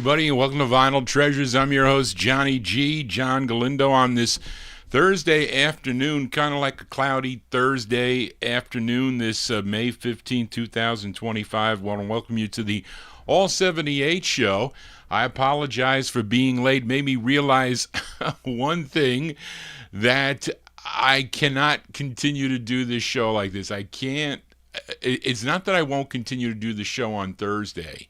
everybody, and welcome to Vinyltreasures. I'm your host, Johnny G, John Galindo, on this Thursday afternoon, kind of like a cloudy Thursday afternoon, this May 15, 2025. I want to welcome you to the All 78 show. I apologize for being late. Made me realize one thing, that I cannot continue to do this show like this. I can't. It's not that I won't continue to do the show on Thursday,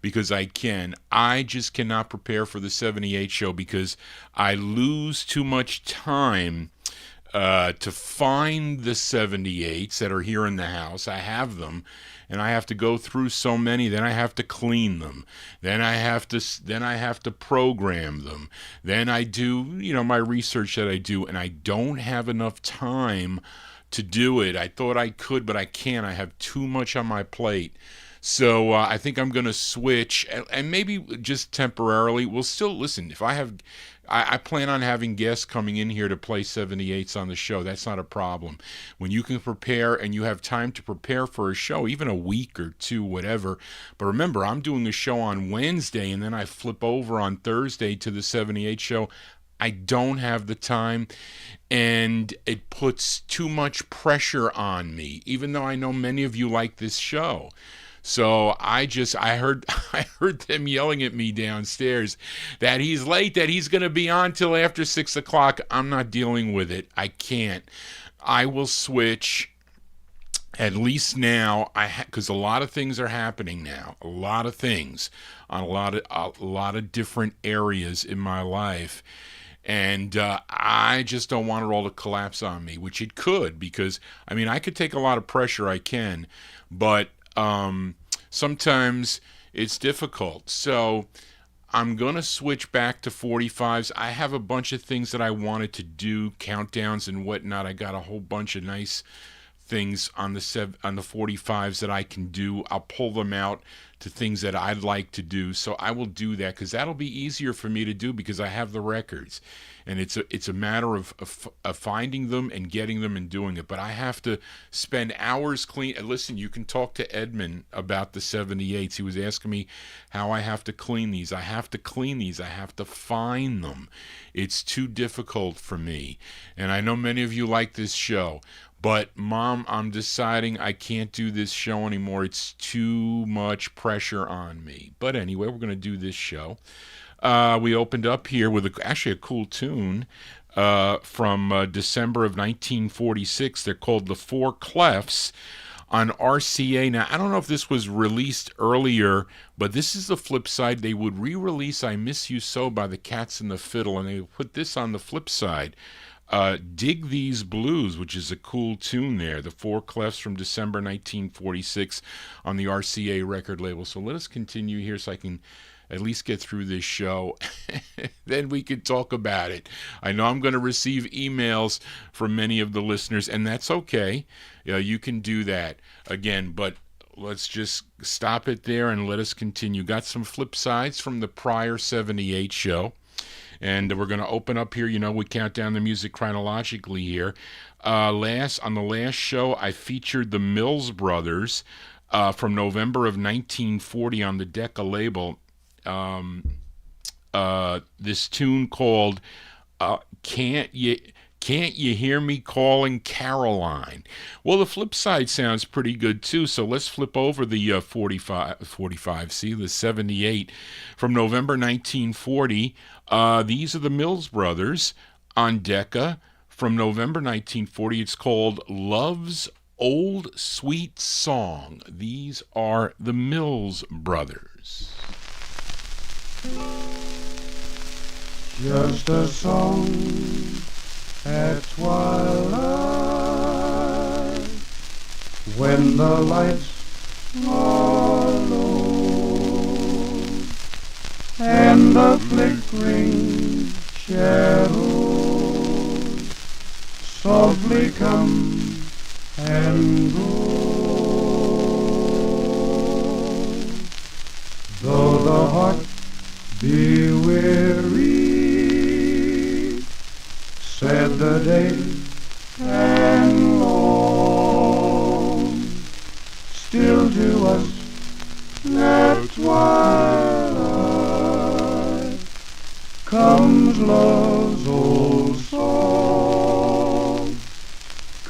because I can. I just cannot prepare for the 78 show because I lose too much time to find the 78s that are here in the house. I have them, and I have to go through so many. Then I have to clean them. Then I have to program them. Then I do, my research that I do, and I don't have enough time to do it. I thought I could, but I can't. I have too much on my plate. So I think I'm going to switch, and maybe just temporarily. We'll still listen. If I plan on having guests coming in here to play 78s on the show. That's not a problem. When you can prepare and you have time to prepare for a show, even a week or two, whatever. But remember, I'm doing a show on Wednesday, and then I flip over on Thursday to the 78 show. I don't have the time, and it puts too much pressure on me, even though I know many of you like this show. So I heard them yelling at me downstairs that he's late, that he's going to be on till after 6 o'clock. I'm not dealing with it. I can't. I will switch, at least now, because a lot of things are happening now. A lot of things on a lot of different areas in my life. And I just don't want it all to collapse on me, which it could, because, I could take a lot of pressure, I can, but sometimes it's difficult. So I'm going to switch back to 45s. I have a bunch of things that I wanted to do, countdowns and whatnot. I got a whole bunch of nice things on the 45s that I can do. I'll pull them out to things that I'd like to do. So I will do that, because that'll be easier for me to do, because I have the records, and it's a matter of finding them and getting them and doing it. But I have to spend hours clean. And listen, you can talk to Edmund about the 78s. He was asking me how I have to clean these. I have to clean these. I have to find them. It's too difficult for me. And I know many of you like this show. But, Mom, I'm deciding I can't do this show anymore. It's too much pressure on me. But anyway, we're going to do this show. We opened up here with actually a cool tune from December of 1946. They're called The Four Clefs on RCA. Now, I don't know if this was released earlier, but this is the flip side. They would re-release I Miss You So by the Cats and the Fiddle, and they put this on the flip side. Dig These Blues, which is a cool tune there. The Four Clefs from December 1946 on the RCA record label. So let us continue here so I can at least get through this show. Then we can talk about it. I know I'm going to receive emails from many of the listeners, and that's okay. You can do that again, but let's just stop it there and let us continue. Got some flip sides from the prior 78 show. And we're going to open up here. We count down the music chronologically here. On the last show, I featured the Mills Brothers from November of 1940 on the Decca label. This tune called Can't You Hear Me Calling Caroline? Well, the flip side sounds pretty good too, so let's flip over the 45, see, the 78 from November 1940. These are the Mills Brothers on Decca from November 1940. It's called Love's Old Sweet Song. These are the Mills Brothers. Just a song at twilight, when the lights are low and the flickering shadows softly come and go. Though the heart be weary, said the day and long, still to us that twilight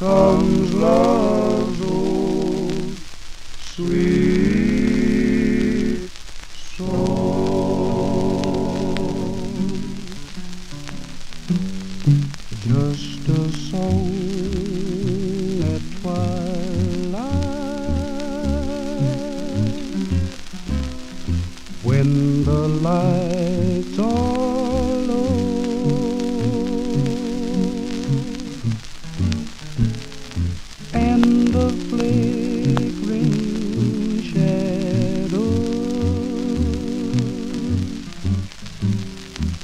comes love's old sweet song. Just a song at twilight, when the lights are low, and the flickering shadows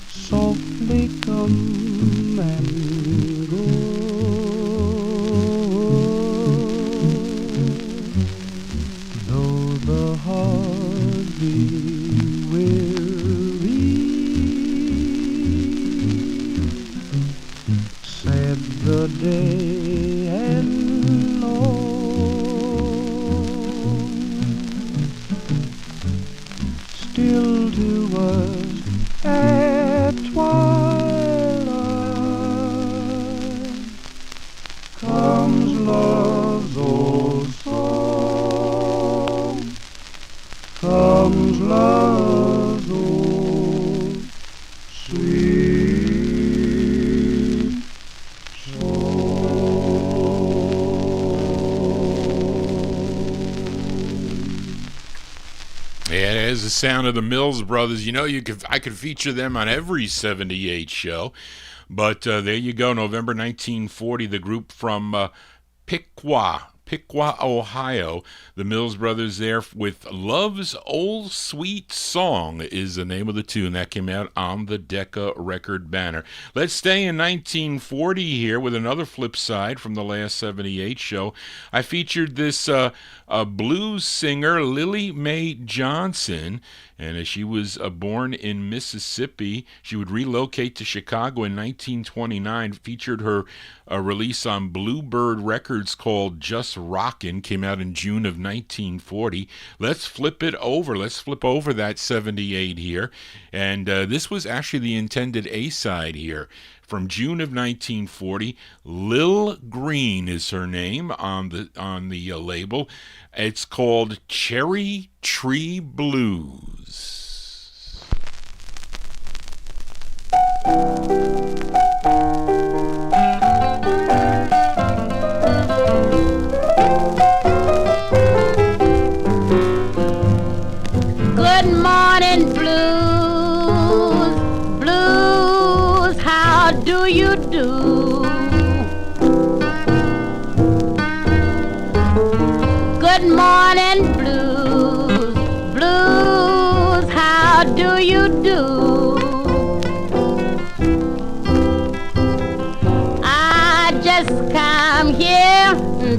softly come and go. Though the heart be weary, sad the day and long, still to us at twilight comes love's old song, comes love's old sweet Yeah, there's the sound of the Mills Brothers. You know, I could feature them on every 78 show. But there you go, November 1940, the group from Piqua, Ohio. The Mills Brothers there with Love's Old Sweet Song is the name of the tune. That came out on the Decca record banner. Let's stay in 1940 here with another flip side from the last 78 show. I featured this blues singer, Lily Mae Johnson. And she was born in Mississippi. She would relocate to Chicago in 1929. Featured her release on Bluebird Records called Just Rockin'. Came out in June of 1940. Let's flip it over. Let's flip over that 78 here. And this was actually the intended A-side here. From June of 1940, Lil Green is her name on the label. It's called Cherry Tree Blues. Good morning, blues, blues, how do you do? Good morning, blues, blues, how do you do? I just come here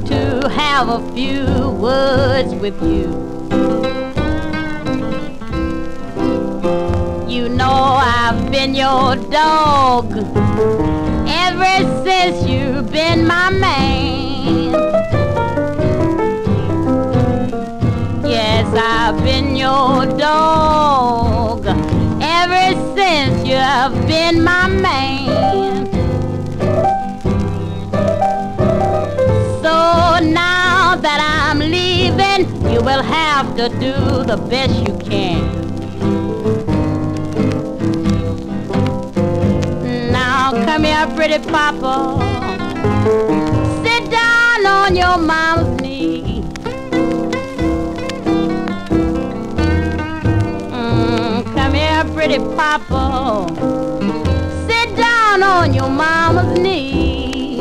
to have a few words with you. You know I've been your dog ever since you've been my man. Yes, I've been your dog ever since you've been my man. So now that I'm leaving, you will have to do the best you can. Now come here, pretty papa, sit down on your mama's knee. Come here, pretty papa, sit down on your mama's knee.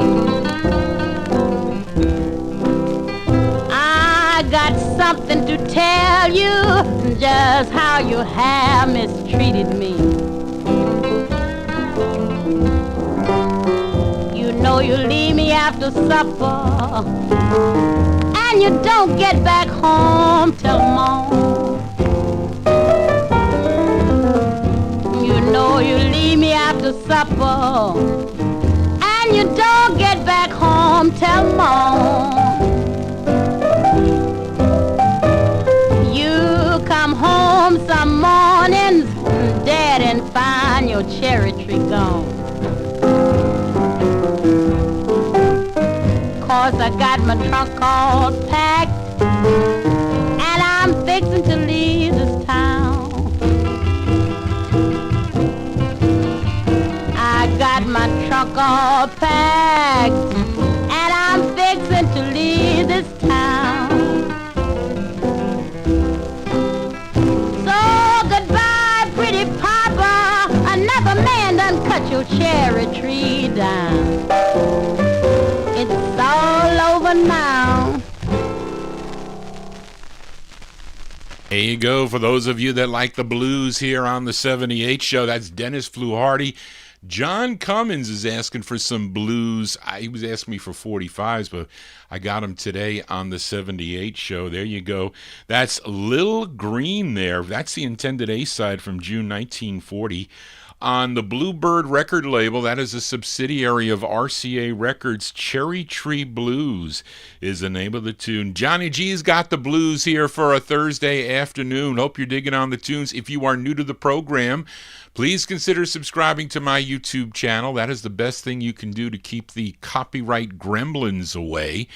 I got something to tell you, just how you have mistreated me. You know you leave me after supper, and you don't get back home till morn. You know you leave me after supper, and you don't get back home till morn. You come home some mornings, dead, and find your cherry tree gone. 'cause I got my trunk all packed, and I'm fixing to leave this town. I got my trunk all packed, and I'm fixing to leave this town. So goodbye, pretty papa. Another man done cut your cherry tree down. It's all over now. There you go. For those of you that like the blues here on the 78 show, that's Dennis Fluharty. John Cummins is asking for some blues. He was asking me for 45s, but I got him today on the 78 show. There you go. That's Lil Green there. That's the intended A-side from June 1940. On the Bluebird record label, that is a subsidiary of RCA Records, Cherry Tree Blues is the name of the tune. Johnny G's got the blues here for a Thursday afternoon. Hope you're digging on the tunes. If you are new to the program, please consider subscribing to my YouTube channel. That is the best thing you can do to keep the copyright gremlins away.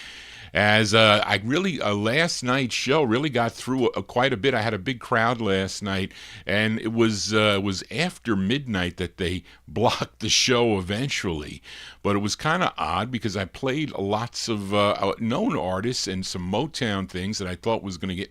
As I really, last night's show really got through quite a bit. I had a big crowd last night, and it was after midnight that they blocked the show eventually. But it was kind of odd because I played lots of known artists and some Motown things that I thought was going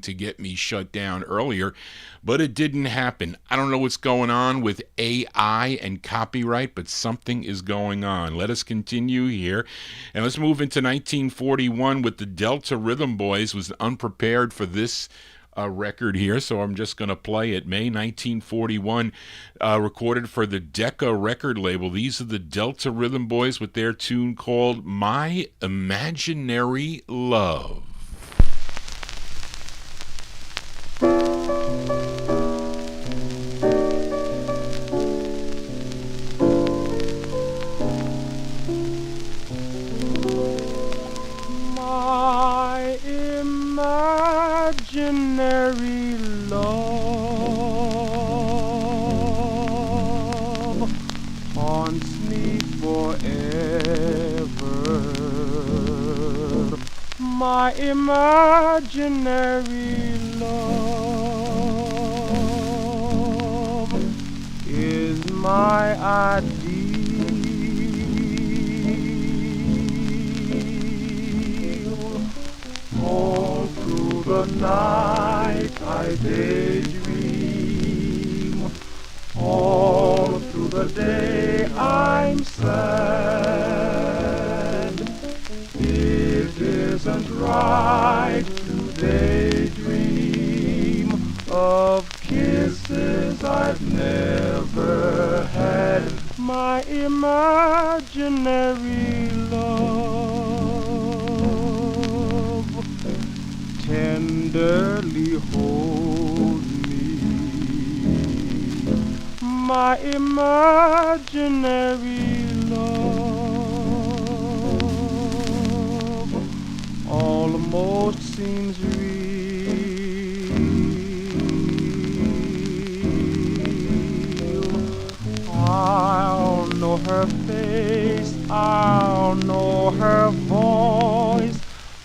to get me shut down earlier, but it didn't happen. I don't know what's going on with AI and copyright, but something is going on. Let us continue here, and let's move into 1941 with the Delta Rhythm Boys. Was unprepared for this record here, so I'm just going to play it. May 1941, recorded for the Decca record label. These are the Delta Rhythm Boys with their tune called My Imaginary Love. My imaginary love haunts me forever. My imaginary love is my ideal. All through the night I daydream. All through the day I'm sad. It isn't right to daydream of kisses I've never had. My imaginary love tenderly hold me. My imaginary love almost seems real. I'll know her face, I'll know her voice.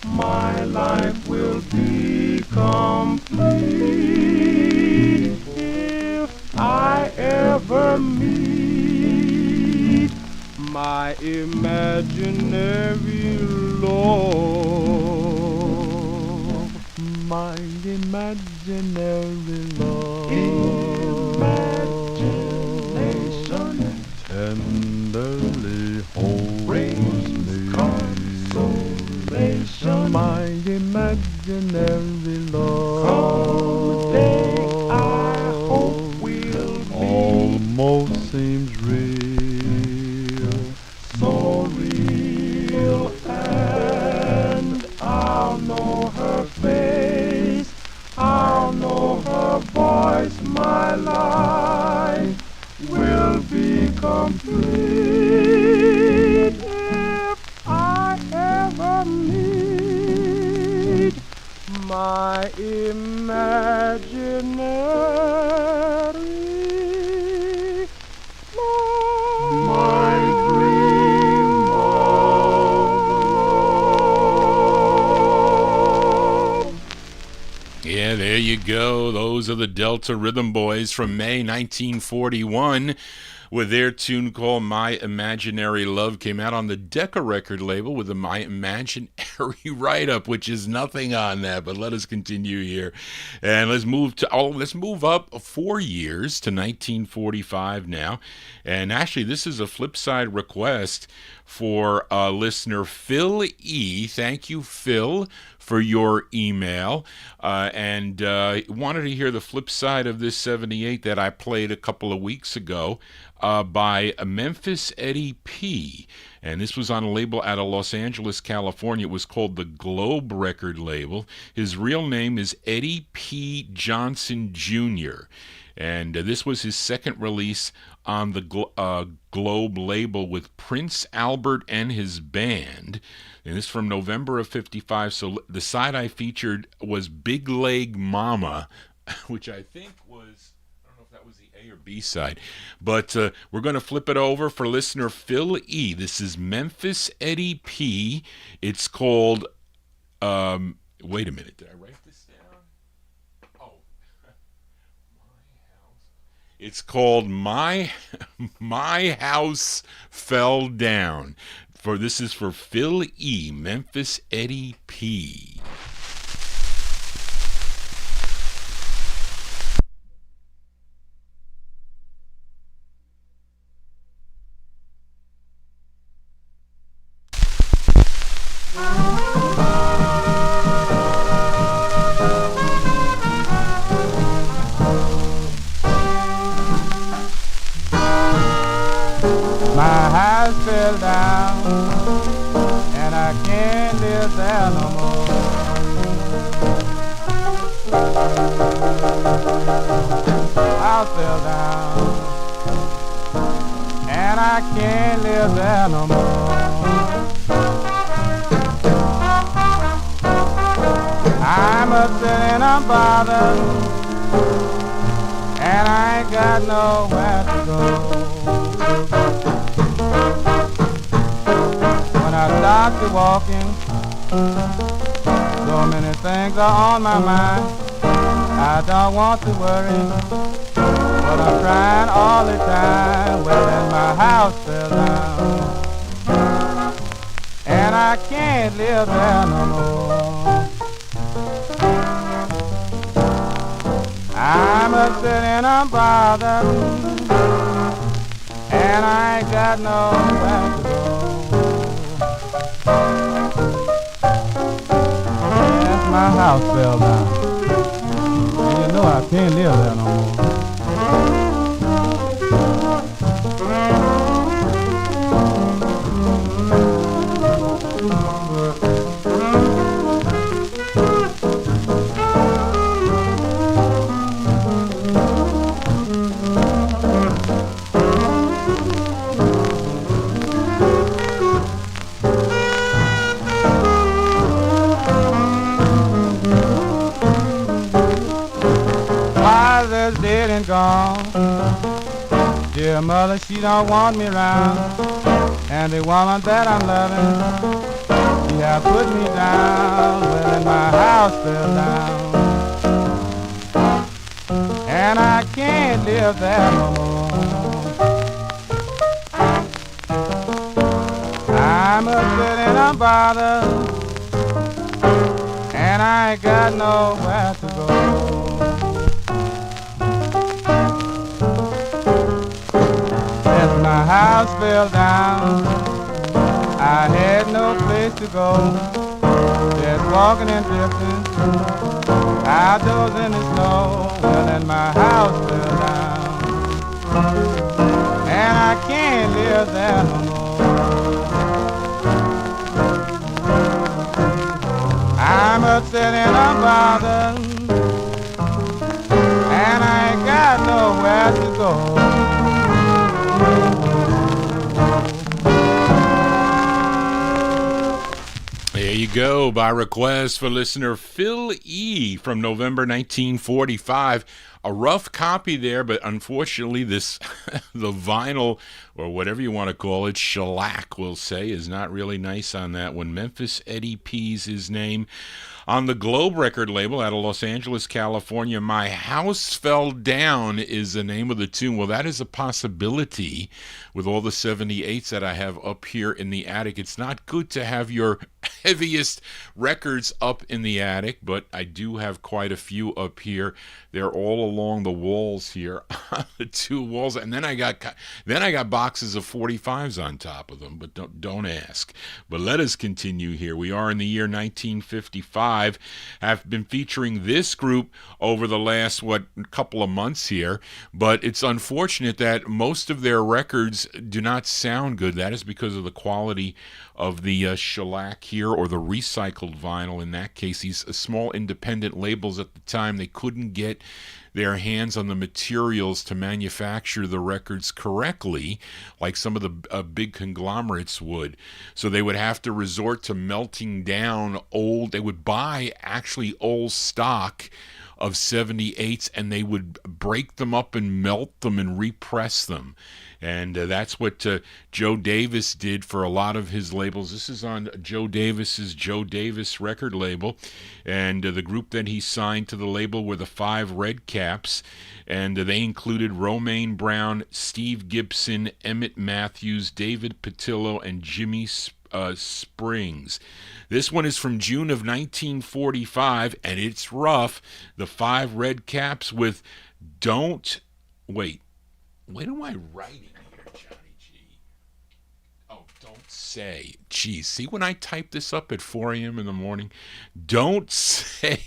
My life will be complete if I ever meet my imaginary love. My imaginary love. Imagination tenderly holds me. Consolation. My imaginary love. Someday I hope will be. Almost seems real. So real. And I'll know her face. I'll know her voice. My life will be complete if I ever meet my imaginary love. My dream of go. Those are the Delta Rhythm Boys from May 1941 with their tune called My Imaginary Love. Came out on the Decca record label with a My Imaginary write-up, which is nothing on that, but let us continue here. And let's move up 4 years to 1945 now. And actually, this is a flip side request for listener Phil E. Thank you, Phil, for your email, and wanted to hear the flip side of this 78 that I played a couple of weeks ago by Memphis Eddie P. And this was on a label out of Los Angeles, California. It was called the Globe record label. His real name is Eddie P. Johnson Jr., and this was his second release on the Globe label with Prince Albert and his band. And this is from November of 55. So the side I featured was Big Leg Mama, which I think was, I don't know if that was the A or B side. But we're going to flip it over for listener Phil E. This is Memphis Eddie P. It's called, wait a minute, did I write this down? Oh, it's called My House Fell Down. This is for Phil E. Memphis Eddie P. My house fell down, and I can't live there no more. House fell down, and I can't live there no more. I'm upset and I'm bothered, and I ain't got nowhere to go. When I start to walking, so many things are on my mind. I don't want to worry, but I'm trying all the time. Well, then my house fell down, and I can't live there no more. I'm upset and I'm bothered, and I ain't got nowhere to go. Yes, my house fell down, and you know I can't live there no more. Father's dead and gone. Dear mother, she don't want me round. And the woman that I'm loving, she have put me down. Well, then my house fell down, and I can't live there no more. I'm upset and I'm bothered, and I ain't got nowhere to go. Yes, my house fell down, I had no place to go. Just walking and drifting outdoors in the snow. Well, then my house fell down, and I can't live there no more. I'm upset and I'm bothered, and I ain't got nowhere to go. There you go, by request for listener Phil E. from November 1945. A rough copy there, but unfortunately this, the vinyl, or whatever you want to call it, shellac, we'll say, is not really nice on that one. Memphis Eddie P's his name. On the Globe record label out of Los Angeles, California, My House Fell Down is the name of the tune. Well, that is a possibility with all the 78s that I have up here in the attic. It's not good to have your heaviest records up in the attic, but I do have quite a few up here. They're all along the walls here, the two walls, and then I got boxes of 45s on top of them, but don't ask. But let us continue here. We are in the year 1955. I've been featuring this group over the last couple of months here, but it's unfortunate that most of their records do not sound good. That is because of the quality of the shellac here, or the recycled vinyl in that case. These small independent labels at the time, they couldn't get their hands on the materials to manufacture the records correctly, like some of the big conglomerates would. So they would have to resort to melting down they would buy actually old stock of 78s, and they would break them up and melt them and repress them. And that's what Joe Davis did for a lot of his labels. This is on Joe Davis's Joe Davis record label. And the group that he signed to the label were the Five Red Caps. And they included Romaine Brown, Steve Gibson, Emmett Matthews, David Patillo, and Jimmy Springs. This one is from June of 1945, and it's rough. The Five Red Caps with Don't... Wait, what am I writing here, Johnny G? Oh, don't say. Geez, see when I type this up at 4 a.m. in the morning? Don't say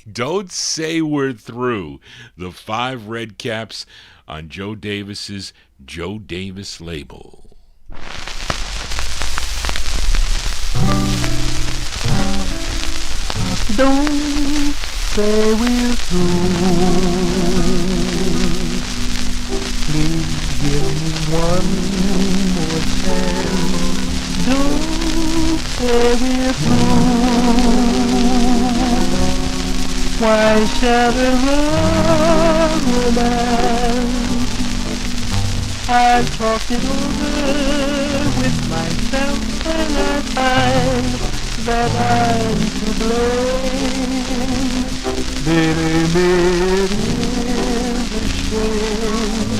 we're through. The Five Red Caps on Joe Davis's Joe Davis label. Don't say we're through. Please give me one more chance. Don't say we're through. Why shatter romance? I talked it over with myself, and I find that I'm to blame. Baby, it is a shame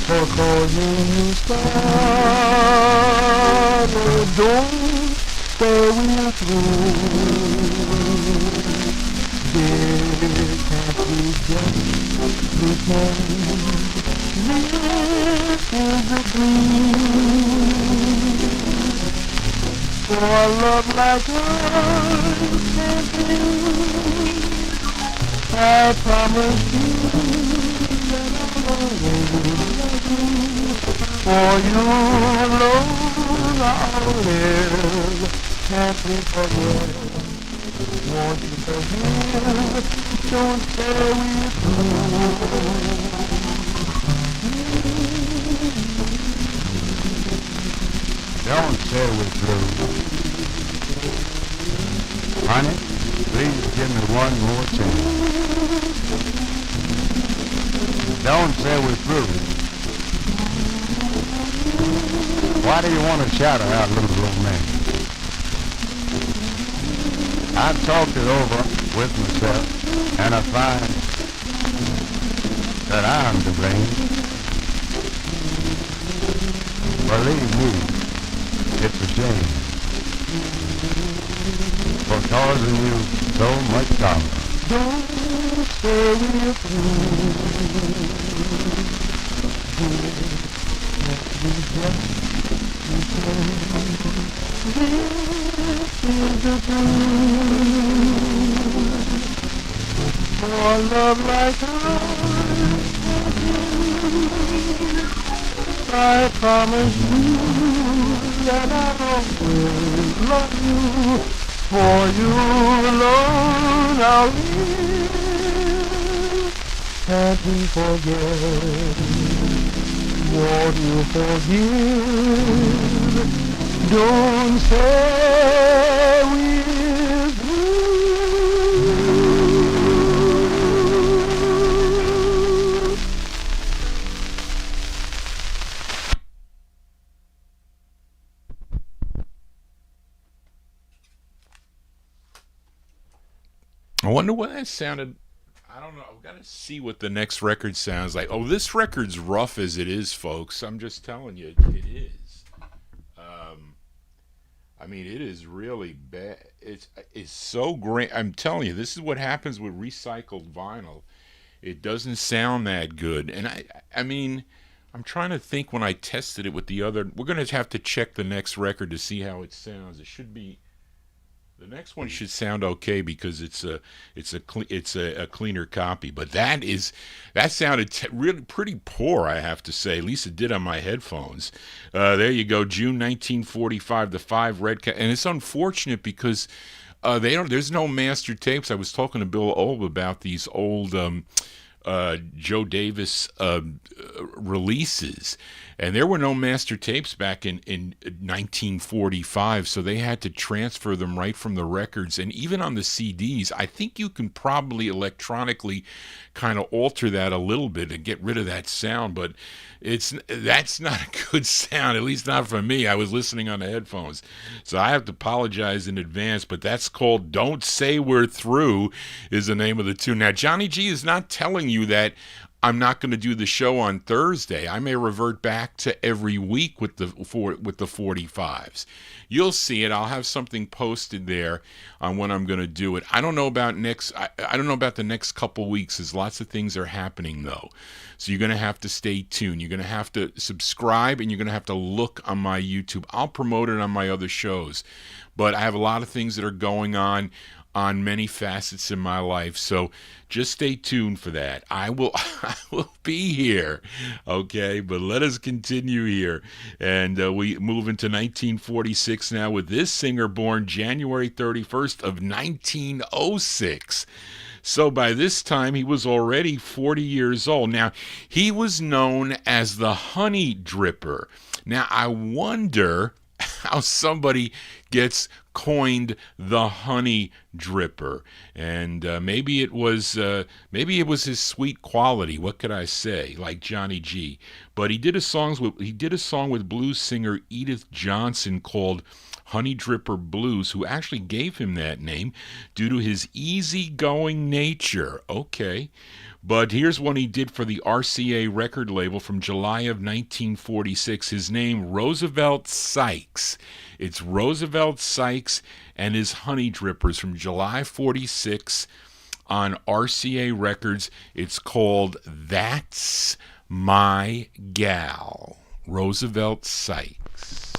for causing you sorrow. Don't say we're through. Dear, can't we just pretend this is a dream? For a love like ours can't be. I promise you that I'll always love you. For you alone I'll live. Can't we forget? Won't you forgive? Don't say we're through. Don't say we're through. Honey, please give me one more chance. Don't say we're through. Why do you want to shatter our little romance? I've talked it over with myself, and I find that I'm to blame. Believe me, it's a shame for causing you so much sorrow. Don't say we're through. This is the truth. For love like ours, I promise you that I'll always love you. For you alone I'll live. Can't we forget? Won't you forgive? Don't say we're I wonder what that sounded. I don't know. I've got to see what the next record sounds like. Oh, this record's rough as it is, folks. I'm just telling you, it is. Um, I mean, it is really bad. It's so great. I'm telling you, this is what happens with recycled vinyl. It doesn't sound that good. And I mean, I'm trying to think when I tested it with the other. We're gonna have to check the next record to see how it sounds. It should be the next one should sound okay because it's a cleaner copy. But that sounded really pretty poor, I have to say. At least it did on my headphones. There you go, June 1945. The five red and it's unfortunate because they don't. There's no master tapes. I was talking to Bill Olb about these old Joe Davis releases, and there were no master tapes back in 1945, so they had to transfer them right from the records. And even on the CDs, I think you can probably electronically kind of alter that a little bit and get rid of that sound, but that's not a good sound, at least not for me. I was listening on the headphones, so I have to apologize in advance, but that's called Don't Say We're Through is the name of the tune. Now, Johnny G is not telling you that I'm not going to do the show on Thursday. I may revert back to every week with the 45s. You'll see it. I'll have something posted there on when I'm going to do it. I don't know about I don't know about the next couple weeks, as lots of things are happening though. So you're going to have to stay tuned. You're going to have to subscribe, and you're going to have to look on my YouTube. I'll promote it on my other shows, but I have a lot of things that are going on many facets in my life, so just stay tuned for that. I will be here, okay? But let us continue here, and we move into 1946 now with this singer born January 31st of 1906. So by this time, he was already 40 years old. Now, he was known as the Honey Dripper. Now, I wonder how somebody gets coined the Honey Dripper, and maybe it was his sweet quality. What could I say? Like Johnny G. But he did a song with blues singer Edith Johnson called Honey Dripper Blues, who actually gave him that name due to his easygoing nature. Okay. But here's one he did for the RCA record label from July of 1946. His name, Roosevelt Sykes. It's Roosevelt Sykes and his Honey Drippers from July 46 on RCA Records. It's called That's My Gal. Roosevelt Sykes.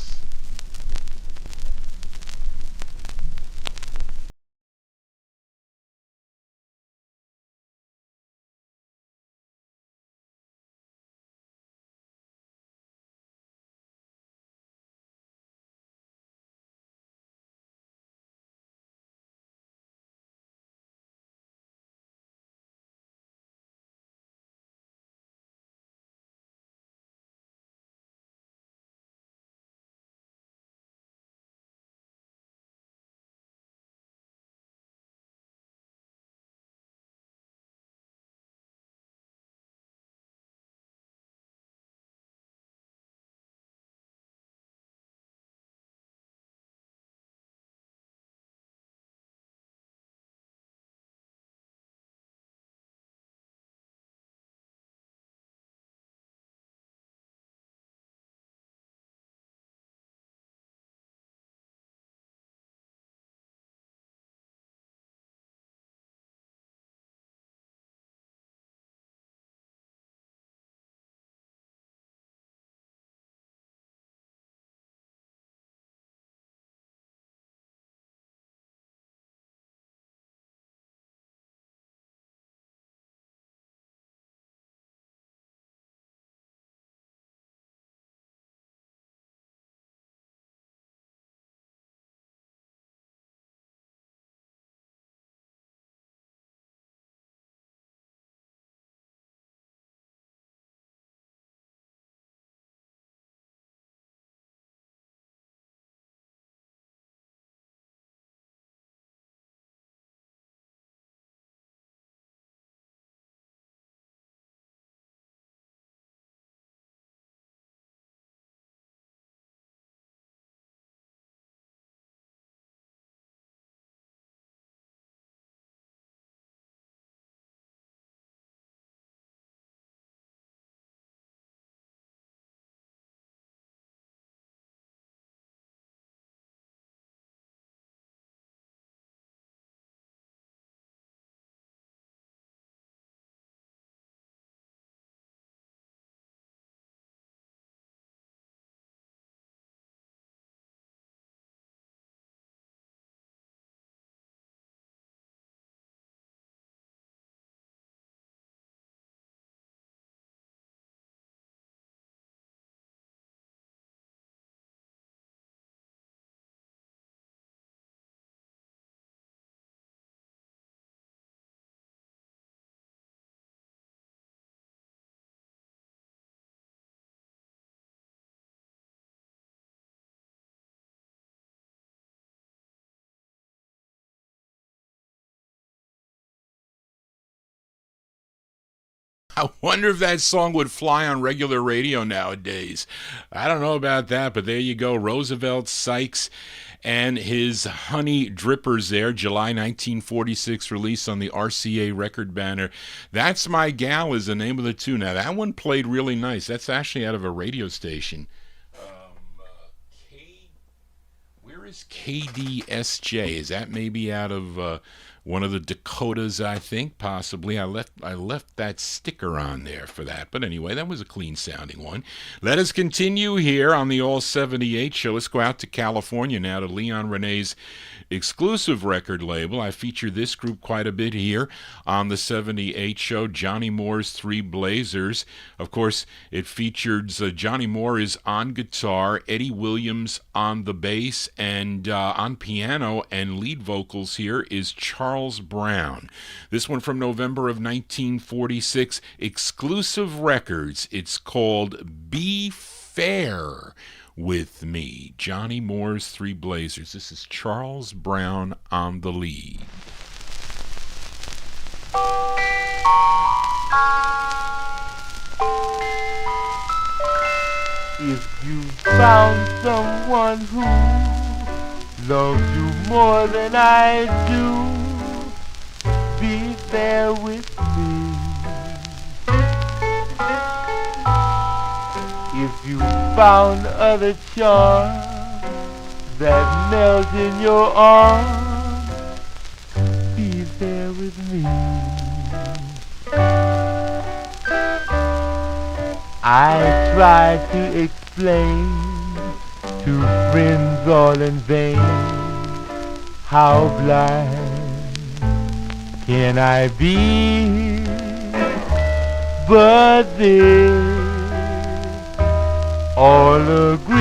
I wonder if that song would fly on regular radio nowadays. I don't know about that, but there you go. Roosevelt Sykes and his Honey Drippers there, July 1946 release on the RCA record banner. That's My Gal is the name of the tune. Now, that one played really nice. That's actually out of a radio station. Where is KDSJ? Is that maybe out of one of the Dakotas, I think, possibly. I left that sticker on there for that. But anyway, that was a clean-sounding one. Let us continue here on the All 78 show. Let's go out to California now to Leon Renee's exclusive record label. I feature this group quite a bit here on the 78 show, Johnny Moore's Three Blazers. Of course, it features Johnny Moore is on guitar, Eddie Williams on the bass, and on piano and lead vocals here is Charles Brown. This one from November of 1946, Exclusive Records. It's called Be Fair With Me. Johnny Moore's Three Blazers. This is Charles Brown on the lead. If you found someone who loves you more than I do, be there with me. If you found other charms that melt in your arms, be there with me. I try to explain to friends all in vain, how blind can I be? But they all agree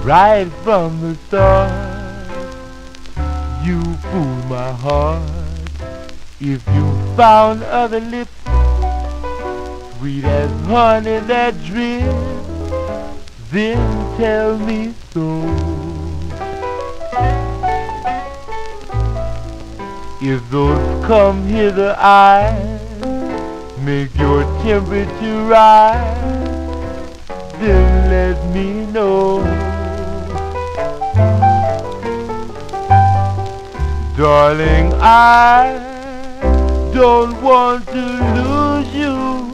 right from the start. You fooled my heart. If you found other lips sweet as honey that drips, then tell me so. If those come hither eyes make your temperature rise, then let me know. Darling, I don't want to lose you,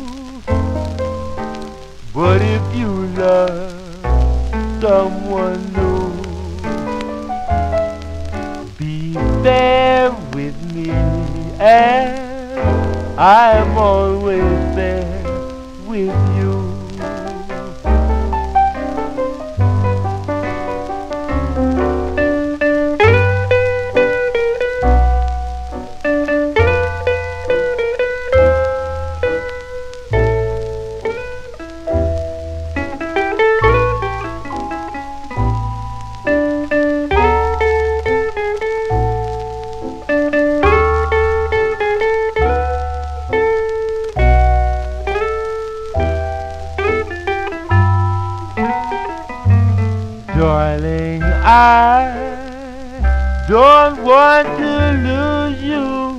but if you love someone new, be there with me, and I'm always there with you. Darling, I don't want to lose you,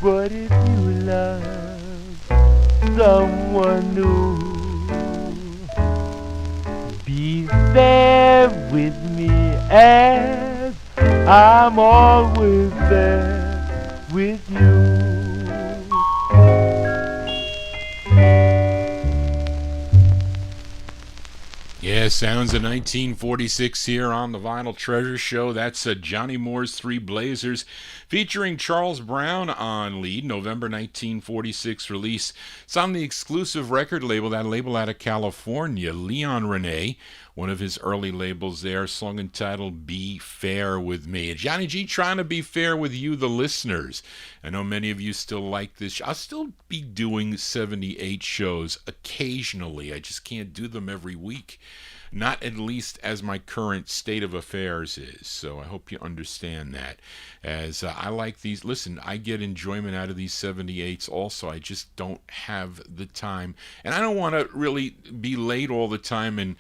but if you love someone new, be there with me as I'm always there with you. Yeah, sounds of 1946 here on the Vinyltreasure show. That's Johnny Moore's Three Blazers featuring Charles Brown on lead, November 1946 release. It's on the exclusive record label, that label out of California, Leon Renee, one of his early labels there, song entitled Be Fair With Me. And Johnny G trying to be fair with you, the listeners. I know many of you still like this. I'll still be doing 78 shows occasionally. I just can't do them every week. Not at least as my current state of affairs is. So I hope you understand that. As I like these, listen, I get enjoyment out of these 78s also. I just don't have the time. And I don't want to really be late all the time and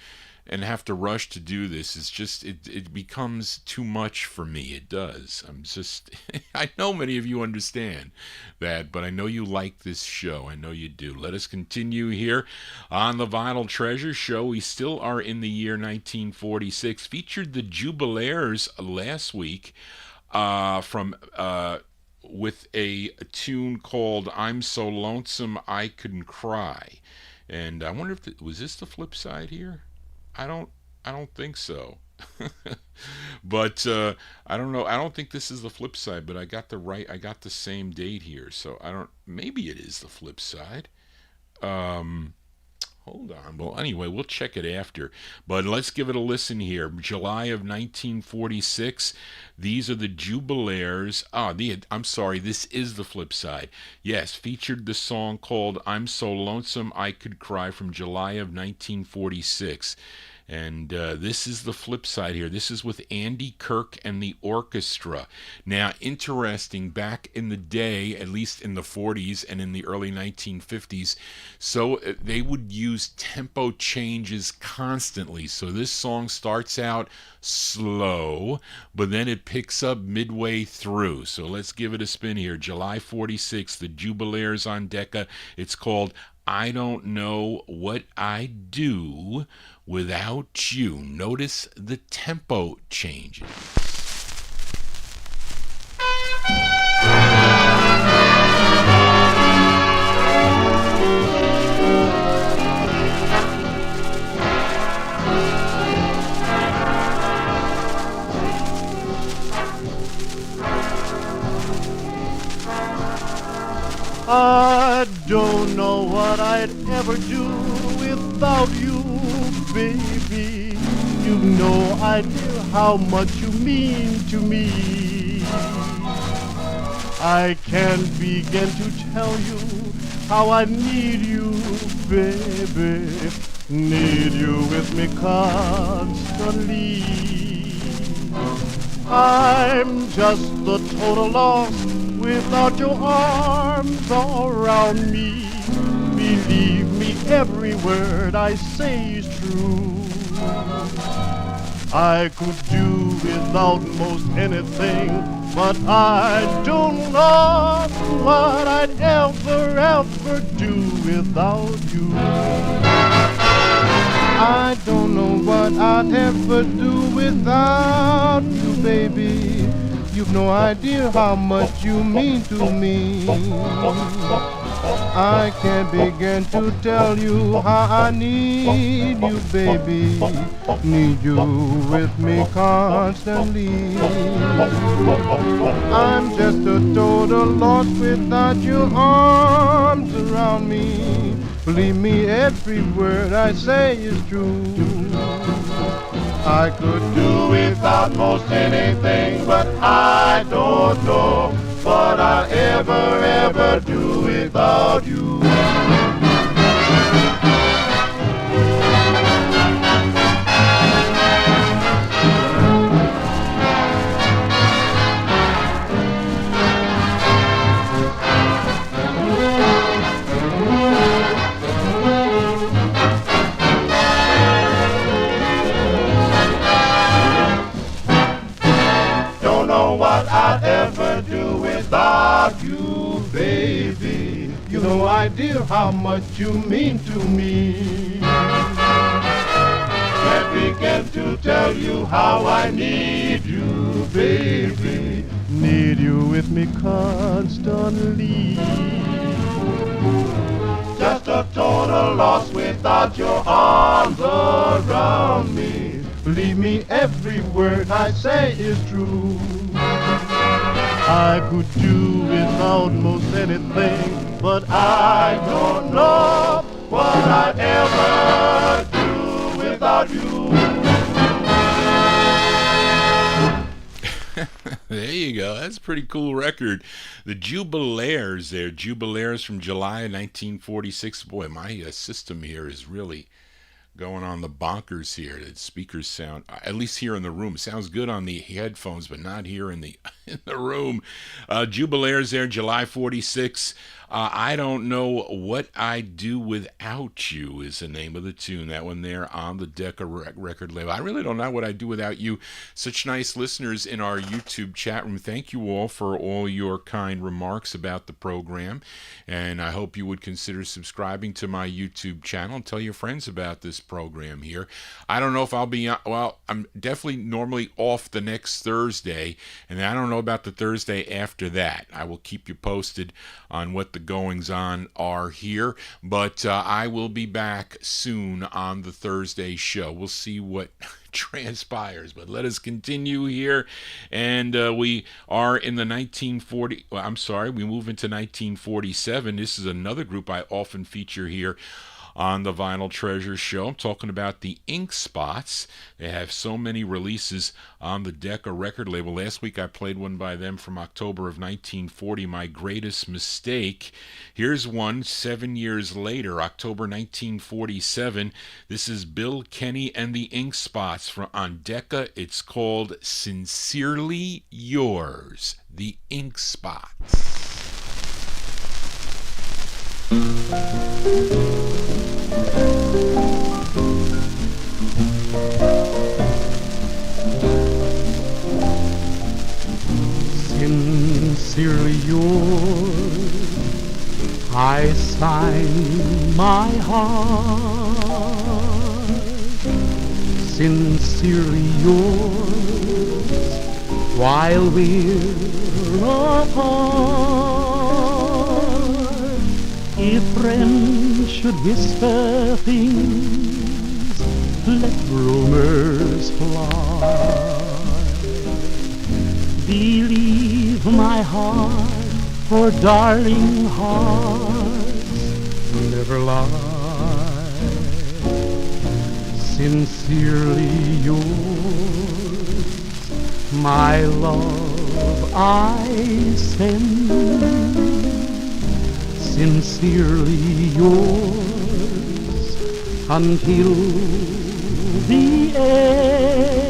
and have to rush to do this. It's just it becomes too much for me. It does. I'm just I know many of you understand that, but I know you like this show. I know you do. Let us continue here on the Vinyltreasure show. We still are in the year 1946. Featured the Jubilaires last week from with a tune called "I'm So Lonesome I Couldn't Cry." And I wonder if was this the flip side here? I don't think so. But I don't know. I don't think this is the flip side, but I got the same date here. So maybe it is the flip side. Hold on. Well, anyway, we'll check it after. But let's give it a listen here. July of 1946. These are the Jubilaires. I'm sorry. This is the flip side. Yes, featured the song called "I'm So Lonesome I Could Cry" from July of 1946. And this is the flip side here. This is with Andy Kirk and the orchestra. Now, interesting, back in the day, at least in the 40s and in the early 1950s, so they would use tempo changes constantly. So this song starts out slow, but then it picks up midway through. So let's give it a spin here. July 46, the Jubilaires on Decca. It's called "I Don't Know What I'd Do Without You." Notice the tempo changes. I don't know what I'd ever do without you, baby. You've no idea how much you mean to me. I can't begin to tell you how I need you, baby. Need you with me constantly. I'm just the total loss without your arms around me. Believe me, every word I say is true. I could do without most anything, but I don't know what I'd ever do without you. I don't know what I'd ever do without you, baby. You've no idea how much you mean to me. I can't begin to tell you how I need you, baby. Need you with me constantly. I'm just a total loss without your arms around me. Believe me, every word I say is true. I could do without most anything, but I don't know what I ever do without you. What I'd ever do without you, baby. You've no idea how much you mean to me. Can't begin to tell you how I need you, baby. Need you with me constantly. Just a total loss without your arms around me. Believe me, every word I say is true. I could do without most anything, but I don't know what I'd ever do without you. There you go. That's a pretty cool record. The Jubilaires there. Jubilaires from July 1946. Boy, my system here is really going on the bonkers here. The speakers sound, at least here in the room, sounds good on the headphones, but not here in the in the room. Jubilaires there, July 46. I Don't Know What I'd Do Without You is the name of the tune. That one there on the Decca record label. I really don't know what I'd do without you. Such nice listeners in our YouTube chat room. Thank you all for all your kind remarks about the program. And I hope you would consider subscribing to my YouTube channel and tell your friends about this program here. I don't know if I'll be on, well, I'm definitely normally off the next Thursday. And I don't know about the Thursday after that. I will keep you posted on what the goings on are here, but I will be back soon on the Thursday show. We'll see what transpires, but let us continue here. And we are in the 1940, well, I'm sorry, we move into 1947. This is another group I often feature here on the Vinyltreasure show. I'm talking about the Ink Spots. They have so many releases on the Decca record label. Last week I played one by them from October of 1940, My Greatest Mistake. Here's one 7 years later, October 1947. This is Bill Kenny and the Ink Spots on Decca. It's called Sincerely Yours, the Ink Spots. Sincerely yours, I sign my heart. Sincerely yours, while we're apart. If friends should whisper things, let rumors fly. Believe my heart, for darling hearts never lie. Sincerely yours, my love I send. Sincerely yours, until the end.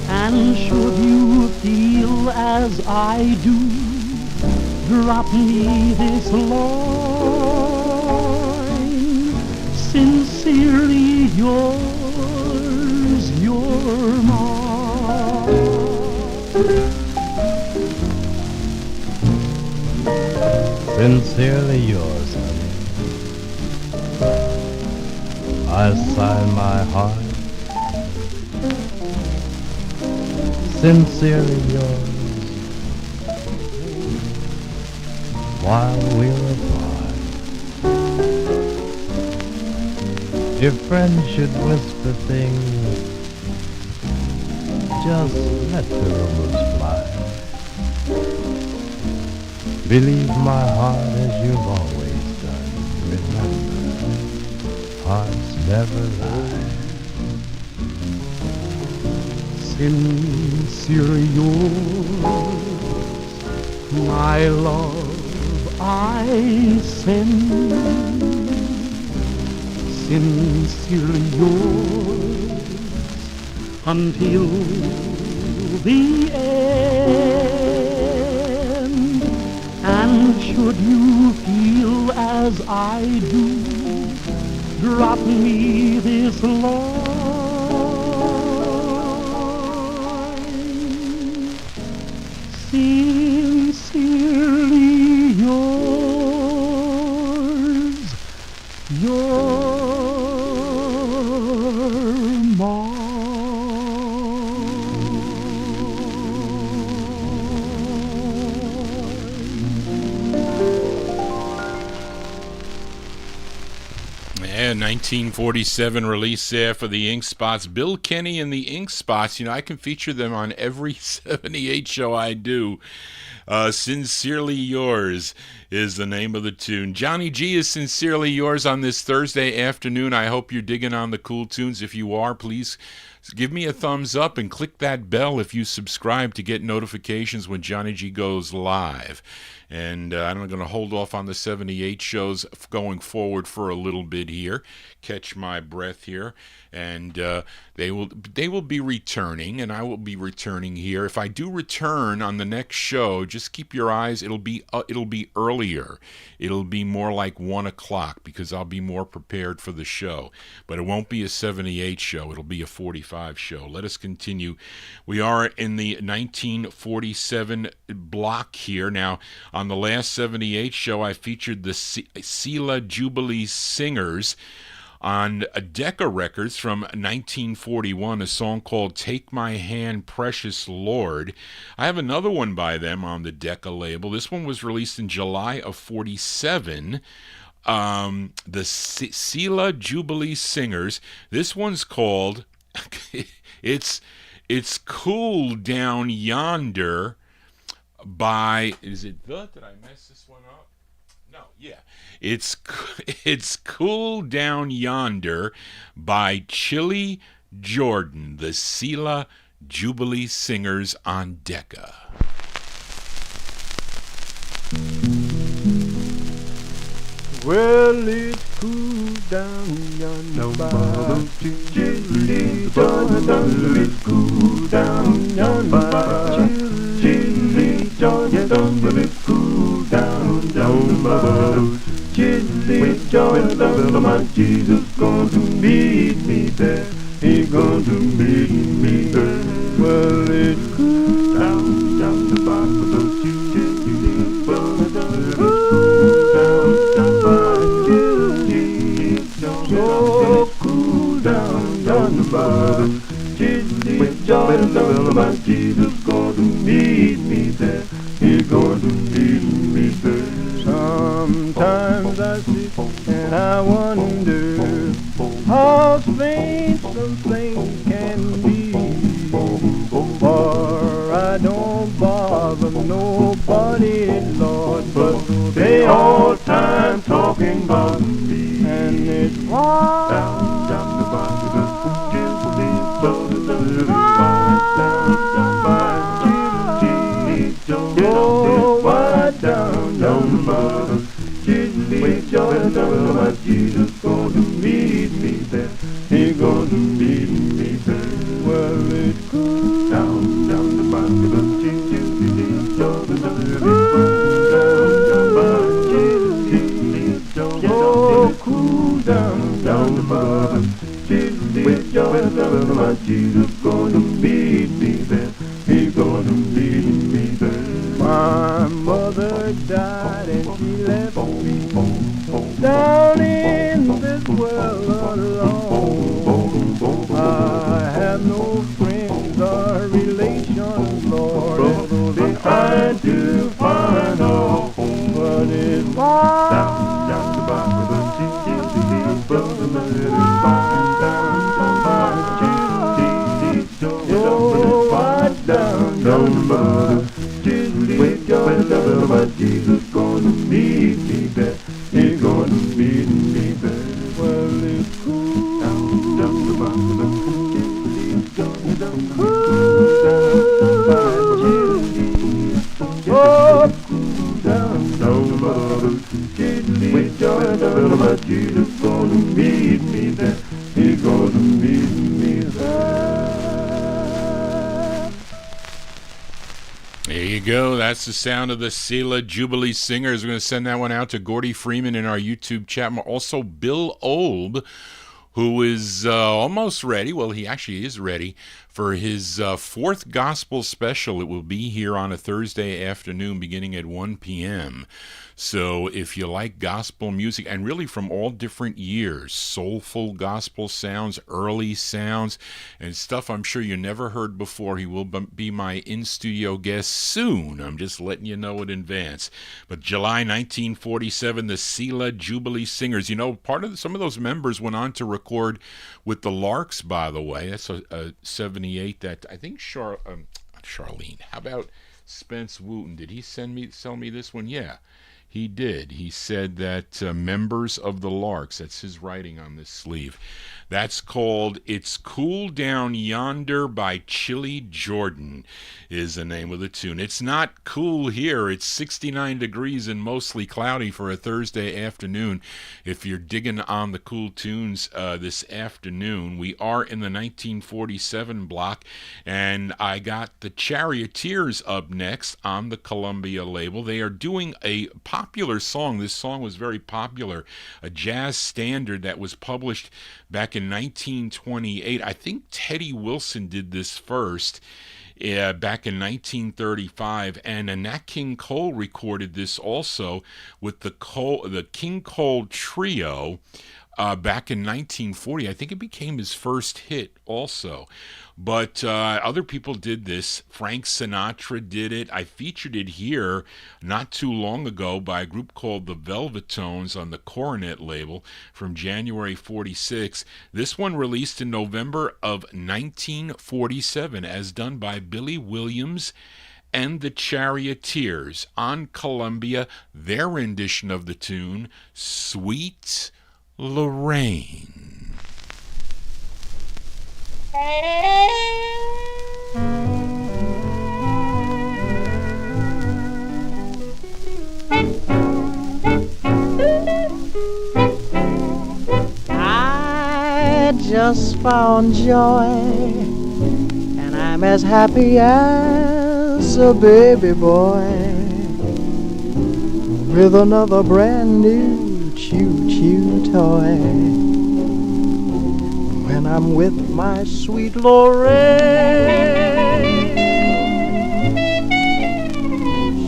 And should you feel as I do, drop me this line. Sincerely yours, you're mine. Sincerely yours, honey. I sign my heart. Sincerely yours, while we're apart. If friends should whisper things, just let the rumors fly. Believe my heart as you've always done. Remember, hearts never lie. Sincerely yours, my love I send. Sincerely yours, until the end. And should you feel as I do, drop me this line. Sincerely yours, you're mine. Yeah, 1947 release there for the Ink Spots. Bill Kenny and the Ink Spots. You know, I can feature them on every 78 show I do. Sincerely Yours is the name of the tune. Johnny G is sincerely yours on this Thursday afternoon. I hope you're digging on the cool tunes. If you are, please give me a thumbs up and click that bell if you subscribe to get notifications when Johnny G goes live. And I'm going to hold off on the 78 shows going forward for a little bit here. Catch my breath here. And they will be returning, and I will be returning here. If I do return on the next show, just keep your eyes. It'll be earlier. It'll be more like 1 o'clock because I'll be more prepared for the show. But it won't be a 78 show. It'll be a 45 show. Let us continue. We are in the 1947 block here. Now, on the last 78 show, I featured the Sela Jubilee Singers on Decca Records from 1941, a song called Take My Hand, Precious Lord. I have another one by them on the Decca label. This one was released in July of 47. The Sela Jubilee Singers. This one's called, it's Cool Down Yonder by, is it the, did I mess this one up? No, yeah. It's Cool Down Yonder by Chili Jordan, the Sela Jubilee Singers on Decca. Well, it's cool down yonder by Chili Jordan. It's cool down yonder by Chili Jordan. It's cool down yonder by Chili Jordan. My Jesus going to meet me there. He's going to meet me there. Well, it's cool down yonder by Chili Jordan. So cool down yonder by Chili Jordan. My Jesus going to meet me there. He's going to meet me there. Sometimes I sit and I wonder how strange some things can be. For I don't bother nobody, Lord, but they all time talking about me. And it's why down the Jordan, my Jesus gonna meet me there. He gonna meet me there. Well, it's cool down the bottom of Jesus, Jordan, oh, cool down the bottom. Jesus, Jordan, my Jesus gonna meet me there. He gonna meet me there. My mother died and she left me down in this world alone. I have no friends or relations, Lord, although they try to find a home. But it's down the bottom of Jesus, down the bottom. Jesus gonna meet me there. He's gonna meet me there. Well, it's cool down the bottom of Jesus. Oh, cool down the bottom. Jesus gonna meet me there. He's gonna meet me there. There you go. That's the sound of the Sela Jubilee Singers. We're going to send that one out to Gordy Freeman in our YouTube chat. Also, Bill Olb, who is almost ready. Well, he actually is ready for his fourth gospel special. It will be here on a Thursday afternoon beginning at 1 p.m. So if you like gospel music, and really from all different years, soulful gospel sounds, early sounds, and stuff I'm sure you never heard before, he will be my in-studio guest soon. I'm just letting you know in advance. But July 1947, the Sela Jubilee Singers. You know, some of those members went on to record with the Larks, by the way. That's a 78 that I think Charlene. How about Spence Wooten? Did he sell me this one? Yeah. He did. He said that members of the Larks, that's his writing on this sleeve. That's called It's Cool Down Yonder by Chili Jordan is the name of the tune. It's not cool here. It's 69 degrees and mostly cloudy for a Thursday afternoon. If you're digging on the cool tunes this afternoon, we are in the 1947 block, and I got the Charioteers up next on the Columbia label. They are doing a popular song. This song was very popular, a jazz standard that was published back in 1928. I think Teddy Wilson did this first back in 1935, and Nat King Cole recorded this also with the King Cole Trio back in 1940. I think it became his first hit also. But other people did this. Frank Sinatra did it. I featured it here not too long ago by a group called the Velvetones on the Coronet label from January 46. This one released in November of 1947 as done by Billy Williams and the Charioteers on Columbia, their rendition of the tune, Sweet Lorraine. I just found joy, and I'm as happy as a baby boy with another brand new choo-choo toy. When I'm with my sweet Lorraine,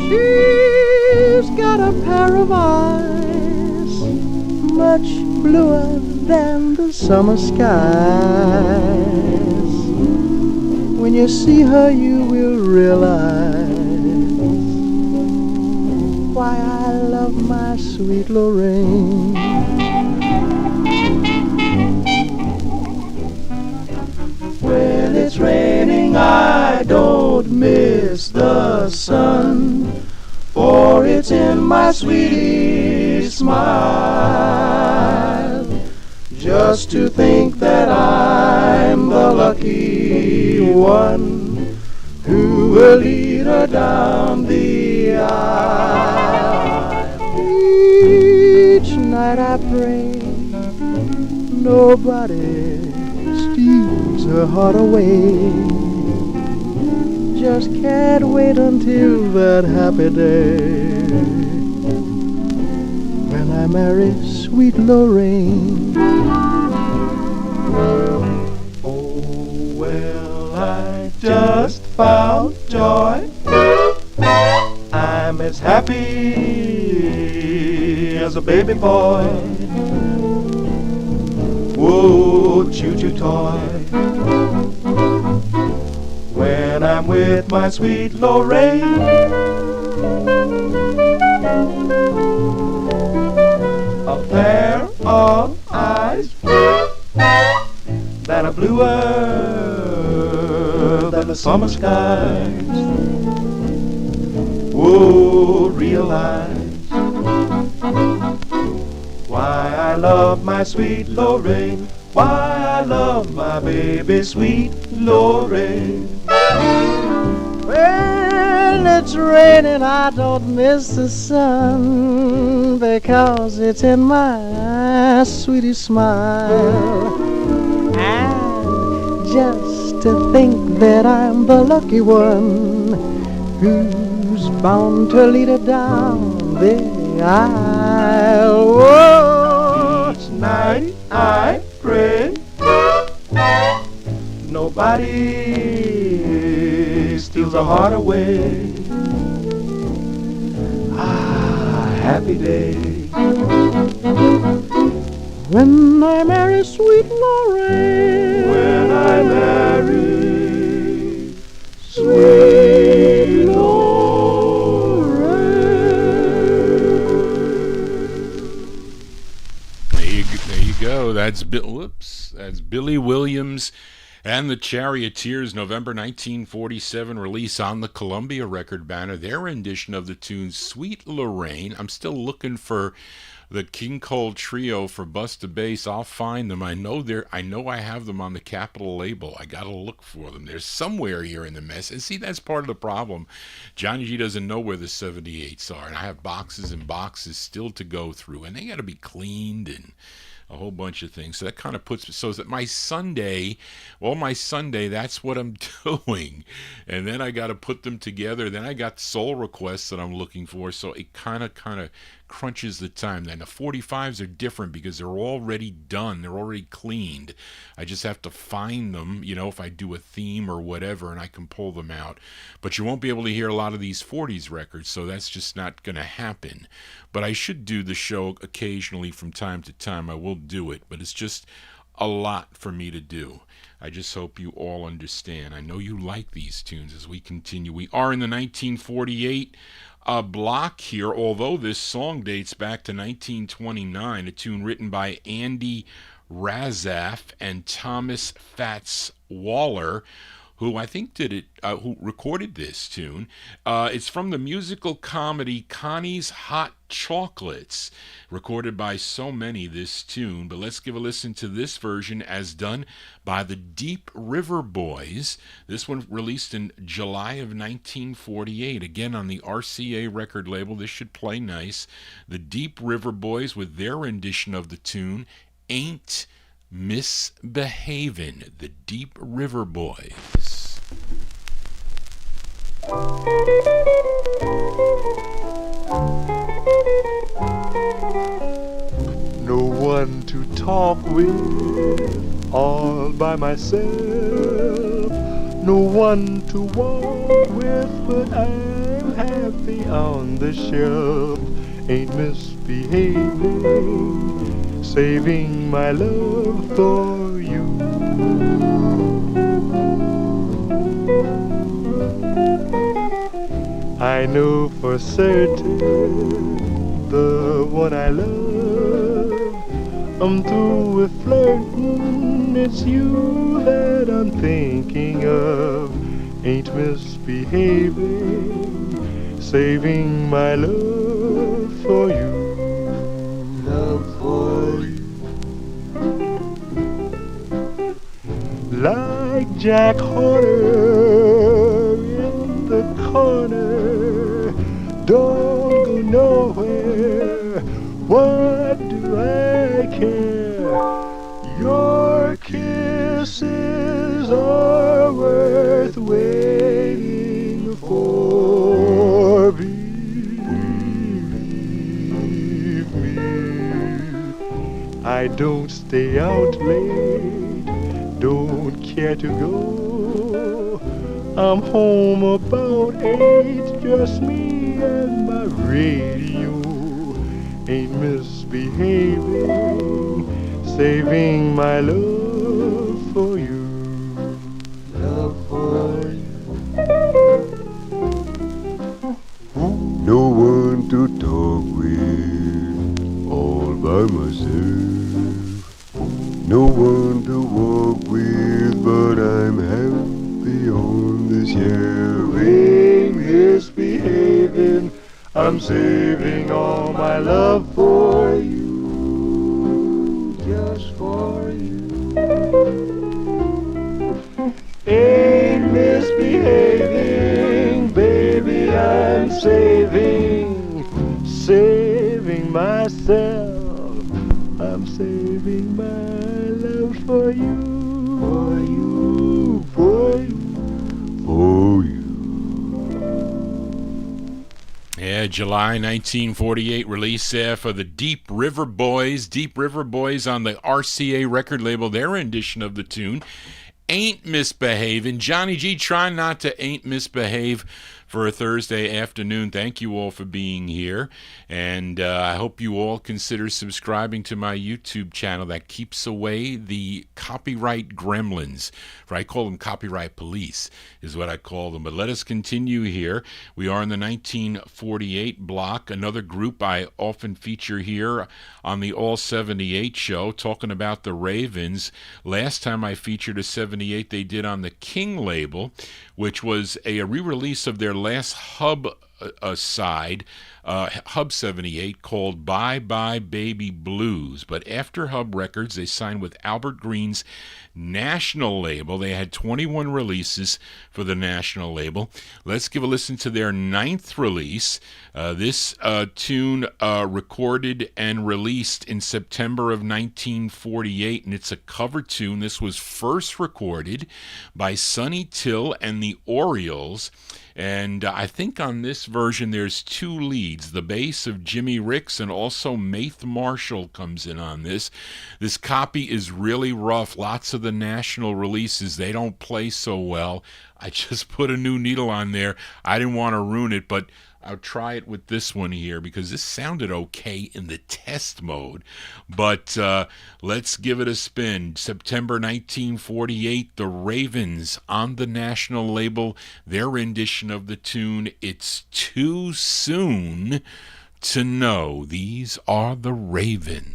she's got a pair of eyes much bluer than the summer skies. When you see her, you will realize why I love my sweet Lorraine. When it's raining, I don't miss the sun, for it's in my sweetie's smile. Just to think that I'm the lucky one who will lead her down the aisle. Each night I pray nobody steals her heart away. Just can't wait until that happy day when I marry sweet Lorraine. Oh, well, I just found joy. I'm as happy as a baby boy. Whoa, choo-choo toy. When I'm with my sweet Lorraine, a pair of eyes that are bluer than the summer skies. Whoa, realize why I love my sweet Lorraine, why I love my baby sweet Lorraine. When it's raining, I don't miss the sun, because it's in my sweetie smile. And just to think that I'm the lucky one who's bound to lead her down the aisle. Whoa. Each night I pray nobody steals her heart away. Ah, happy day when I marry sweet Lorraine. When I marry sweet Lorraine. There you go. That's Billy Williams And the Charioteers, November 1947 release on the Columbia record banner, their rendition of the tune Sweet Lorraine. I'm still looking for the King Cole Trio for Busta Bass. I'll find them. I know I have them on the Capitol label. I gotta look for them. They're somewhere here in the mess. And see, that's part of the problem. Johnny G doesn't know where the 78s are, and I have boxes and boxes still to go through, and they gotta be cleaned and a whole bunch of things. So that kind of puts, so that my Sunday, that's what I'm doing. And then I got to put them together. Then I got soul requests that I'm looking for. So it kind of crunches the time. Then the 45s are different because they're already done. They're already cleaned. I just have to find them, if I do a theme or whatever, and I can pull them out. But you won't be able to hear a lot of these 40s records, so that's just not going to happen. But I should do the show occasionally from time to time. I will do it, but it's just a lot for me to do. I just hope you all understand. I know you like these tunes as we continue. We are in the 1948 block here, although this song dates back to 1929, a tune written by Andy Razaf and Thomas Fats Waller, who I think who recorded this tune. It's from the musical comedy Connie's Hot Chocolates, recorded by so many, this tune. But let's give a listen to this version as done by the Deep River Boys. This one released in July of 1948, again on the RCA record label. This should play nice. The Deep River Boys with their rendition of the tune, Ain't Misbehavin', the Deep River Boys. No one to talk with, all by myself. No one to walk with, but I'm happy on the shelf. Ain't misbehaving, saving my love for you. I know for certain the one I love. I'm through with flirting, it's you that I'm thinking of. Ain't misbehaving, saving my love for you. Love for you. Like Jack Horner in the corner, don't go nowhere. What do I care? Your kisses are worth waiting for. Believe me, I don't stay out late, don't care to go. I'm home about 8, just me and my radio. Ain't misbehaving, saving my love for you. Love for you. No one to talk with, all by myself. No one to walk with, but I'm happy on this year. Ain't misbehaving, I'm saving all my love for you, just for you. Ain't misbehaving, baby, I'm saving myself. I'm saving my love for you, for you, for you, for you. Yeah, July 1948 release there for the Deep River Boys. Deep River Boys on the RCA record label, their rendition of the tune, Ain't Misbehaving. Johnny G trying not to ain't misbehave for a Thursday afternoon. Thank you all for being here, and I hope you all consider subscribing to my YouTube channel that keeps away the copyright gremlins. I call them copyright police, is what I call them. But let us continue here. We are in the 1948 block, another group I often feature here on the All 78 show, talking about the Ravens. Last time I featured a 78 they did on the King label, which was a re-release of their last Hub side, Hub 78, called Bye Bye Baby Blues. But after Hub Records, they signed with Albert Green's national label. They had 21 releases for the national label. Let's give a listen to their 9th release. This tune recorded and released in September of 1948, and it's a cover tune. This was first recorded by Sonny Till and the Orioles. And I think on this version there's 2 leads. The bass of Jimmy Ricks and also Maith Marshall comes in on this. This copy is really rough. Lots of the national releases, they don't play so well. I just put a new needle on there. I didn't want to ruin it, but I'll try it with this one here because this sounded okay in the test mode. But let's give it a spin. September 1948, the Ravens on the national label, their rendition of the tune, It's Too Soon to Know. These are the Ravens.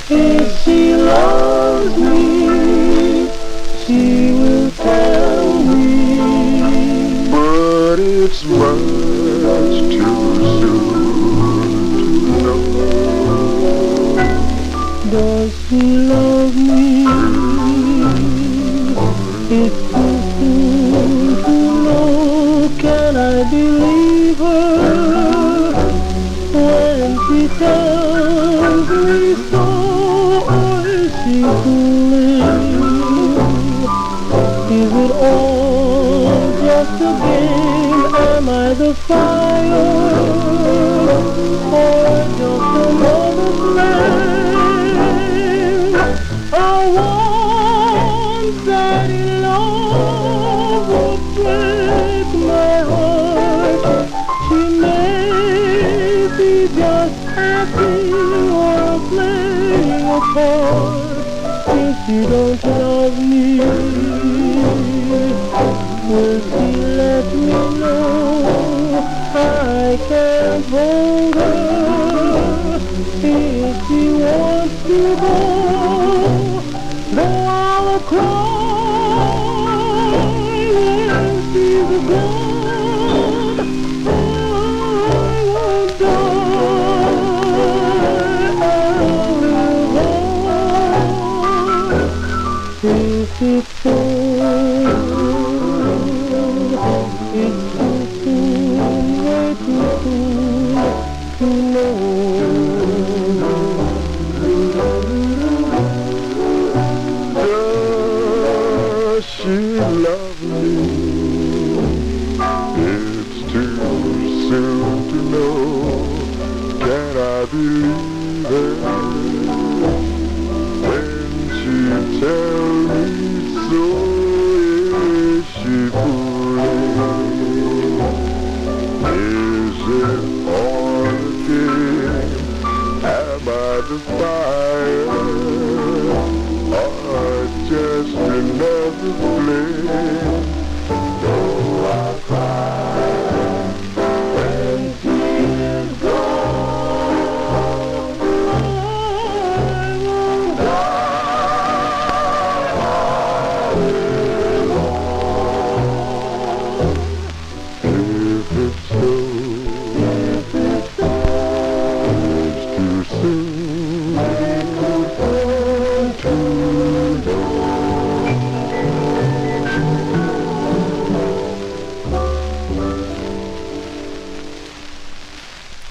If she loves me, she will tell me, but it's much too soon to know. Does she love me? It's too soon to know. Can I believe her when she tells me so? Is it all just a game? Am I the fire or just another flame? I want that in love will break my heart. She may be just happy or playing a part. If you don't love me, will she let me know I can't hold her? If she wants to go, though I'll cry when she's gone, I won't die. If it's so, it's too soon, way too soon to know. Does she love me? It's too soon to know. Can I believe it? She tell me so, is she fooling? Is it all a game? Am I the fire or just another flame? Though I cry when she is gone, I won't die.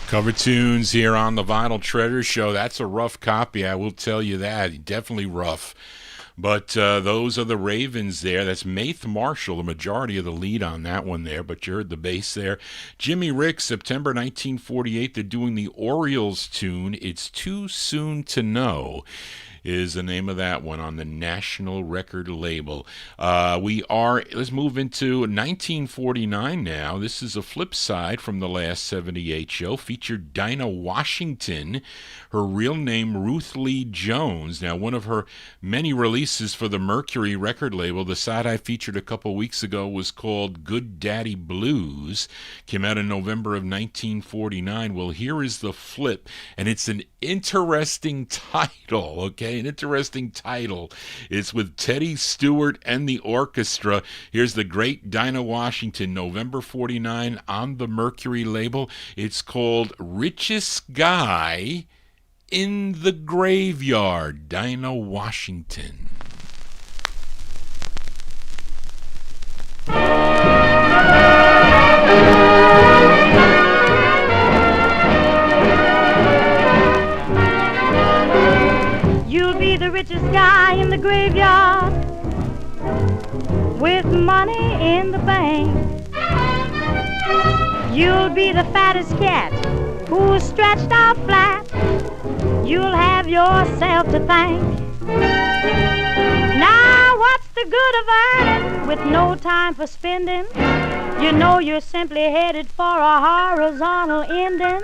Cover tunes here on the Vinyltreasure show. That's a rough copy, I will tell you that. Definitely rough. But those are the Ravens there. That's Maith Marshall, the majority of the lead on that one there, but you heard the bass there. Jimmy Ricks, September 1948, they're doing the Orioles tune, It's Too Soon to Know, is the name of that one on the National Record label. Let's move into 1949 now. This is a flip side from the last 78 show. Featured Dinah Washington, her real name Ruth Lee Jones. Now, one of her many releases for the Mercury record label, the side I featured a couple weeks ago was called Good Daddy Blues. Came out in November of 1949. Well, here is the flip, and it's an interesting title, okay? An interesting title. It's with Teddy Stewart and the orchestra. Here's the great Dinah Washington, November 49 on the Mercury label. It's called Richest Guy in the Graveyard. Dinah Washington. You'll be the richest guy in the graveyard with money in the bank. You'll be the fattest cat who's stretched out flat. You'll have yourself to thank. Now what's the good of earning with no time for spending? You know you're simply headed for a horizontal ending.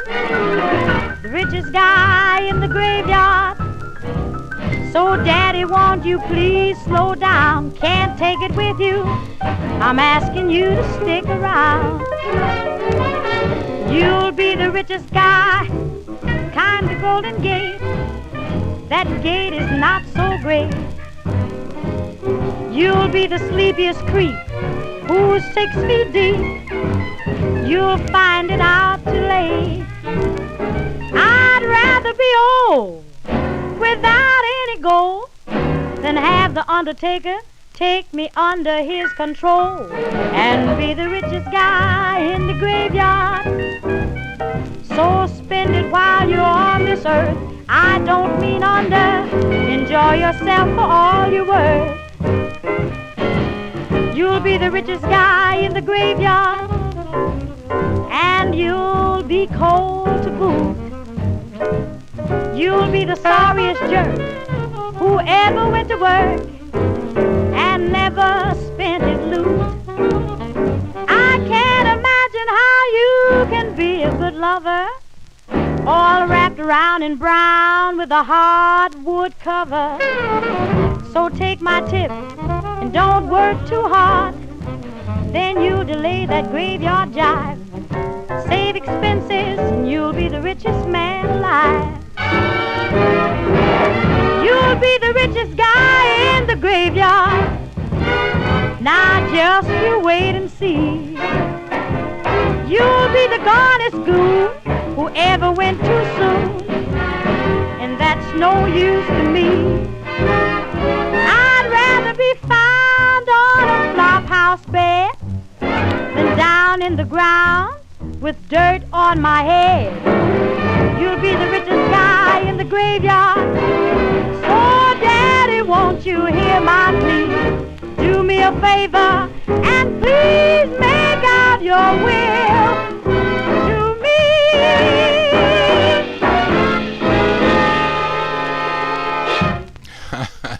The richest guy in the graveyard. So daddy, won't you please slow down? Can't take it with you. I'm asking you to stick around. You'll be the richest guy, kind of Golden Gate. That gate is not so great. You'll be the sleepiest creep who's 6 feet deep. You'll find it out too late. I'd rather be old without any gold than have the undertaker take me under his control and be the richest guy in the graveyard. So spend it while you're on this earth. I don't mean under. Enjoy yourself for all you're worth. You'll be the richest guy in the graveyard, and you'll be cold to boot. You'll be the sorriest jerk who ever went to work and never spent his loot. I can't imagine how you can be a good lover, all wrapped around in brown with a hardwood cover. So take my tip and don't work too hard, then you'll delay that graveyard jive. Save expenses and you'll be the richest man alive. You'll be the richest guy in the graveyard. Now just you wait and see. You'll be the garnest goon who ever went too soon, and that's no use to me. I'd rather be found on a flophouse bed than down in the ground with dirt on my head. You'll be the richest guy in the graveyard. So daddy, won't you hear my plea? Do me a favor and please make out your will to me.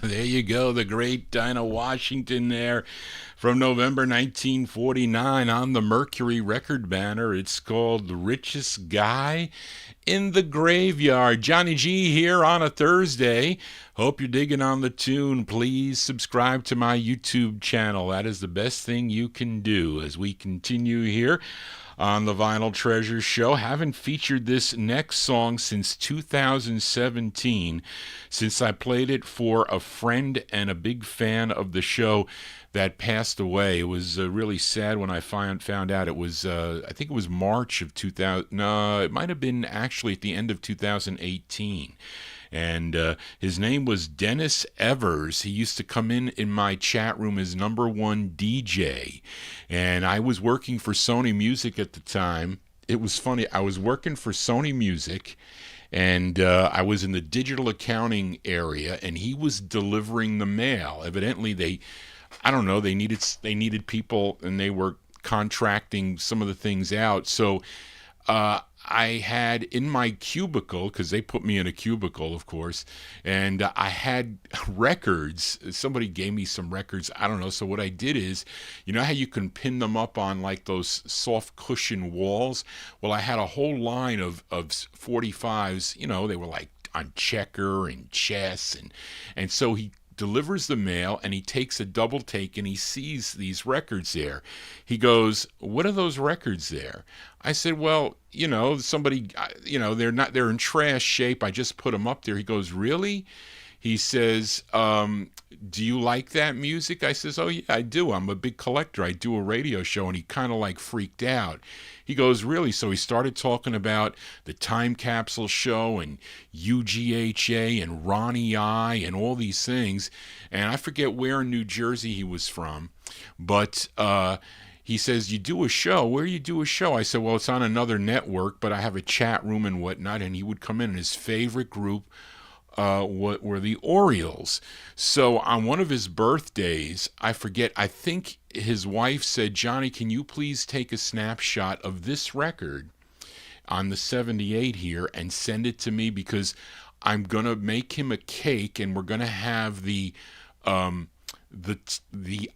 There you go, the great Dinah Washington there from November 1949 on the Mercury record banner. It's called The Richest Guy in the Graveyard. Johnny G here on a Thursday. Hope you're digging on the tune. Please subscribe to my YouTube channel. That is the best thing you can do as we continue here on the Vinyltreasure show. Haven't featured this next song since 2017, since I played it for a friend and a big fan of the show that passed away. It was really sad when I found out. It was, I think it was March of 2000. No, it might have been actually at the end of 2018. And his name was Dennis Evers. He used to come in my chat room as #1 DJ. And I was working for Sony Music at the time. It was funny. I was working for Sony Music, And I was in the digital accounting area, and he was delivering the mail. Evidently, I don't know, they needed people, and they were contracting some of the things out. So I had in my cubicle, because they put me in a cubicle, of course, and I had records. Somebody gave me some records. I don't know. So what I did is, you know how you can pin them up on like those soft cushion walls? Well, I had a whole line of 45s. You know, they were like on checker and chess, and so he delivers the mail, and he takes a double take, and he sees these records there. He goes, "What are those records there?" I said, "Well, you know, somebody, you know, they're in trash shape. I just put them up there." He goes, "Really?" He says, "Do you like that music?" I says, "Oh yeah, I do. I'm a big collector. I do a radio show." And he kind of like freaked out. He goes, "Really?" So he started talking about the Time Capsule Show and UGHA and Ronnie I and all these things. And I forget where in New Jersey he was from, but he says, "You do a show? Where you do a show?" I said, "Well, it's on another network, but I have a chat room and whatnot." And he would come in, and his favorite group what were the Orioles. So on one of his birthdays, I forget, I think his wife said, "Johnny, can you please take a snapshot of this record on the 78 here and send it to me, because I'm going to make him a cake, and we're going to have the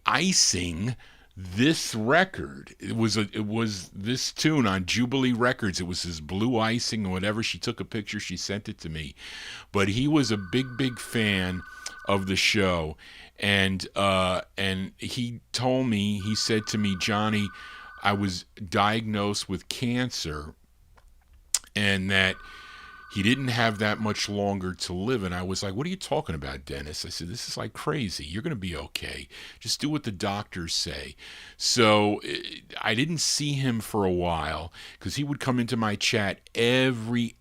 icing this record." It was this tune on Jubilee Records. It was his blue icing or whatever. She took a picture, she sent it to me. But he was a big fan of the show, and he told me, he said to me, "Johnny, I was diagnosed with cancer, and that he didn't have that much longer to live." And I was like, "What are you talking about, Dennis?" I said, "This is like crazy. You're going to be okay. Just do what the doctors say." So I didn't see him for a while, because he would come into my chat every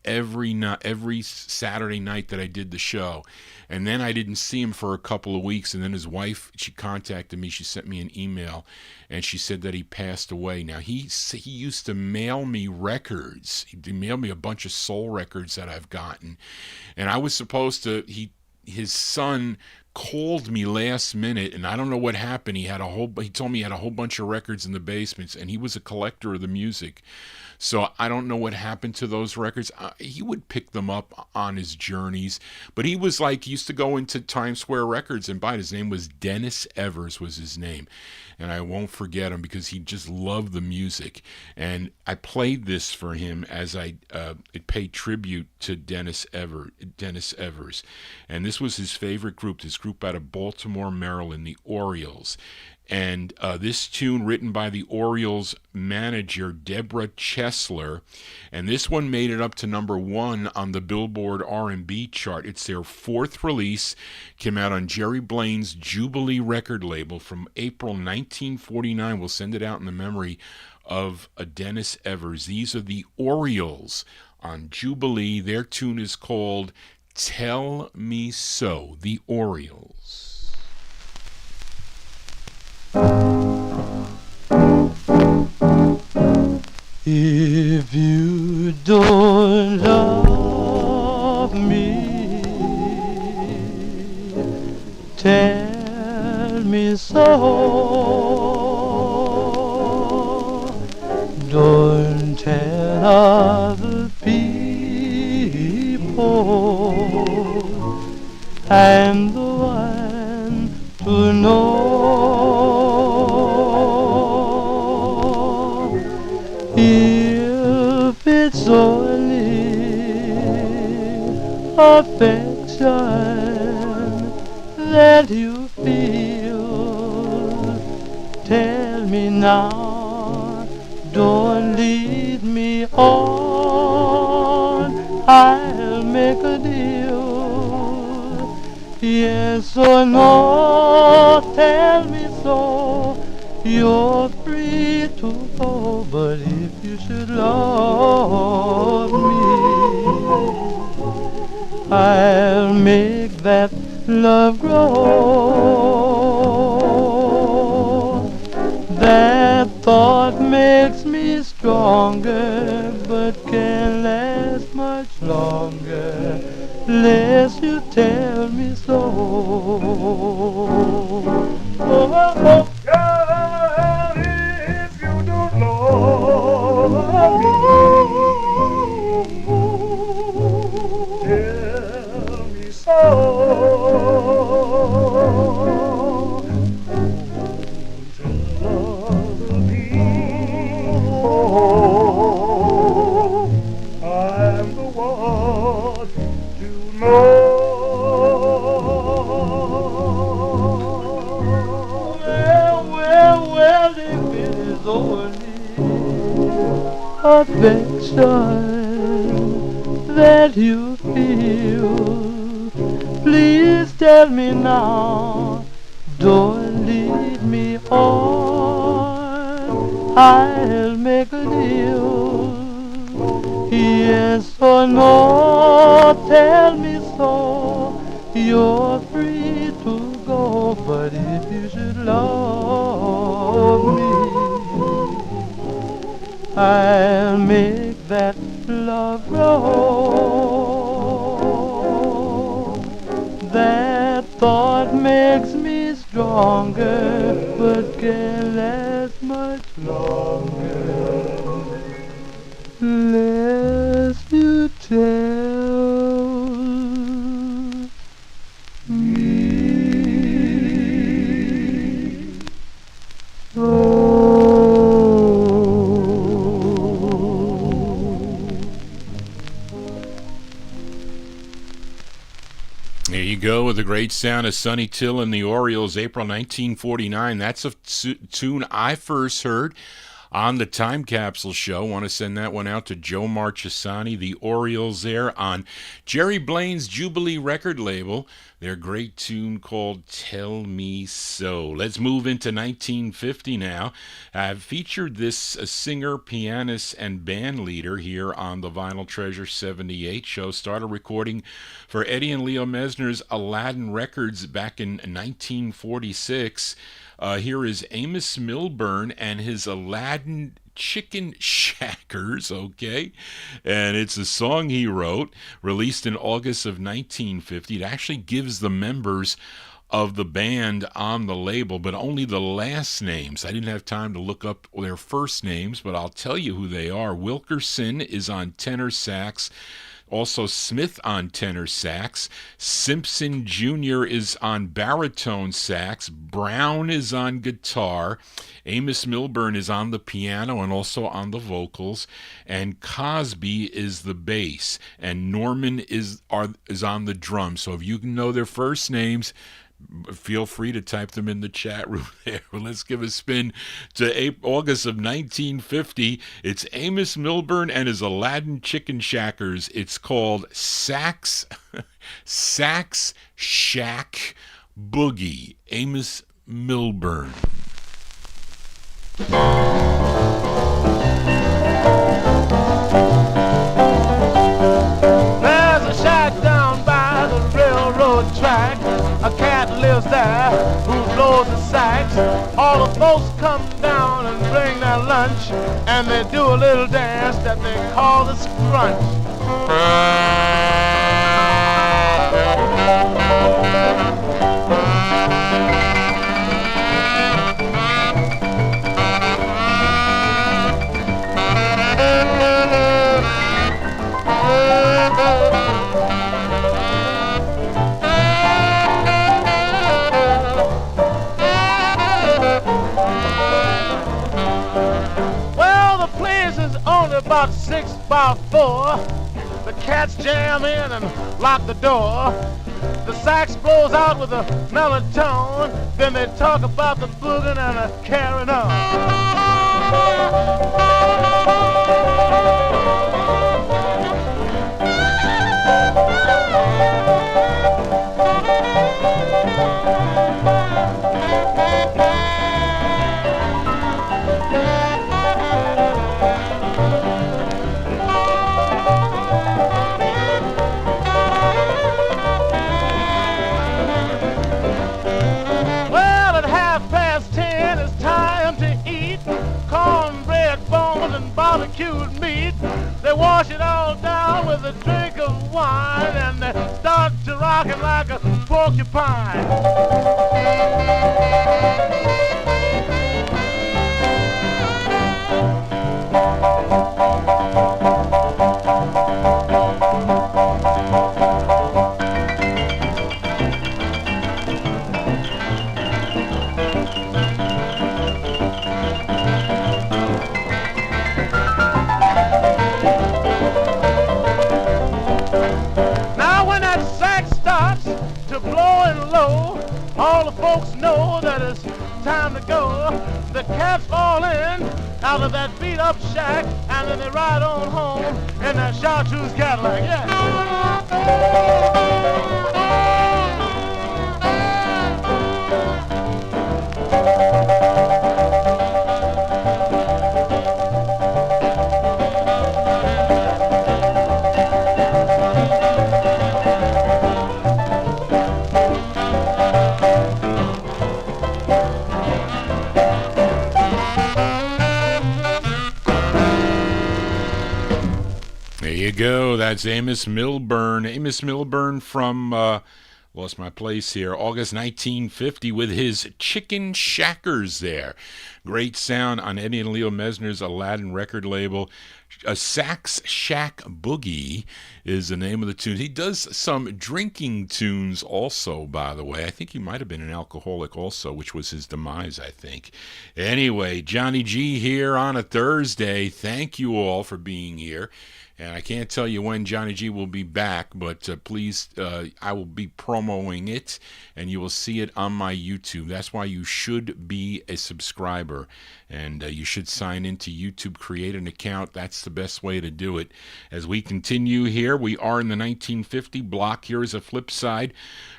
Saturday night that I did the show. And then I didn't see him for a couple of weeks. And then his wife, she contacted me. She sent me an email, and she said that he passed away. Now, he used to mail me records. He mailed me a bunch of soul records that I've gotten. And I was supposed to, his son called me last minute, and I don't know what happened. He told me he had a whole bunch of records in the basements, and he was a collector of the music. So I don't know what happened to those records. He would pick them up on his journeys, but he was like, he used to go into Times Square Records and buy it. His name was Dennis Evers was his name, and I won't forget him because he just loved the music. And I played this for him as it paid tribute to Dennis Evers. And this was his favorite group, this group out of Baltimore, Maryland, the Orioles. And this tune written by the Orioles manager, Deborah Chesler, and this one made it up to number 1 on the Billboard R&B chart. It's their 4th release, came out on Jerry Blaine's Jubilee record label from April 1949. We'll send it out in the memory of Dennis Evers. These are the Orioles on Jubilee. Their tune is called Tell Me So, the Orioles. If you don't love me, tell me so. Don't tell other people I'm the one to know. If it's only affection that you feel, tell me now, don't lead me on, I'll make a deal. Yes or no, tell me so, you're free to go, but if you should love me, I'll make that love grow. That thought makes me stronger, but can't last much much longer, lest you tell me so. Oh, girl, if you don't love me, tell me so. I'm the one to know. Well, if it is only affection that you feel, please tell me now, don't lead me on, I'll make a deal. Yes or no, tell me so, you're free to go, but if you should love me, I'll make that love grow. That thought makes me stronger, but can't last much longer, lest you tell me so. There you go with the great sound of Sonny Till and the Orioles, April 1949. That's a tune I first heard on the Time Capsule Show. Want to send that one out to Joe Marchesani, the Orioles there on Jerry Blaine's Jubilee record label. Their great tune called Tell Me So. Let's move into 1950 now. I've featured this singer, pianist, and band leader here on the Vinyltreasure 78 show. Started recording for Eddie and Leo Mesner's Aladdin Records back in 1946. Here is Amos Milburn and his Aladdin Chicken Shackers, okay? And it's a song he wrote, released in August of 1950. It actually gives the members of the band on the label, but only the last names. I didn't have time to look up their first names, but I'll tell you who they are. Wilkerson is on tenor sax. Also Smith on tenor sax. Simpson Jr. is on baritone sax. Brown is on guitar. Amos Milburn is on the piano and also on the vocals. And Cosby is the bass. And Norman is on the drums. So if you can know their first names, feel free to type them in the chat room there. Well, let's give a spin to August of 1950. It's Amos Milburn and his Aladdin Chicken Shackers. It's called Sax Shack Boogie. Amos Milburn. There's a shack down by the railroad track. A cat lives there who blows the sax. All the folks come down and bring their lunch, and they do a little dance that they call the scrunch. About 6 by 4, the cats jam in and lock the door. The sax blows out with a mellow tone. Then they talk about the boogin' and the carrying on. Well, at 10:30 it's time to eat cornbread, bone wine, and they start to rockin' like a porcupine. All the folks know that it's time to go. The cats fall in out of that beat-up shack, and then they ride on home in that chartreuse Cadillac. Go. That's Amos Milburn. Amos Milburn from, lost my place here, August 1950 with his Chicken Shackers there. Great sound on Eddie and Leo Mesner's Aladdin record label. A Sax Shack Boogie is the name of the tune. He does some drinking tunes also, by the way. I think he might have been an alcoholic also, which was his demise, I think. Anyway, Johnny G here on a Thursday. Thank you all for being here. And I can't tell you when Johnny G will be back, but please, I will be promoting it, and you will see it on my YouTube. That's why you should be a subscriber, and you should sign into YouTube, create an account. That's the best way to do it. As we continue here, we are in the 1950 block. Here is a flip side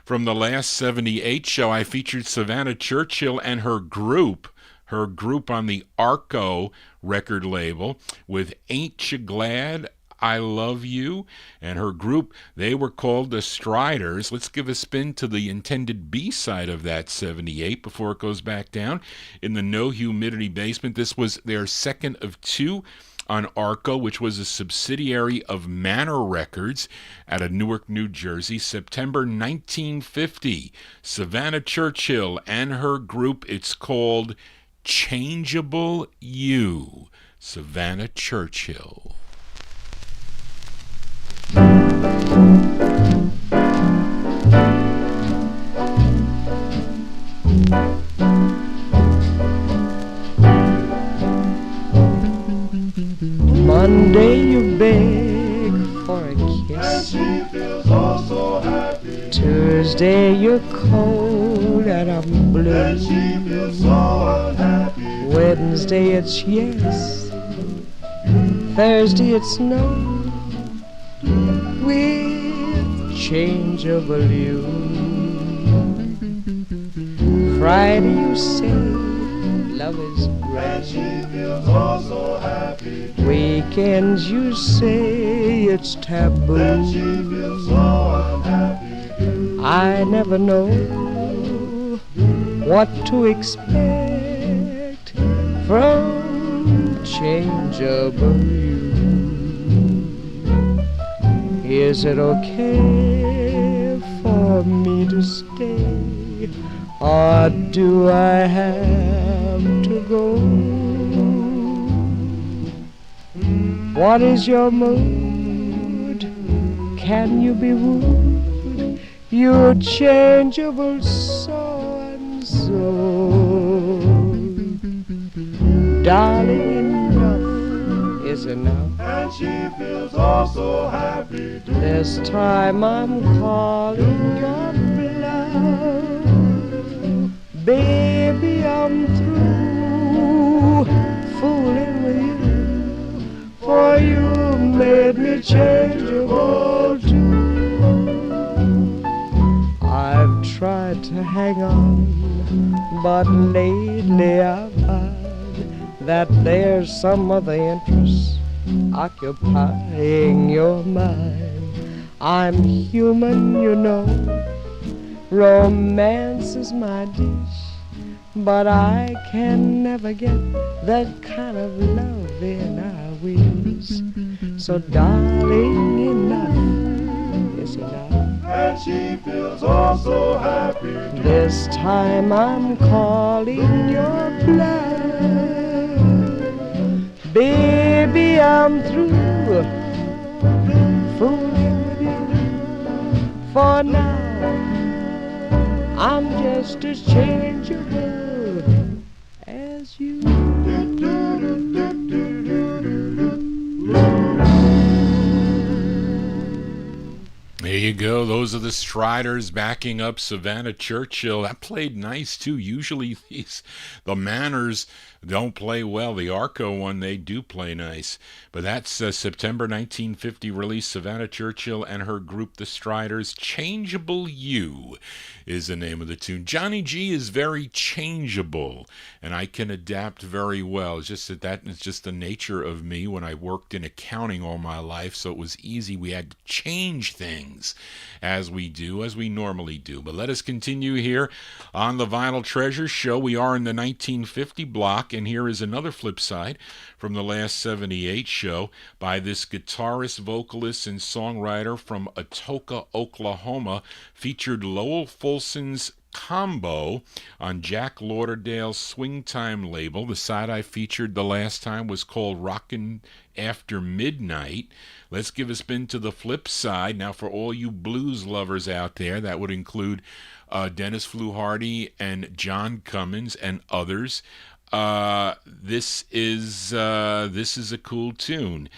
from the last 78 show. I featured Savannah Churchill and her group on the Arco record label with Ain't You Glad I Love You, and her group, they were called the Striders. Let's give a spin to the intended B-side of that 78 before it goes back down in the No Humidity basement. This was their second of two on Arco, which was a subsidiary of Manor Records out of Newark, New Jersey, September 1950. Savannah Churchill and her group, it's called Changeable You. Savannah Churchill. Monday you beg for a kiss, Tuesday you're cold and I'm blue, Wednesday it's yes, Thursday it's no, with changeable you. Friday you say love is great, weekends you say it's taboo. I never know what to expect from changeable you. Is it okay for me to stay, or do I have to go? What is your mood? Can you be wooed? You're changeable so and so. Darling, enough is enough. And she feels oh so happy too. This time I'm calling your bluff. Baby, I'm through fooling with you, for you made me changeable too. I've tried to hang on, but lately I find that there's some other interest occupying your mind. I'm human, you know, romance is my dish, but I can never get that kind of loving I wish. So darling, enough and she feels oh so happy. This time I'm calling your bluff. Baby, I'm through fooling with you. For now, I'm just as changeable as you. There you go. Those are the Striders backing up Savannah Churchill. That played nice, too. Usually the Manners don't play well. The Arco one, they do play nice. But that's September 1950 release, Savannah Churchill and her group, the Striders. Changeable You is the name of the tune. Johnny G is very changeable, and I can adapt very well. It's just that is just the nature of me when I worked in accounting all my life, so it was easy. We had to change things as we normally do. But let us continue here on the Vinyltreasure show. We are in the 1950 block, and here is another flip side from the last 78 show by this guitarist, vocalist, and songwriter from Atoka, Oklahoma, featured Lowell Fulson's Combo on Jack Lauderdale's Swing Time label. The side I featured the last time was called Rockin' After Midnight. Let's give a spin to the flip side. Now, for all you blues lovers out there, that would include Dennis Fluharty and John Cummins and others. This is a cool tune.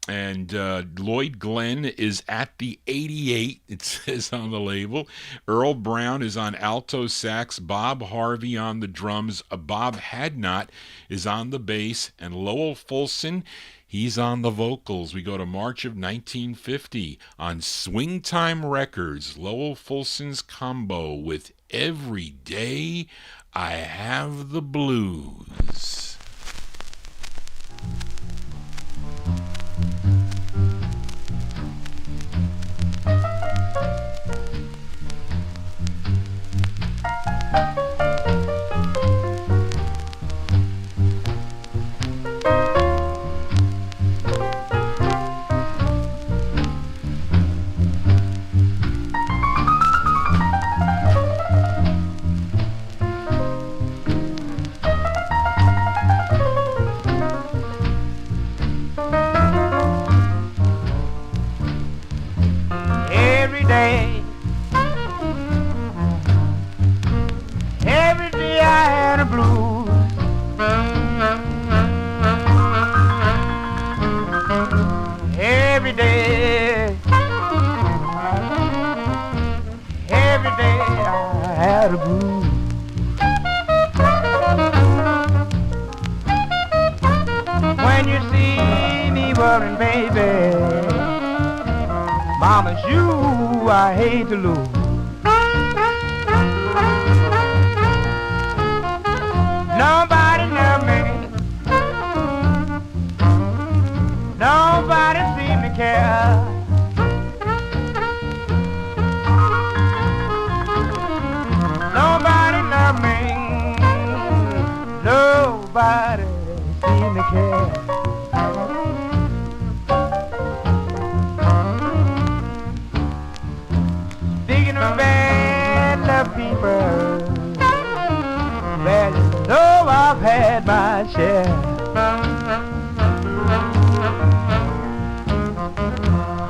And Lloyd Glenn is at the 88, it says on the label. Earl Brown is on alto sax. Bob Harvey on the drums. Bob Hadnot is on the bass. And Lowell Fulson, he's on the vocals. We go to March of 1950 on Swing Time Records. Lowell Fulson's Combo with Every Day I Have the Blues. Every day I had a blues. Every day I had a blues. When you see me worrying, baby, mama's you I hate to lose. Nobody love me. Nobody seem to care. Nobody love me. Nobody seem to care. Speaking of bad love people, well, you know I've had my share.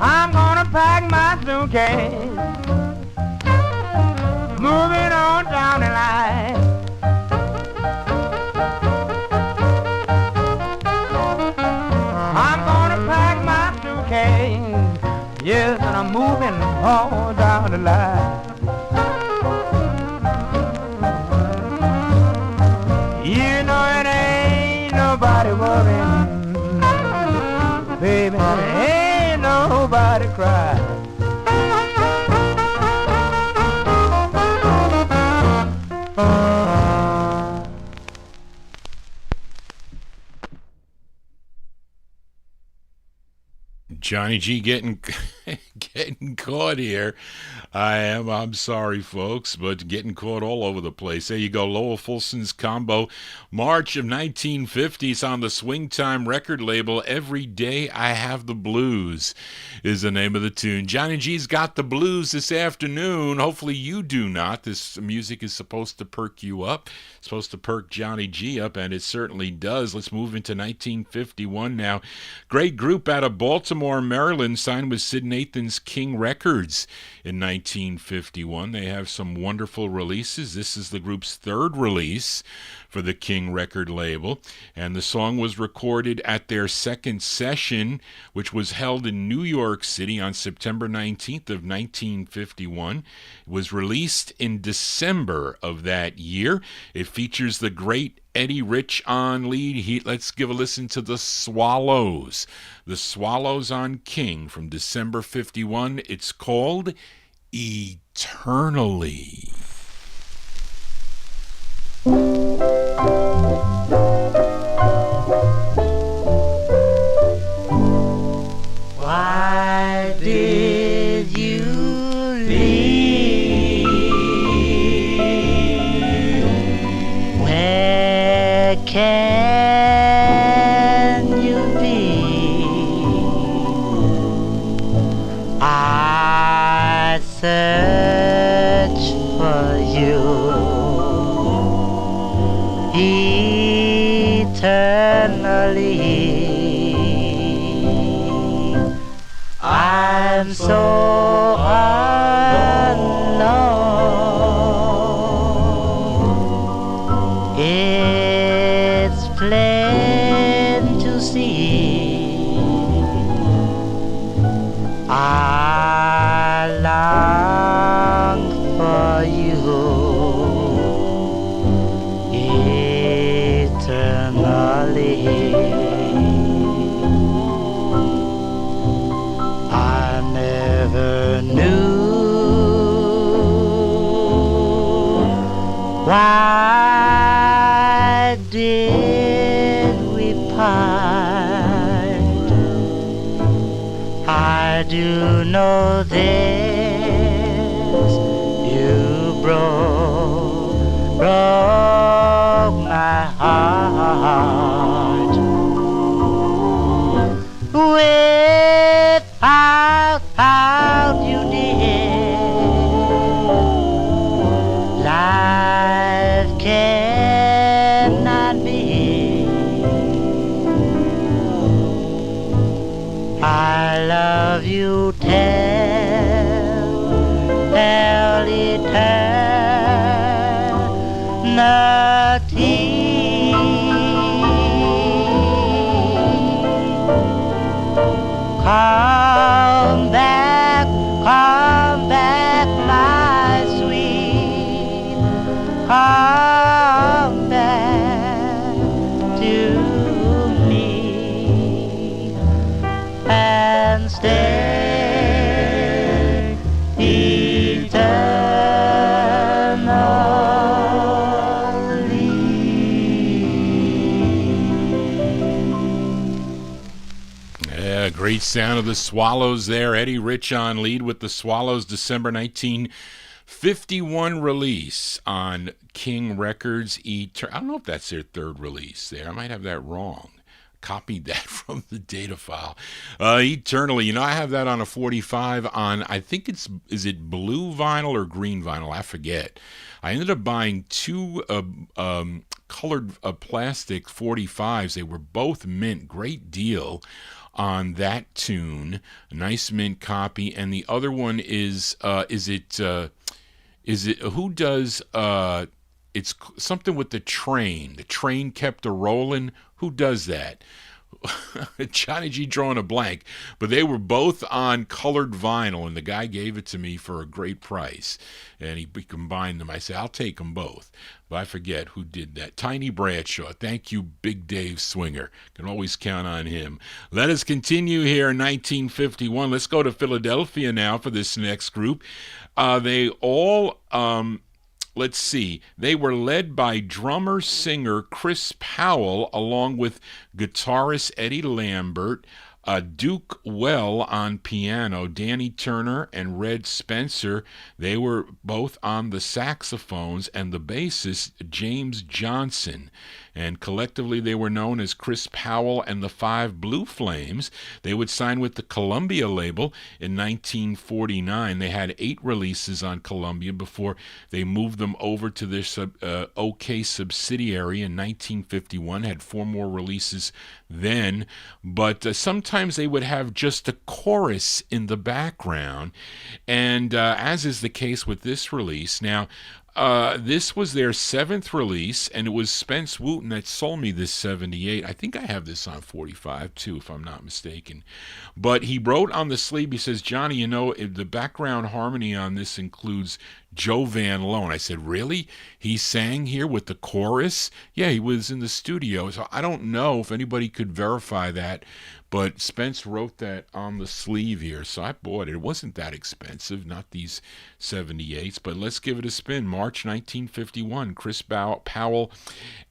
I'm gonna pack my suitcase, moving on down the line. I'm gonna pack my suitcase, yes, and I'm moving on down the line. You know it ain't nobody worrying, baby, ain't nobody crying. Johnny G getting getting caught here. I am. I'm sorry, folks, but getting caught all over the place. There you go. Lowell Fulson's combo. March of 1950. It's on the Swing Time record label. Every Day I Have the Blues is the name of the tune. Johnny G's got the blues this afternoon. Hopefully you do not. This music is supposed to perk you up. It's supposed to perk Johnny G up, and it certainly does. Let's move into 1951 now. Great group out of Baltimore, Maryland, signed with Sid Nathan's King Records in 1951. They have some wonderful releases. This is the group's third release for the King record label, and the song was recorded at their second session, which was held in New York City on September 19th of 1951. It was released in December of that year. It features the great Eddie Rich on lead. Let's give a listen to the Swallows. The Swallows on King from December 51. It's called Eternally. Why did you leave? Where can you be? I search for you eternally. I'm so alone. It's plain to see I long for you eternally. Why did we part? I do know this. You broke my heart. Without you, dear, life cannot be. I love you till eternity. Come back, my sweet. Come back to me and stay eternally. Yeah, great sound of the Swallows there. Eddie Rich on lead with the Swallows, December 1951 release on King Records. I don't know if that's their third release there. I might have that wrong. Copied that from the data file. Eternally, I have that on a 45 on, I think is it blue vinyl or green vinyl? I forget. I ended up buying two colored plastic 45s. They were both mint. Great deal on that tune. A nice mint copy. And the other one is it who does it's something with the train. The train kept a rolling. Who does that? Johnny G drawing a blank, but they were both on colored vinyl, and the guy gave it to me for a great price, and he combined them. I said, I'll take them both, but I forget who did that. Tiny Bradshaw. Thank you, Big Dave Swinger. Can always count on him. Let us continue here in 1951. Let's go to Philadelphia now for this next group. They all... let's see. They were led by drummer-singer Chris Powell along with guitarist Eddie Lambert. Duke Well on piano, Danny Turner and Red Spencer, they were both on the saxophones, and the bassist, James Johnson. And collectively they were known as Chris Powell and the Five Blue Flames. They would sign with the Columbia label in 1949. They had 8 releases on Columbia before they moved them over to their OK subsidiary in 1951, had 4 more releases then, but sometimes they would have just a chorus in the background, and as is the case with this release. Now, this was their 7th release, and it was Spence Wooten that sold me this 78. I think I have this on 45 too, if I'm not mistaken. But he wrote on the sleeve, he says, "Johnny, you know, the background harmony on this includes Joe Van Loan." I said, "Really? He sang here with the chorus?" Yeah, he was in the studio. So I don't know if anybody could verify that, but Spence wrote that on the sleeve here, so I bought it. It wasn't that expensive, not these 78s, but let's give it a spin. March 1951, Chris Powell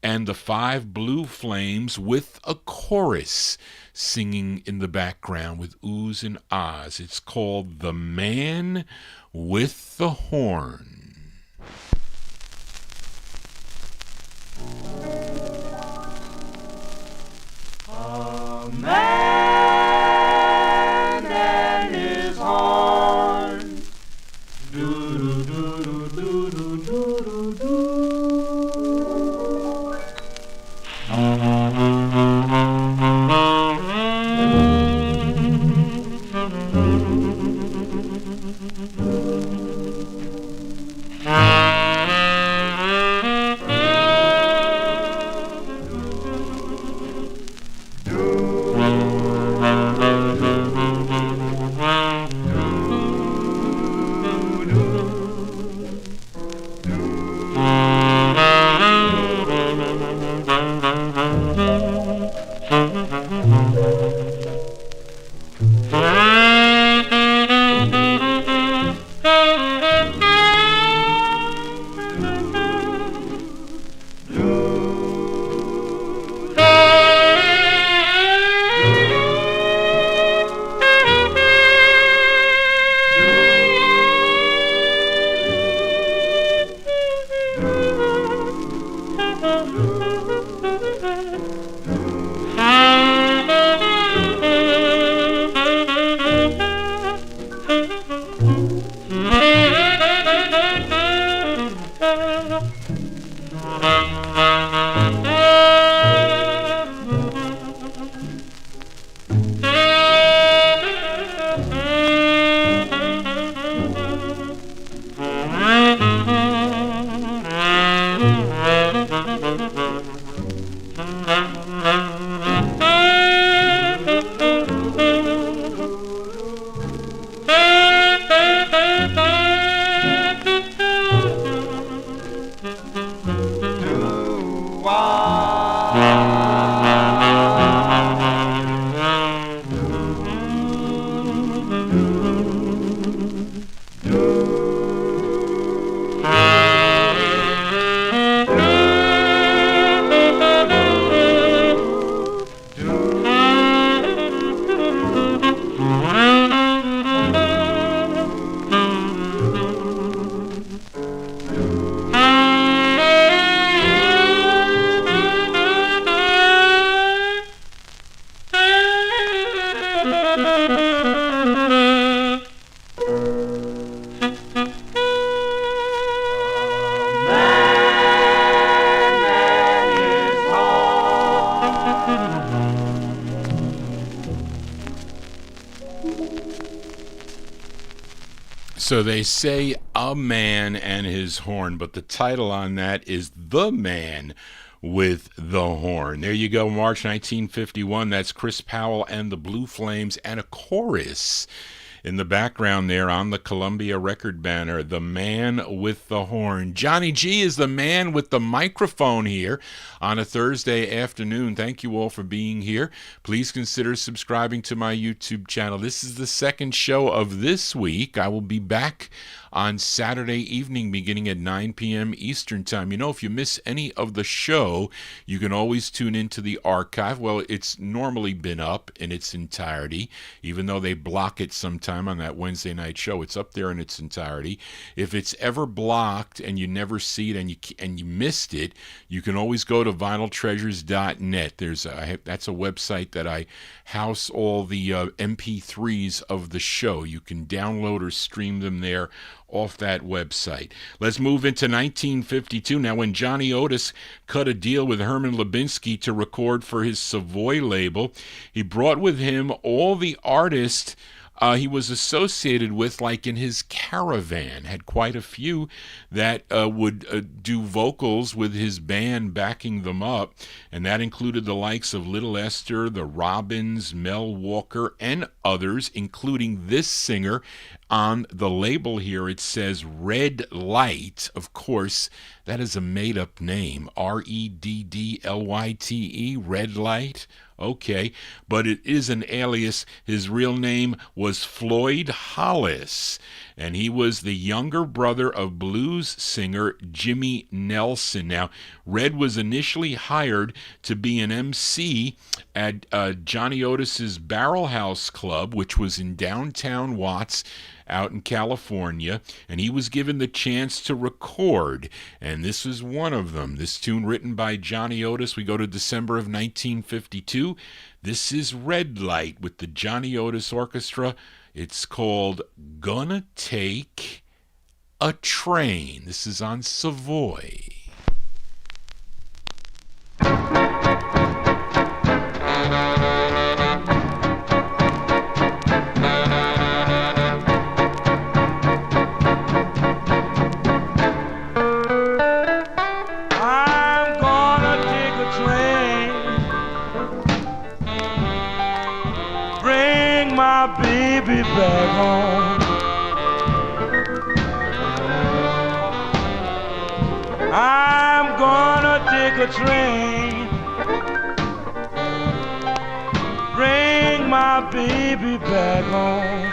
and the Five Blue Flames with a chorus singing in the background with oohs and ahs. It's called "The Man with the Horn." A man and his horn. Do do do do do do do do. So they say "A Man and His Horn," but the title on that is "The Man with the Horn." There you go, March 1951. That's Chris Powell and the Blue Flames and a chorus In the background there on the Columbia record banner, the man with the horn. Johnny G is the man with the microphone here on a Thursday afternoon. Thank you all for being here. Please consider subscribing to my YouTube channel. This is the second show of this week. I will be back on Saturday evening beginning at 9 p.m. Eastern Time. You know, if you miss any of the show, you can always tune into the archive. Well, it's normally been up in its entirety, even though they block it sometime on that Wednesday night show. It's up there in its entirety. If it's ever blocked and you never see it and you missed it, you can always go to vinyltreasures.net. That's a website that I house all the MP3s of the show. You can download or stream them there off that website. Let's move into 1952. Now, when Johnny Otis cut a deal with Herman Lubinsky to record for his Savoy label, he brought with him all the artists he was associated with, like in his caravan. Had quite a few that would do vocals with his band backing them up, and that included the likes of Little Esther, the Robins, Mel Walker, and others, including this singer. On the label here, it says Red Light. Of course, that is a made-up name, Reddlyte, Red Light. Okay, but it is an alias. His real name was Floyd Hollis, and he was the younger brother of blues singer Jimmy Nelson. Now, Red was initially hired to be an MC at Johnny Otis's Barrel House Club, which was in downtown Watts, out in California, and he was given the chance to record, and this is one of them. This tune written by Johnny Otis. We go to December of 1952. This is Red Light with the Johnny Otis Orchestra. It's called Gonna Take a Train. This is on Savoy. Baby back home. I'm gonna take a train, bring my baby back home.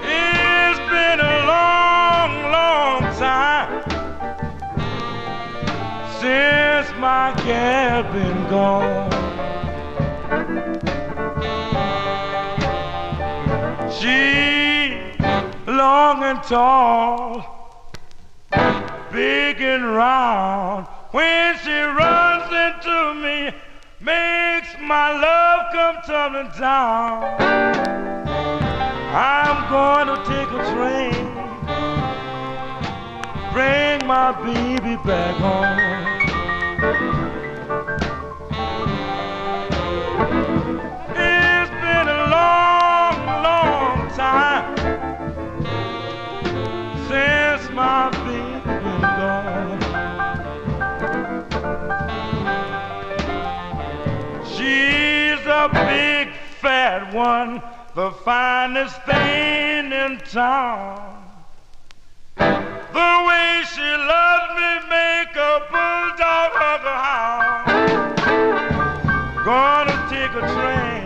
It's been a long, long time since my gal been gone. She long and tall, big and round. When she runs into me, makes my love come tumbling down. I'm gonna take a train, bring my baby back home. It's been a long, long time since my baby been gone. She's a big fat one, the finest thing in town. The way she loves me make a bulldog hug a hound. Gonna take a train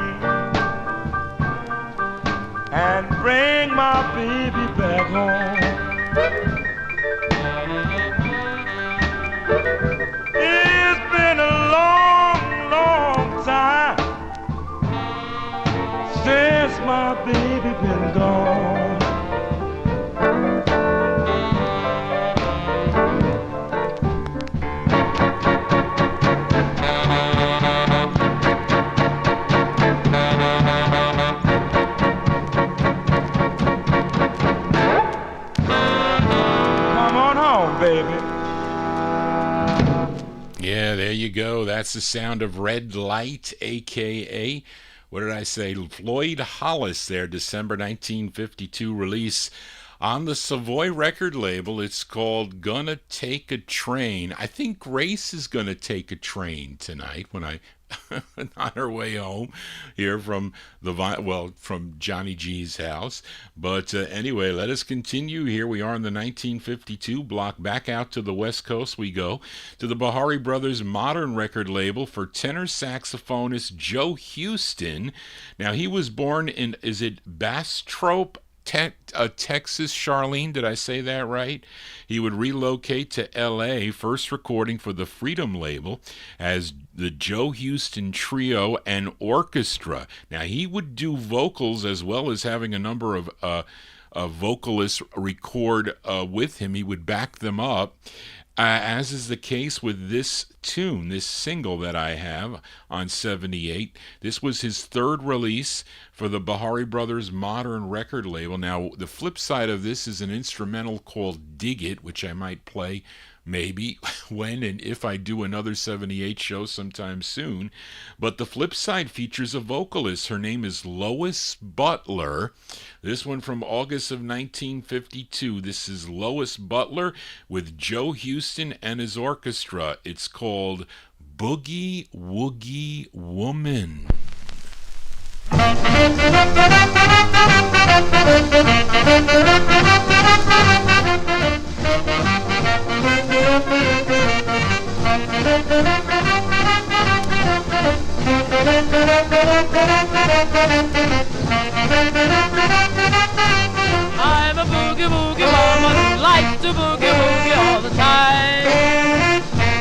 and bring my baby back home. It's been a long, long time since my baby been gone. Yeah, there you go. That's the sound of Red Light, a.k.a. what did I say? Floyd Hollis there, December 1952 release on the Savoy record label. It's called Gonna Take a Train. I think Grace is gonna take a train tonight when I on her way home here from from Johnny G's house. But anyway, let us continue. Here we are in the 1952 block. Back out to the West Coast we go, to the Bahari Brothers modern record label for tenor saxophonist Joe Houston. Now, he was born in, is it Bastrop, Texas, Charlene? Did I say that right? He would relocate to L.A., first recording for the Freedom label as the Joe Houston Trio and Orchestra. Now, he would do vocals as well as having a number of vocalists record with him. He would back them up. As is the case with this tune, this single that I have on 78. This was his third release for the Bahari Brothers modern record label. Now, the flip side of this is an instrumental called Dig It, which I might play maybe when and if I do another 78 show sometime soon. But the flip side features a vocalist. Her name is Lois Butler. This one from August of 1952. This is Lois Butler with Joe Houston and his orchestra. It's called Boogie Woogie Woman. I'm a boogie woogie woman who likes to boogie woogie all the time.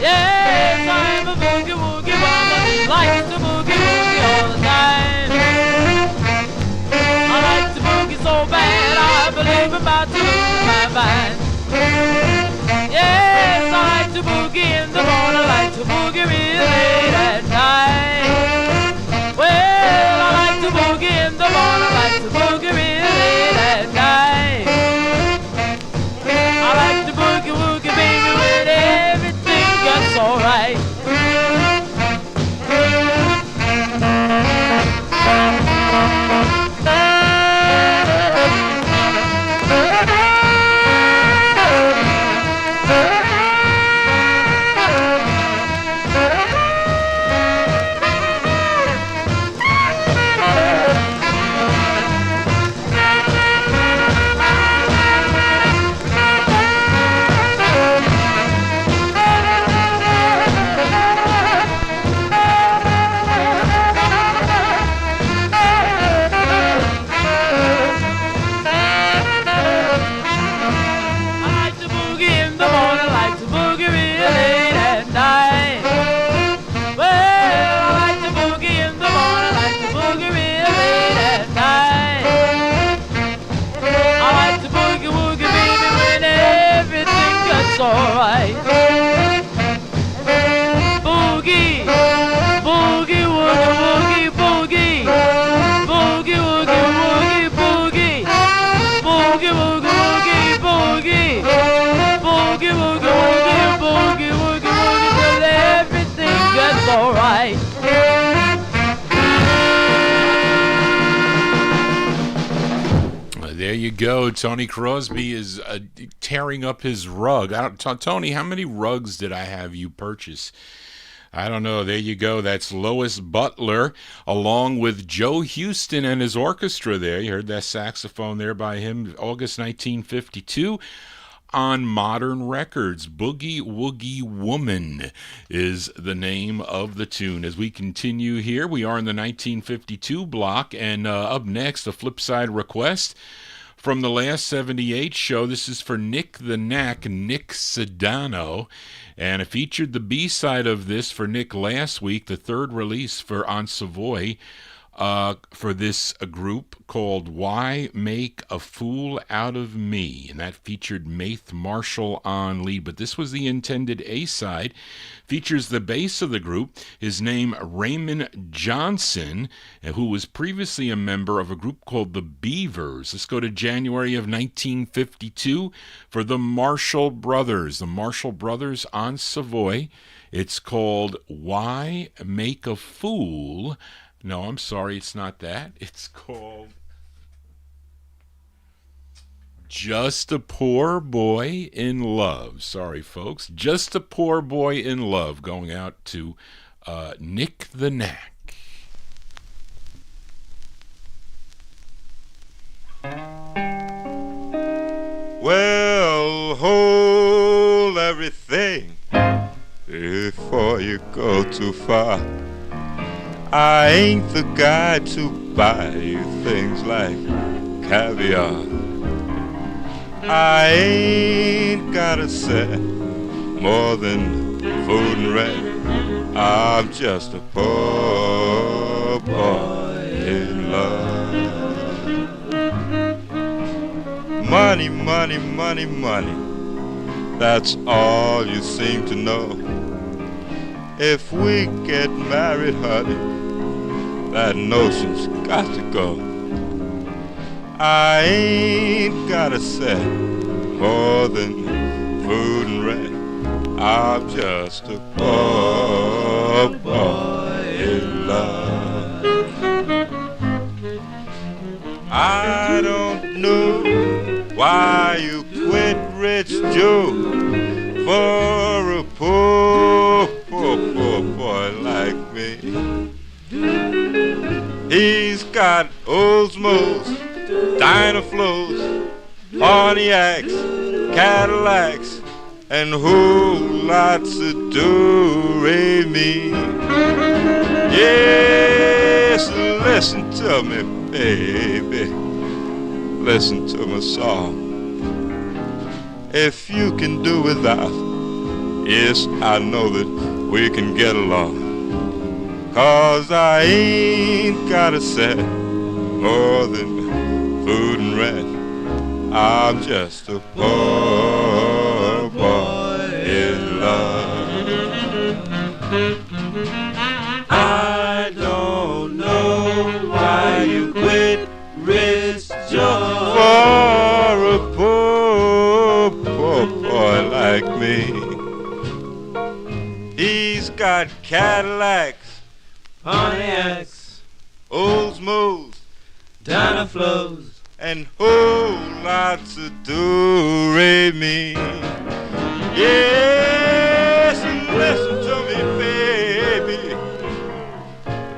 Yes, I'm a boogie woogie woman who likes to boogie woogie all the time. I like to boogie so bad I believe I'm about to lose my mind. Yes, I like to boogie in the morning, I like to boogie real late at night. Well, I like to boogie in the morning, I like to boogie real late at night. I like to boogie woogie baby when everything gets alright. Alright. Boogie, boogie, woogie, boogie, boogie, boogie, woogie, boogie, boogie, woogie, boogie, boogie, boogie, woogie, boogie, woogie, woogie, till everything gets alright. There you go. Tony Crosby is tearing up his rug. Tony, how many rugs did I have you purchase? I don't know. There you go. That's Lois Butler along with Joe Houston and his orchestra there. You heard that saxophone there by him, August 1952. On Modern Records. Boogie Woogie Woman is the name of the tune. As we continue here, we are in the 1952 block, and up next, a flipside request from the last 78 show. This is for Nick the Knack, Nick Sedano, and it featured the B-side of this for Nick last week, the third release for On Savoy, for this group called Why Make a Fool Out of Me, and that featured Maith Marshall on lead, but this was the intended A-side. Features the bass of the group, his name Raymond Johnson, who was previously a member of a group called the Beavers. Let's go to January of 1952 for the Marshall Brothers. The Marshall Brothers on Savoy. It's called Why Make a Fool. No, I'm sorry, it's not that. It's called Just a Poor Boy in Love. Sorry, folks. Just a Poor Boy in Love, going out to Nick the Knack. Well, hold everything before you go too far. I ain't the guy to buy you things like caviar. I ain't got a set more than food and rent. I'm just a poor boy in love. Money, money, money, money, that's all you seem to know. If we get married, honey, that notion's got to go. I ain't got a set more than food and rent. I'm just a poor boy in love. I don't know why you quit Rich Joe for a poor boy like me. He's got Oldsmobils, Dynaflows, Pontiacs, Cadillacs, and whole lots of do-re-mi. Yes, listen to me, baby. Listen to my song. If you can do without, yes, I know that we can get along. 'Cause I ain't got a set more than food and rent. I'm just a poor boy in love. I don't know why you quit Rich Joe for a poor boy like me. He's got Cadillacs, Pontiacs, Oldsmobils, Dynaflows, and whole lots of do-re-mi. Yes, listen to me, baby.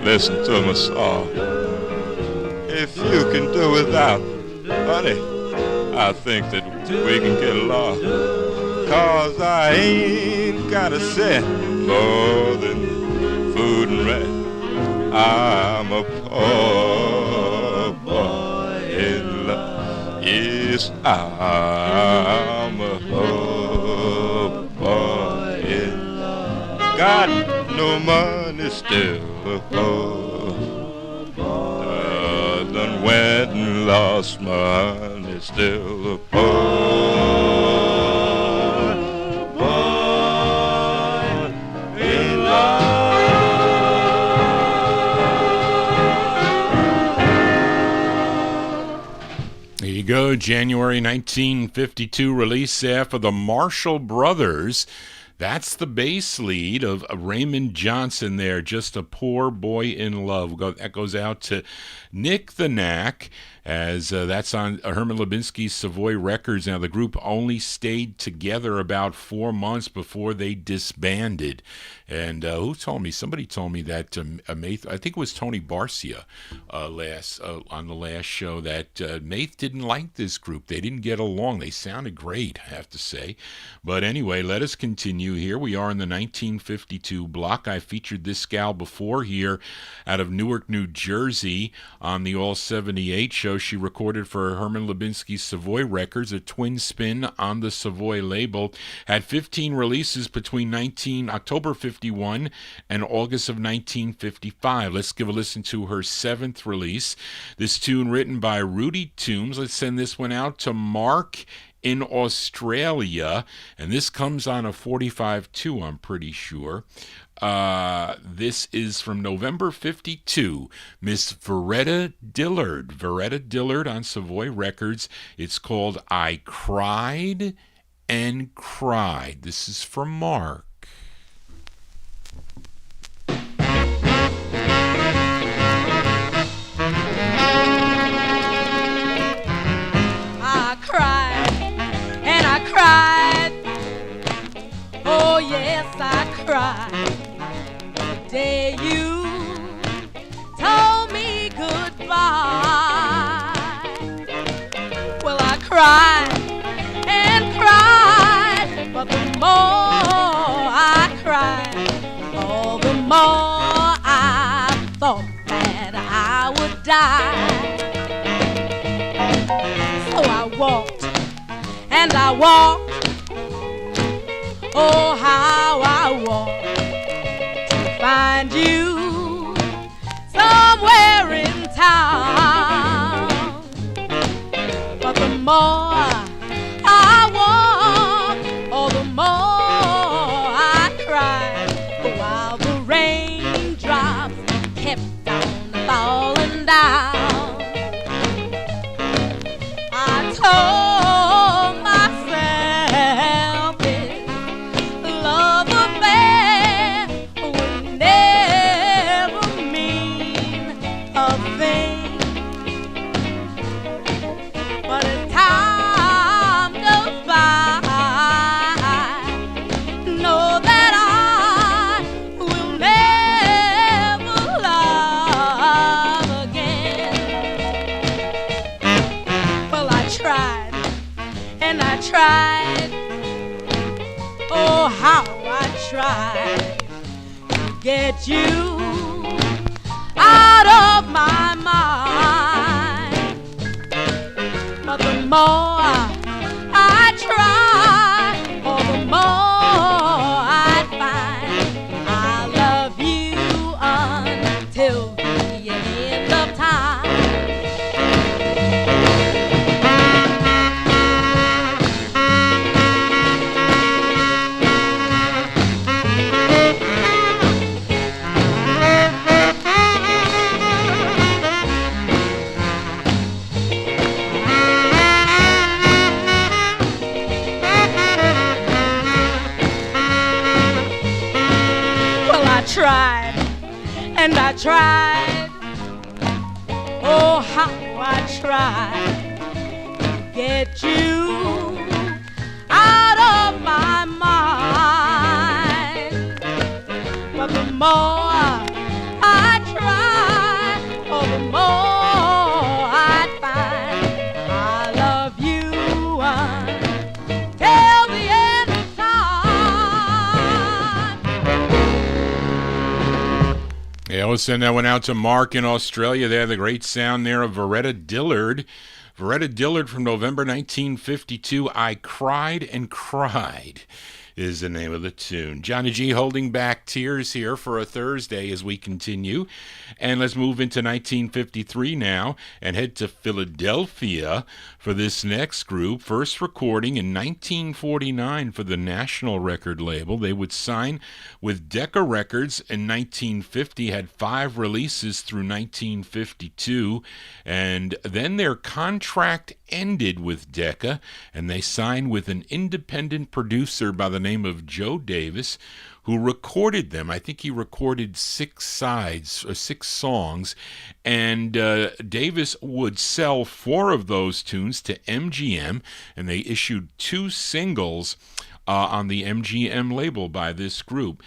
Listen to my song. If you can do without, honey, I think that we can get along. 'Cause I ain't got a set more than food and rent. I'm a poor boy in love. Yes, I'm a poor boy in love. Got no money, still a poor boy. Done went and lost my money, still a poor boy in love. There you go, January 1952 release there for the Marshall Brothers. That's the bass lead of Raymond Johnson there, Just a Poor Boy in Love. That goes out to Nick the Knack, as that's on Herman Lubinsky's Savoy Records. Now, the group only stayed together about 4 months before they disbanded. And who told me? Somebody told me that Maith, I think it was Tony Barcia on the last show, that Maith didn't like this group. They didn't get along. They sounded great, I have to say. But anyway, let us continue. Here we are in the 1952 block. I featured this gal before here out of Newark, New Jersey on the All 78 show. She recorded for Herman Lubinsky's Savoy Records, a twin spin on the Savoy label. Had 15 releases between October 51 and August of 1955. Let's give a listen to her 7th release. This tune written by Rudy Toombs. Let's send this one out to Mark in Australia, and this comes on a 45-2, I'm pretty sure. This is from November 52, Miss Veretta Dillard on Savoy Records. It's called I Cried and Cried. This is from Mark. I cried and I cried. Oh yes, I cried. The day that I would die. So I walked and I walked. Oh, how I walked to find you somewhere in town. But the more I walked, oh, the more I cried, while the raindrops kept on falling down. I told myself this love affair would never mean a thing. But as time goes by, know that I will never love again. Well, I tried and I tried. Oh, how I tried to get you out of my mind. But the more I try, oh, the more I find I love you until the end of time. Well, I tried and I tried. Oh, how I tried to get you out of my mind. But the more I try, oh, the more I find I love you until the end of time. Yeah, we'll send that one out to Mark in Australia. They have the great sound there of Veretta Dillard. Veretta Dillard from November 1952. I Cried and Cried is the name of the tune. Johnny G holding back tears here for a Thursday as we continue. And let's move into 1953 now and head to Philadelphia for this next group. First recording in 1949 for the National record label. They would sign with Decca Records in 1950, had 5 releases through 1952, and then their contract ended with Decca, and they signed with an independent producer by the name of Joe Davis, who recorded them. I think he recorded 6 sides, or 6 songs, and Davis would sell 4 of those tunes to MGM, and they issued 2 singles on the MGM label by this group.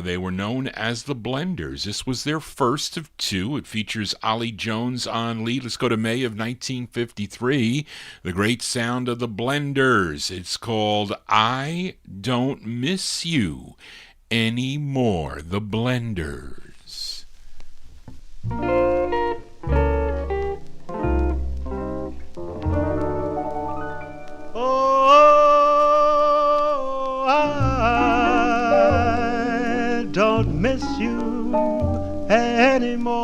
They were known as the Blenders. This was their first of 2. It features Ollie Jones on lead. Let's go to May of 1953. The great sound of the Blenders. It's called I Don't Miss You Anymore. The Blenders. Don't miss you anymore,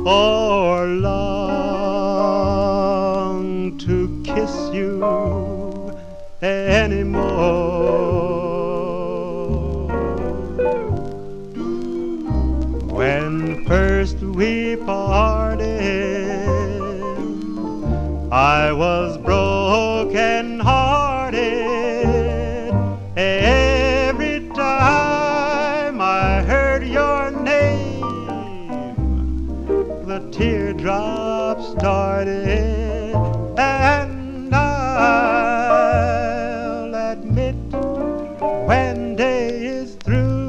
or long to kiss you anymore. When first we parted, I was broken hearted. Every time I heard your name, the teardrops started, and I'll admit when day is through,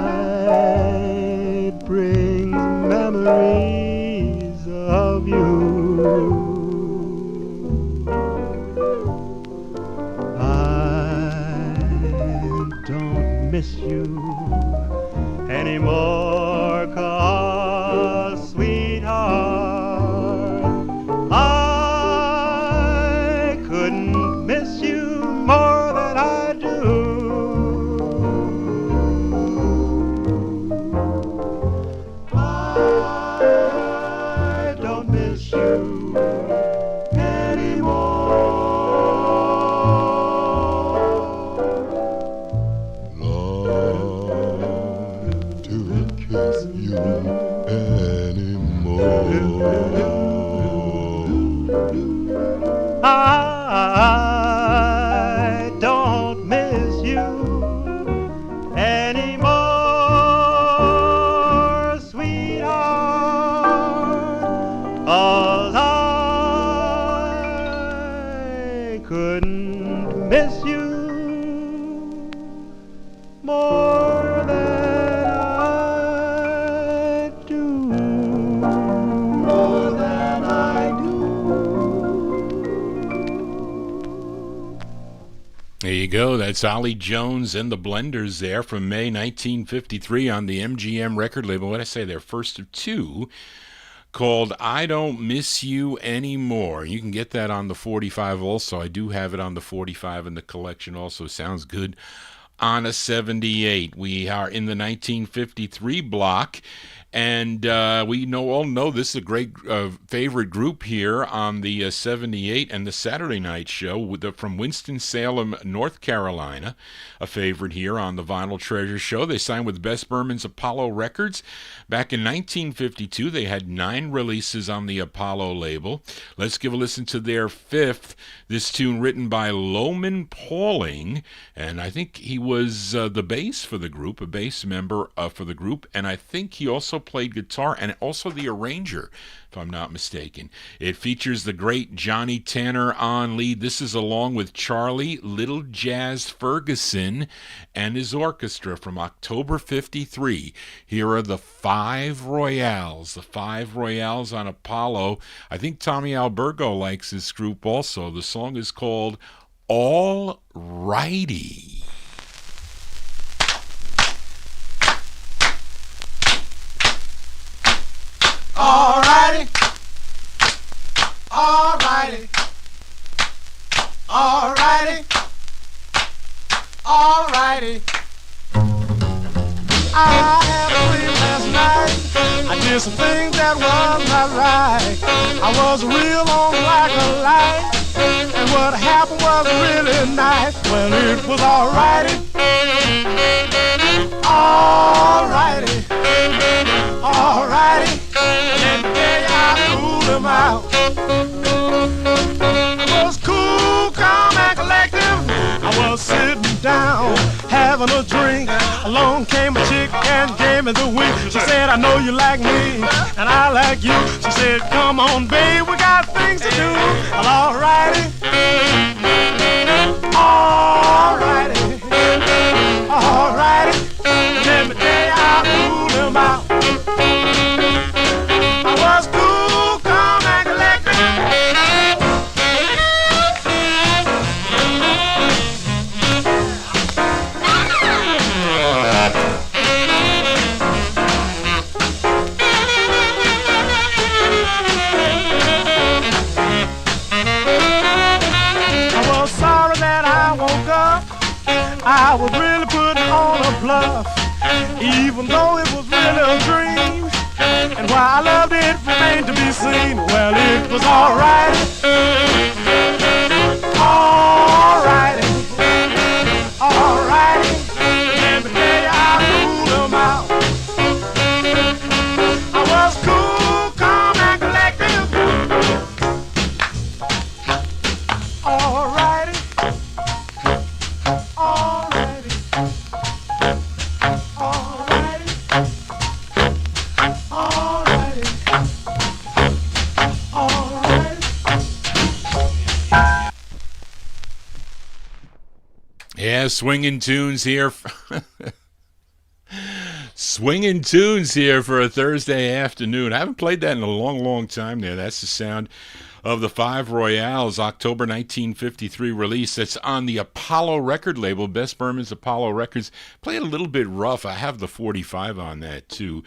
night brings memories of you. miss you anymore, 'cause, sweetheart, I couldn't miss you more than I do. I don't miss you anymore. Lord, to kiss you anymore. I don't miss you anymore, sweetheart, 'cause I couldn't miss you more than I do. More than I do. There you go. That's Ollie Jones and the Blenders there from May 1953 on the MGM record label. What did I say? Their first of two, called I Don't Miss You Anymore. You can get that on the 45 also. I do have it on the 45 in the collection also. Sounds good on a 78. We are in the 1953 block, and we all know this is a great favorite group here on the 78 and the Saturday night show from Winston-Salem, North Carolina, a favorite here on the Vinyltreasure show. They signed with Bess Berman's Apollo Records. Back in 1952, they had 9 releases on the Apollo label. Let's give a listen to their fifth, this tune written by Loman Pauling, and I think he was the bass for the group, a bass member for the group, and I think he also played guitar and also the arranger, if I'm not mistaken. It features the great Johnny Tanner on lead. This is along with Charlie Little Jazz Ferguson and his orchestra from October 53. Here are the 5 Royales. The 5 Royales on Apollo. I think Tommy Albergo likes this group also. The song is called All Righty. Alrighty, alrighty, alrighty, alrighty. I had a dream last night. I did some things that was not right. I was real on like a light, and what happened was really nice. Well, it was alrighty, alrighty, alrighty. And today I ruled them out. I was cool, calm, and collective. I was sitting down, having a drink. Along came a chick and gave me the wink. She said, I know you like me, and I like you. She said, come on, babe, we got things to do. Well, alrighty, alrighty, alrighty. And every day I ruled them out. I was cool, calm, and collected. I was sorry that I woke up. I was really putting on a bluff, even though it was really a dream. And while I loved it, remained to be seen. Well, it was alright, alright, alright. Every day I ruled them out. I was cool, calm, and collective. Alrighty, alrighty, alrighty. Yeah, swinging tunes here. Swinging tunes here for a Thursday afternoon. I haven't played that in a long, long time there. That's the sound of the Five Royales, October 1953 release. That's on the Apollo record label, Bess Berman's Apollo Records. Played a little bit rough. I have the 45 on that too.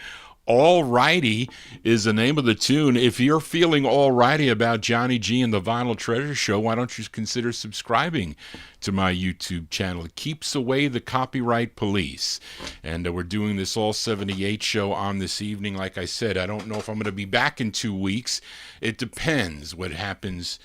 All Righty is the name of the tune. If you're feeling all righty about Johnny G and the Vinyltreasure Show, why don't you consider subscribing to my YouTube channel? It keeps away the copyright police. And we're doing this All 78 show on this evening. Like I said, I don't know if I'm going to be back in 2 weeks. It depends what happens,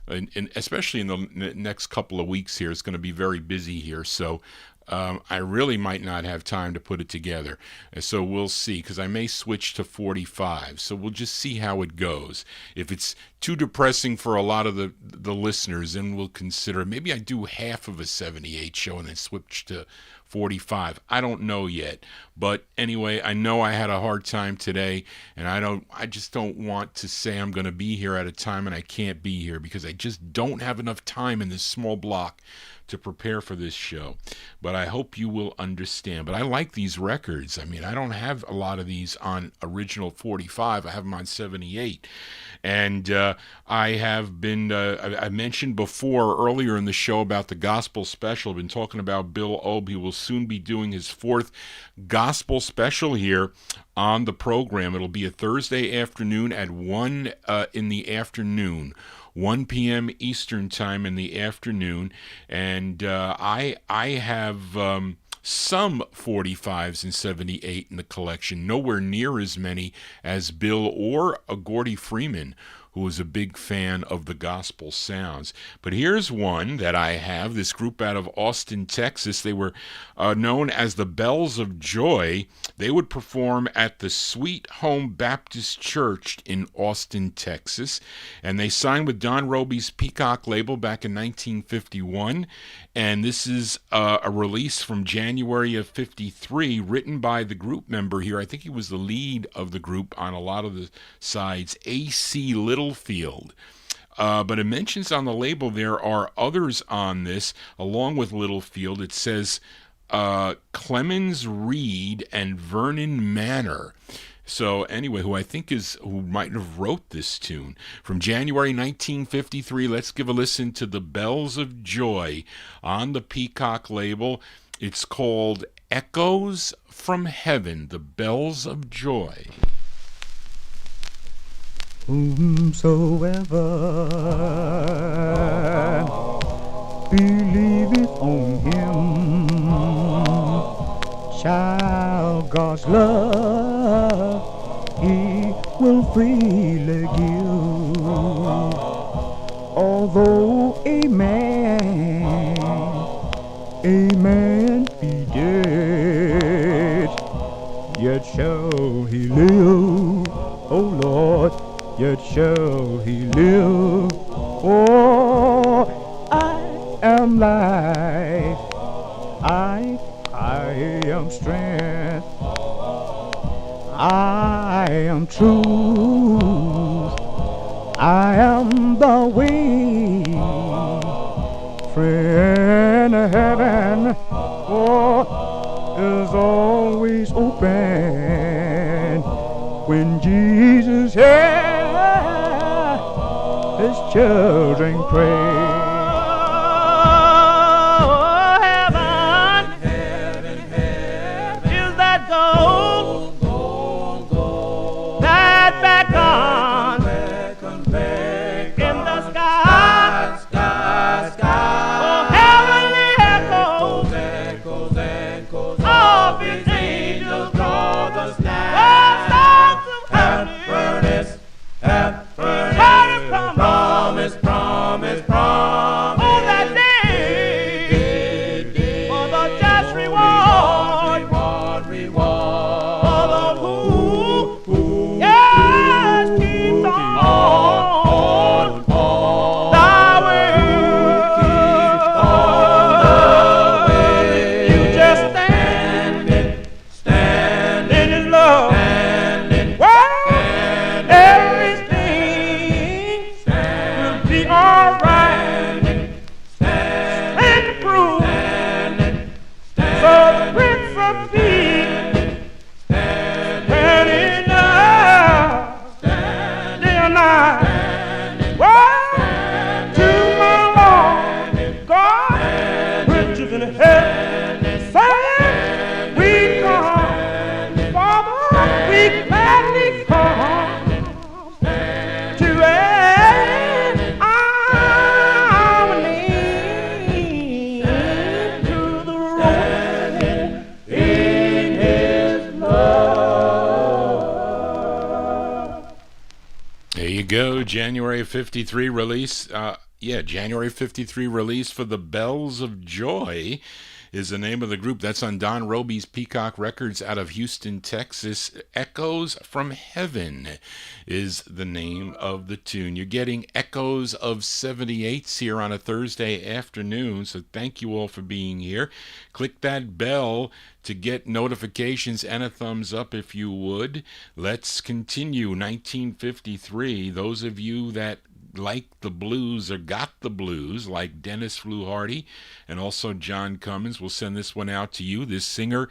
especially in the next couple of weeks here. It's going to be very busy here. So I really might not have time to put it together. So we'll see, because I may switch to 45. So we'll just see how it goes. If it's too depressing for a lot of the listeners, then we'll consider maybe I do half of a 78 show and then switch to 45. I don't know yet. But anyway, I know I had a hard time today, and I just don't want to say I'm going to be here at a time and I can't be here, because I just don't have enough time in this small block to prepare for this show. But I hope you will understand. But I like these records. I mean, I don't have a lot of these on original 45. I have them on 78. And I have been, I mentioned before earlier in the show about the gospel special. I've been talking about Bill Obe. He will soon be doing his 4th gospel special here on the program. It'll be a Thursday afternoon at 1 in the afternoon. 1 p.m. Eastern Time in the afternoon, and I have some 45s and 78 in the collection, nowhere near as many as Bill or Gordy Freeman, who was a big fan of the gospel sounds. But here's one that I have, this group out of Austin, Texas. They were known as the Bells of Joy. They would perform at the Sweet Home Baptist Church in Austin, Texas. And they signed with Don Robey's Peacock label back in 1951. And this is a release from January of 53, written by the group member here. I think he was the lead of the group on a lot of the sides, A.C. Littlefield. But it mentions on the label there are others on this, along with Littlefield. It says Clemens Reed and Vernon Manor. So anyway, who might have wrote this tune. From January 1953, let's give a listen to the Bells of Joy on the Peacock label. It's called Echoes from Heaven, the Bells of Joy. Whomsoever believeth on him shall God's love he will freely give. Although a man be dead, yet shall he live, O Lord, yet shall he live. Oh, I am life, I am strength, I am truth, I am the way, friend of heaven, oh, is always open when Jesus hears his children pray. Promise, promise, promise. riches in heaven, say we come, Father, we gladly come to add our name to the roll in His love. There you go, January 53 release. January 53 release for the Bells of Joy is the name of the group. That's on Don Roby's Peacock Records out of Houston, Texas. Echoes from Heaven is the name of the tune. You're getting Echoes of 78s here on a Thursday afternoon, so thank you all for being here. Click that bell to get notifications and a thumbs up if you would. Let's continue. 1953. Those of you that like the blues or got the blues, like Dennis Fluharty and also John Cummins, will send this one out to you. This singer,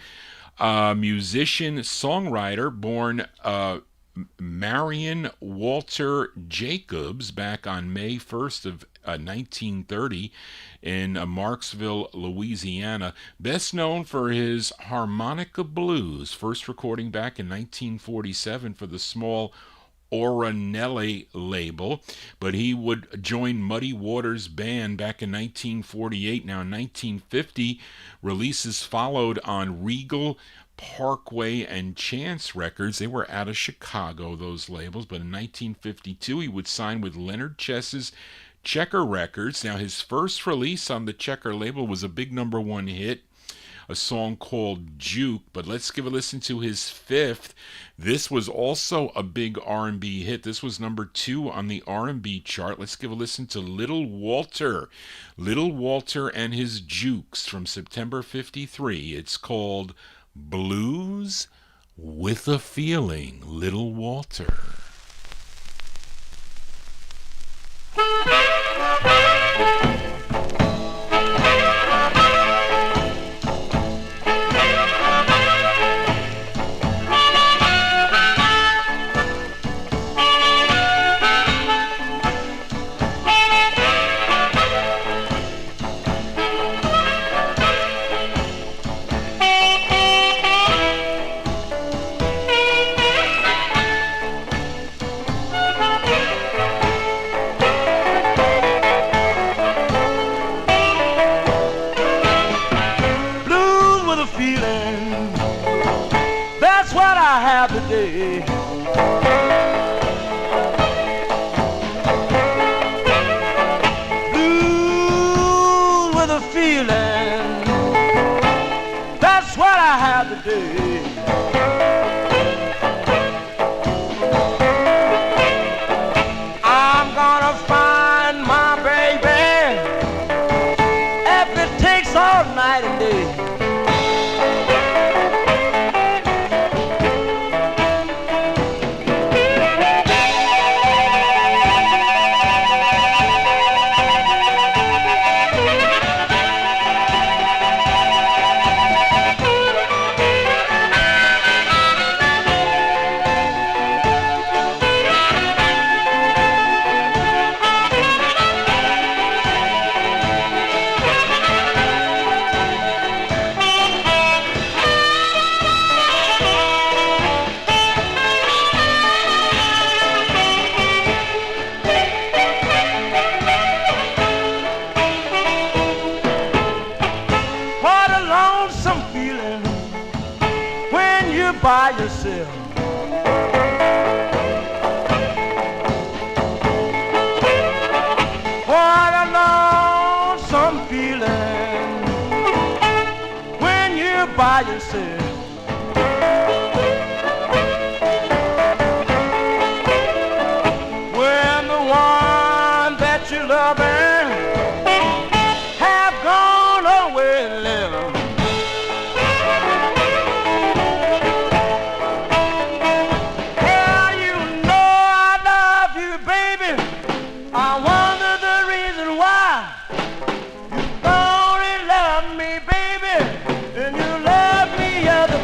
musician, songwriter, born Marion Walter Jacobs back on May 1st of 1930 in Marksville, Louisiana. Best known for his harmonica blues, first recording back in 1947 for the small Oranelli label, but he would join Muddy Waters Band back in 1948. Now in 1950, releases followed on Regal, Parkway, and Chance Records. They were out of Chicago, those labels, but in 1952 he would sign with Leonard Chess's Checker Records. Now his first release on the Checker label was a big #1 hit, a song called Juke, but let's give a listen to his fifth. This was also a big R&B hit. This was #2 on the R&B chart. Let's give a listen to Little Walter and his Jukes from September 53. It's called Blues with a Feeling, Little Walter. Today. Blues with a feeling, that's what I have today. I'm gonna find my baby if it takes all night and day. By yourself. What a lonesome feeling when you're by yourself. When the one that you're loving have gone away and left.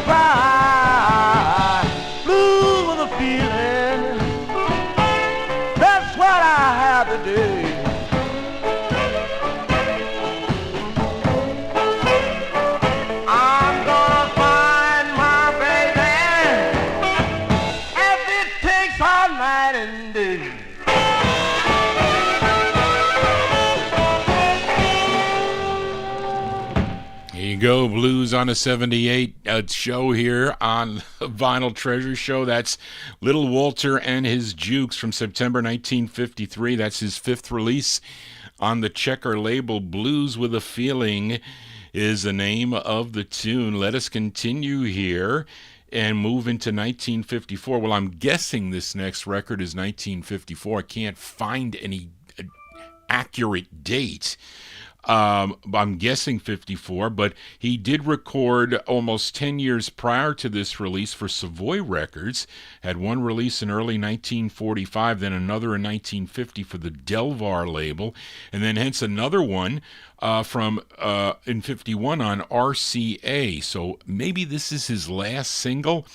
Cry. There you go, Blues on a 78 show here on Vinyltreasure Show. That's Little Walter and His Jukes from September 1953. That's his fifth release on the Checker label. Blues with a Feeling is the name of the tune. Let us continue here and move into 1954. Well, I'm guessing this next record is 1954. I can't find any accurate date. I'm guessing 54, but he did record almost 10 years prior to this release for Savoy Records, had one release in early 1945, then another in 1950 for the Delvar label, and then hence another one in 51 on RCA. So maybe this is his last single.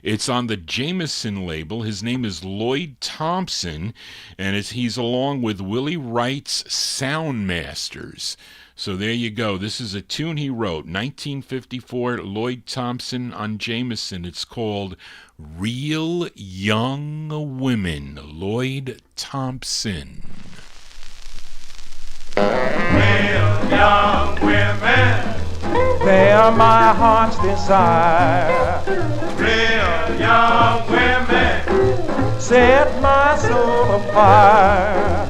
It's on the Jameson label. His name is Lloyd Thompson, and he's along with Willie Wright's Soundmasters. So there you go. This is a tune he wrote, 1954, Lloyd Thompson on Jameson. It's called Real Young Women, Lloyd Thompson. Real young women, they are my heart's desire. Real young women, set my soul afire.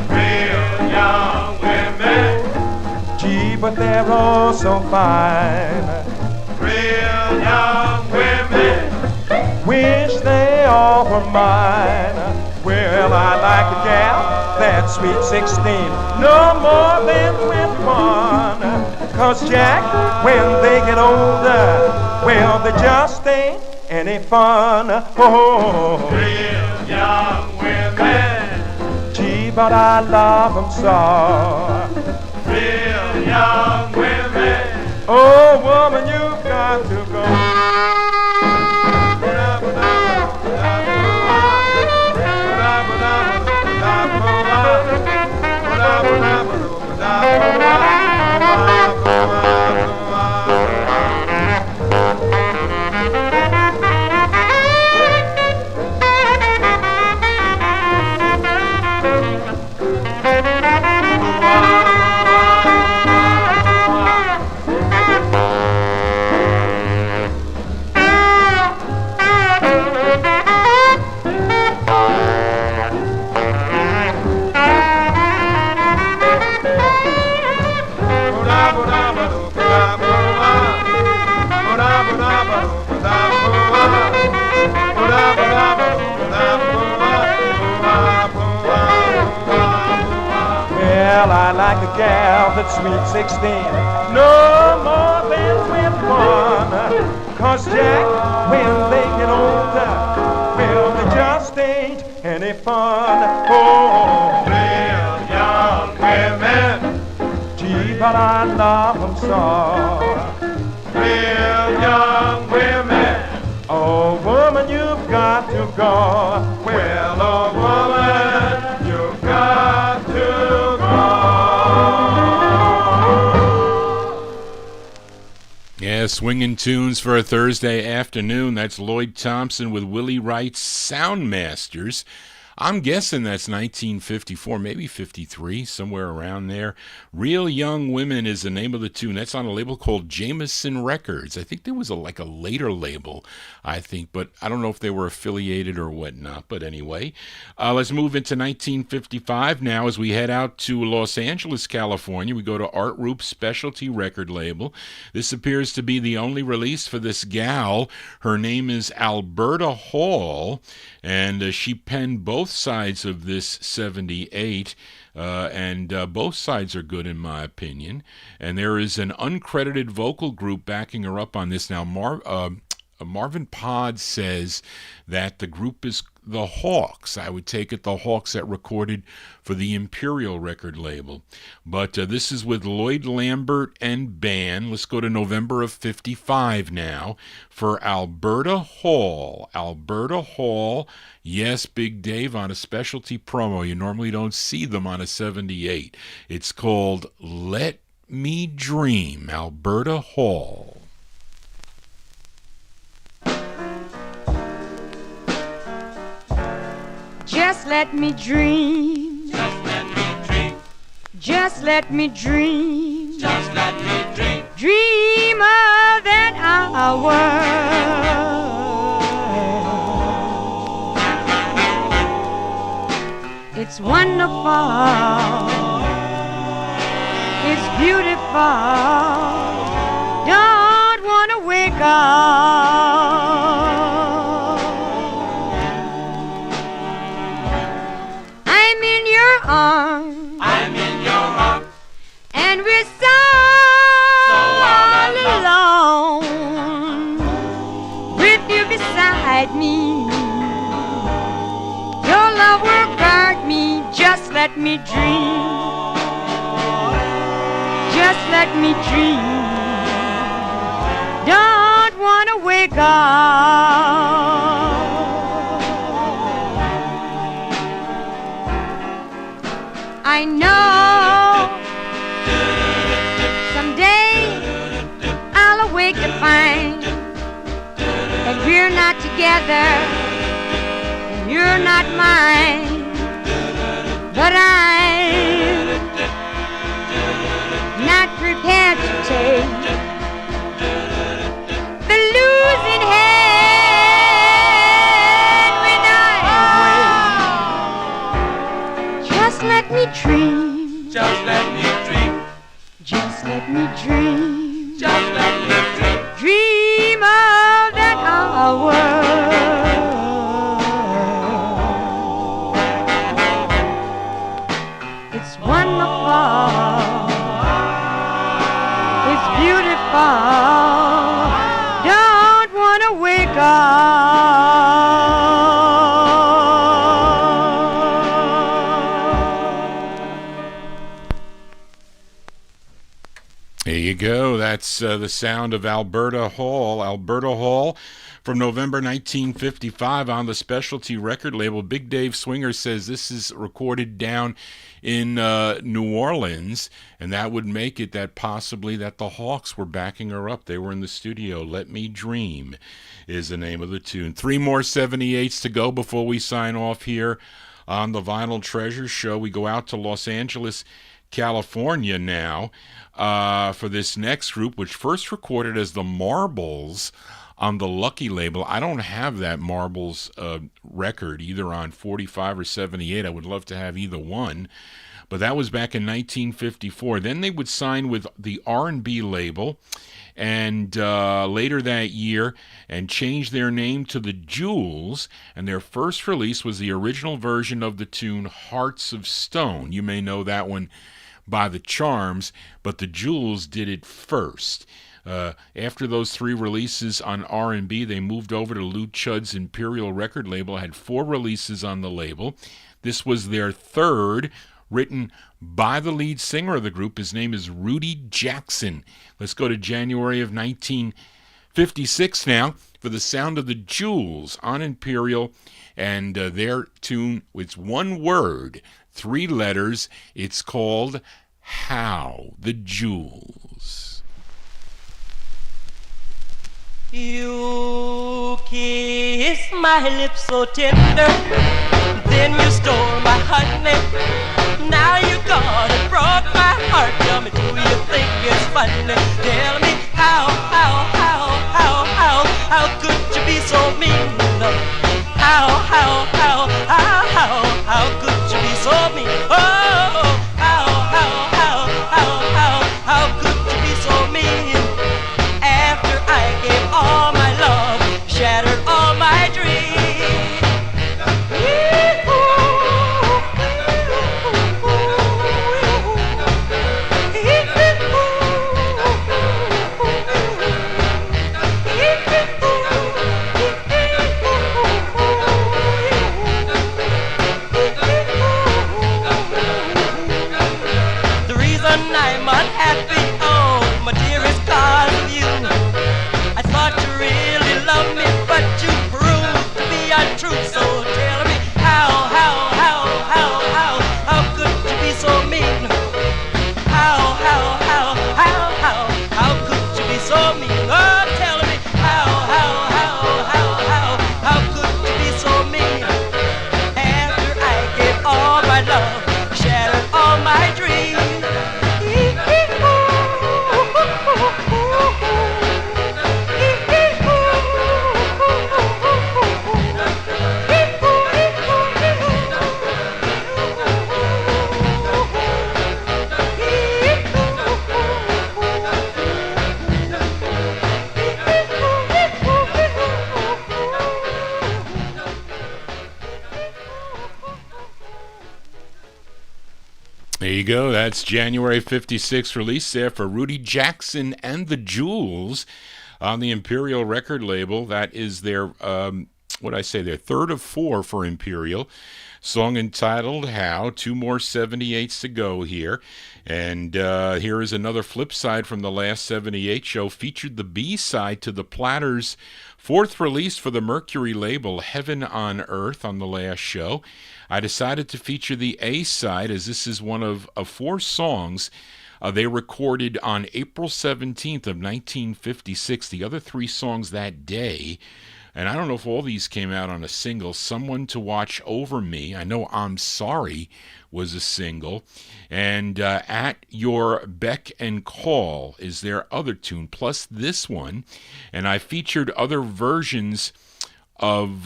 Real young women, gee, but they're all so fine. Real young women, wish they all were mine. Well, I like a gal that's sweet 16, no more than 21. 'Cause Jack, when they get older, well, they just ain't any fun. Oh, real young women, gee, but I love them so. Real young women, oh, woman, you've got to go. Well, I like a gal that's sweet 16, no more than 21. 'Cause Jack, when they get older, well, they just ain't any fun. Oh, real young women, gee, but I love them so. Real young women, oh, woman, you've got to go. Well, oh, woman, you've got to go. Yeah, swinging tunes for a Thursday afternoon. That's Lloyd Thompson with Willie Wright's Soundmasters. I'm guessing that's 1954, maybe 53, somewhere around there. Real Young Women is the name of the tune. That's on a label called Jameson Records. I think there was a later label, but I don't know if they were affiliated or whatnot. But anyway, let's move into 1955 now as we head out to Los Angeles, California. We go to Art Roop's specialty record label. This appears to be the only release for this gal. Her name is Alberta Hall, and she penned both sides of this 78, and both sides are good in my opinion. And there is an uncredited vocal group backing her up on this. Now, Marvin Pod says that the group is the Hawks. I would take it the Hawks that recorded for the Imperial record label. But this is with Lloyd Lambert and band. Let's go to November of 55 now for Alberta Hall. Alberta Hall, yes, Big Dave on a specialty promo. You normally don't see them on a 78. It's called Let Me Dream, Alberta Hall. Just let me dream. Just let me dream. Just let me dream. Just let me dream. Dream It's wonderful, it's beautiful, don't wanna wake up. I'm in your arms, I'm in your arms, and we're so all alone. With you beside me, your love will guard me. Just let me dream. Just let me dream. Don't wanna wake up. I know someday I'll awake to find that we're not together and you're not mine. But I'm not prepared to take the losing hand when I wake. Just let me dream. just let me dream, Just let me dream. just let me dream. Dream of that hour. It's wonderful, it's beautiful, don't wanna wake up. There you go. That's the sound of Alberta Hall. Alberta Hall from November 1955 on the specialty record label. Big Dave Swinger says this is recorded down in New Orleans, and that would make it that possibly that the Hawks were backing her up. They were in the studio. Let Me Dream is the name of the tune. 3 more 78s to go before we sign off here on the Vinyltreasure show. We go out to Los Angeles, California now for this next group, which first recorded as the Marbles on the Lucky label. I don't have that Marbles record either on 45 or 78. I would love to have either one, but that was back in 1954. Then they would sign with the R&B label and later that year and change their name to the Jewels, and their first release was the original version of the tune Hearts of Stone. You may know that one by the Charms, but the Jewels did it first. After those 3 releases on R&B, they moved over to Lou Chudd's Imperial record label, had 4 releases on the label. This was their third, written by the lead singer of the group. His name is Rudy Jackson. Let's go to January of 1956 now for the sound of the Jewels on Imperial, and their tune, it's one word, 3 letters. It's called How, the Jewels. You kissed my lips so tender, then you stole my honey. Now you gone and broke my heart. Tell me, do you think it's funny? Tell me how could you be so mean? How could you be so mean? Oh, how could you be so mean? After I gave all my love, shattered all my dreams. go. That's January 56 release there for Rudy Jackson and the Jewels on the Imperial record label. That is their, their third of four for Imperial. Song entitled How. Two more 78s to go here. And here is another flip side from the last 78 show. Featured the B-side to the Platters' fourth release for the Mercury label, Heaven on Earth, on the last show. I decided to feature the A-side as this is one of four songs they recorded on April 17th of 1956. The other three songs that day, and I don't know if all these came out on a single. Someone to Watch Over Me. I know I'm Sorry was a single. And At Your Beck and Call is their other tune, plus this one. And I featured other versions of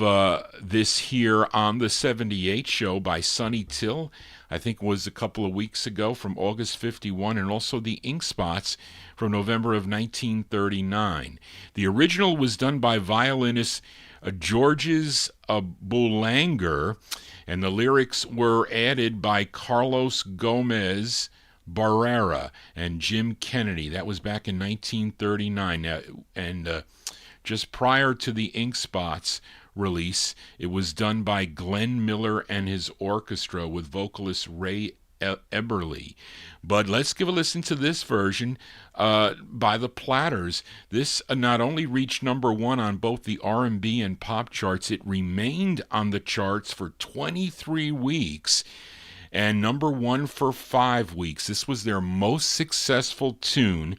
this here on the 78 show by Sonny Till. I think it was a couple of weeks ago from August 51, and also the Ink Spots from November of 1939. The original was done by violinist Georges Boulanger, and the lyrics were added by Carlos Gomez Barrera and Jim Kennedy. That was back in 1939. And just prior to the Ink Spots release, it was done by Glenn Miller and his orchestra with vocalist Ray Eberly. But let's give a listen to this version by the Platters. This not only reached number one on both the R&B and pop charts, it remained on the charts for 23 weeks and number one for 5 weeks. This was their most successful tune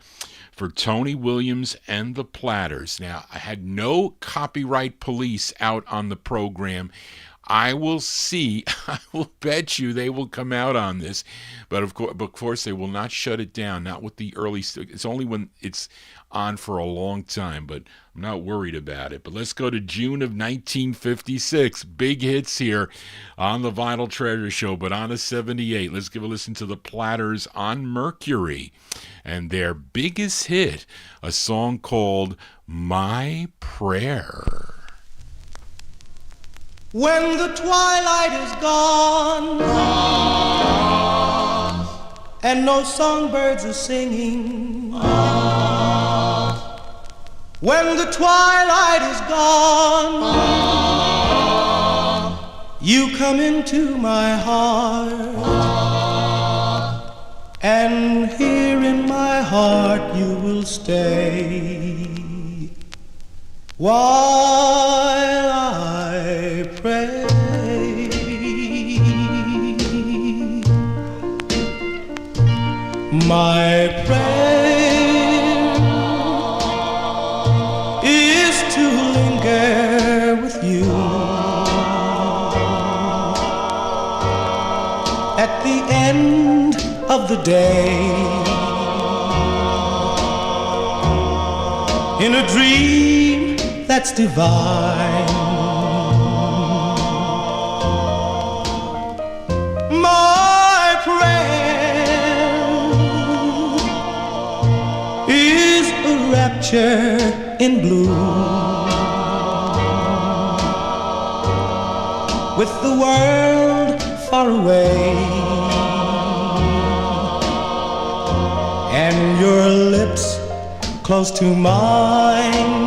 for Tony Williams and the Platters. Now, I had no copyright police out on the program. I will see, I will bet you they will come out on this, but of course they will not shut it down, not with the early, it's only when it's on for a long time, but I'm not worried about it. But let's go to June of 1956. Big hits here on the Vinyltreasure show, but on a 78. Let's give a listen to the Platters on Mercury and their biggest hit, a song called My Prayer. When the twilight is gone and no songbirds are singing, when the twilight is gone, you come into my heart, and here in my heart you will stay while I pray. My prayer is to linger with you at the end of the day, in a dream that's divine. My prayer is a rapture in blue, with the world far away and your lips close to mine.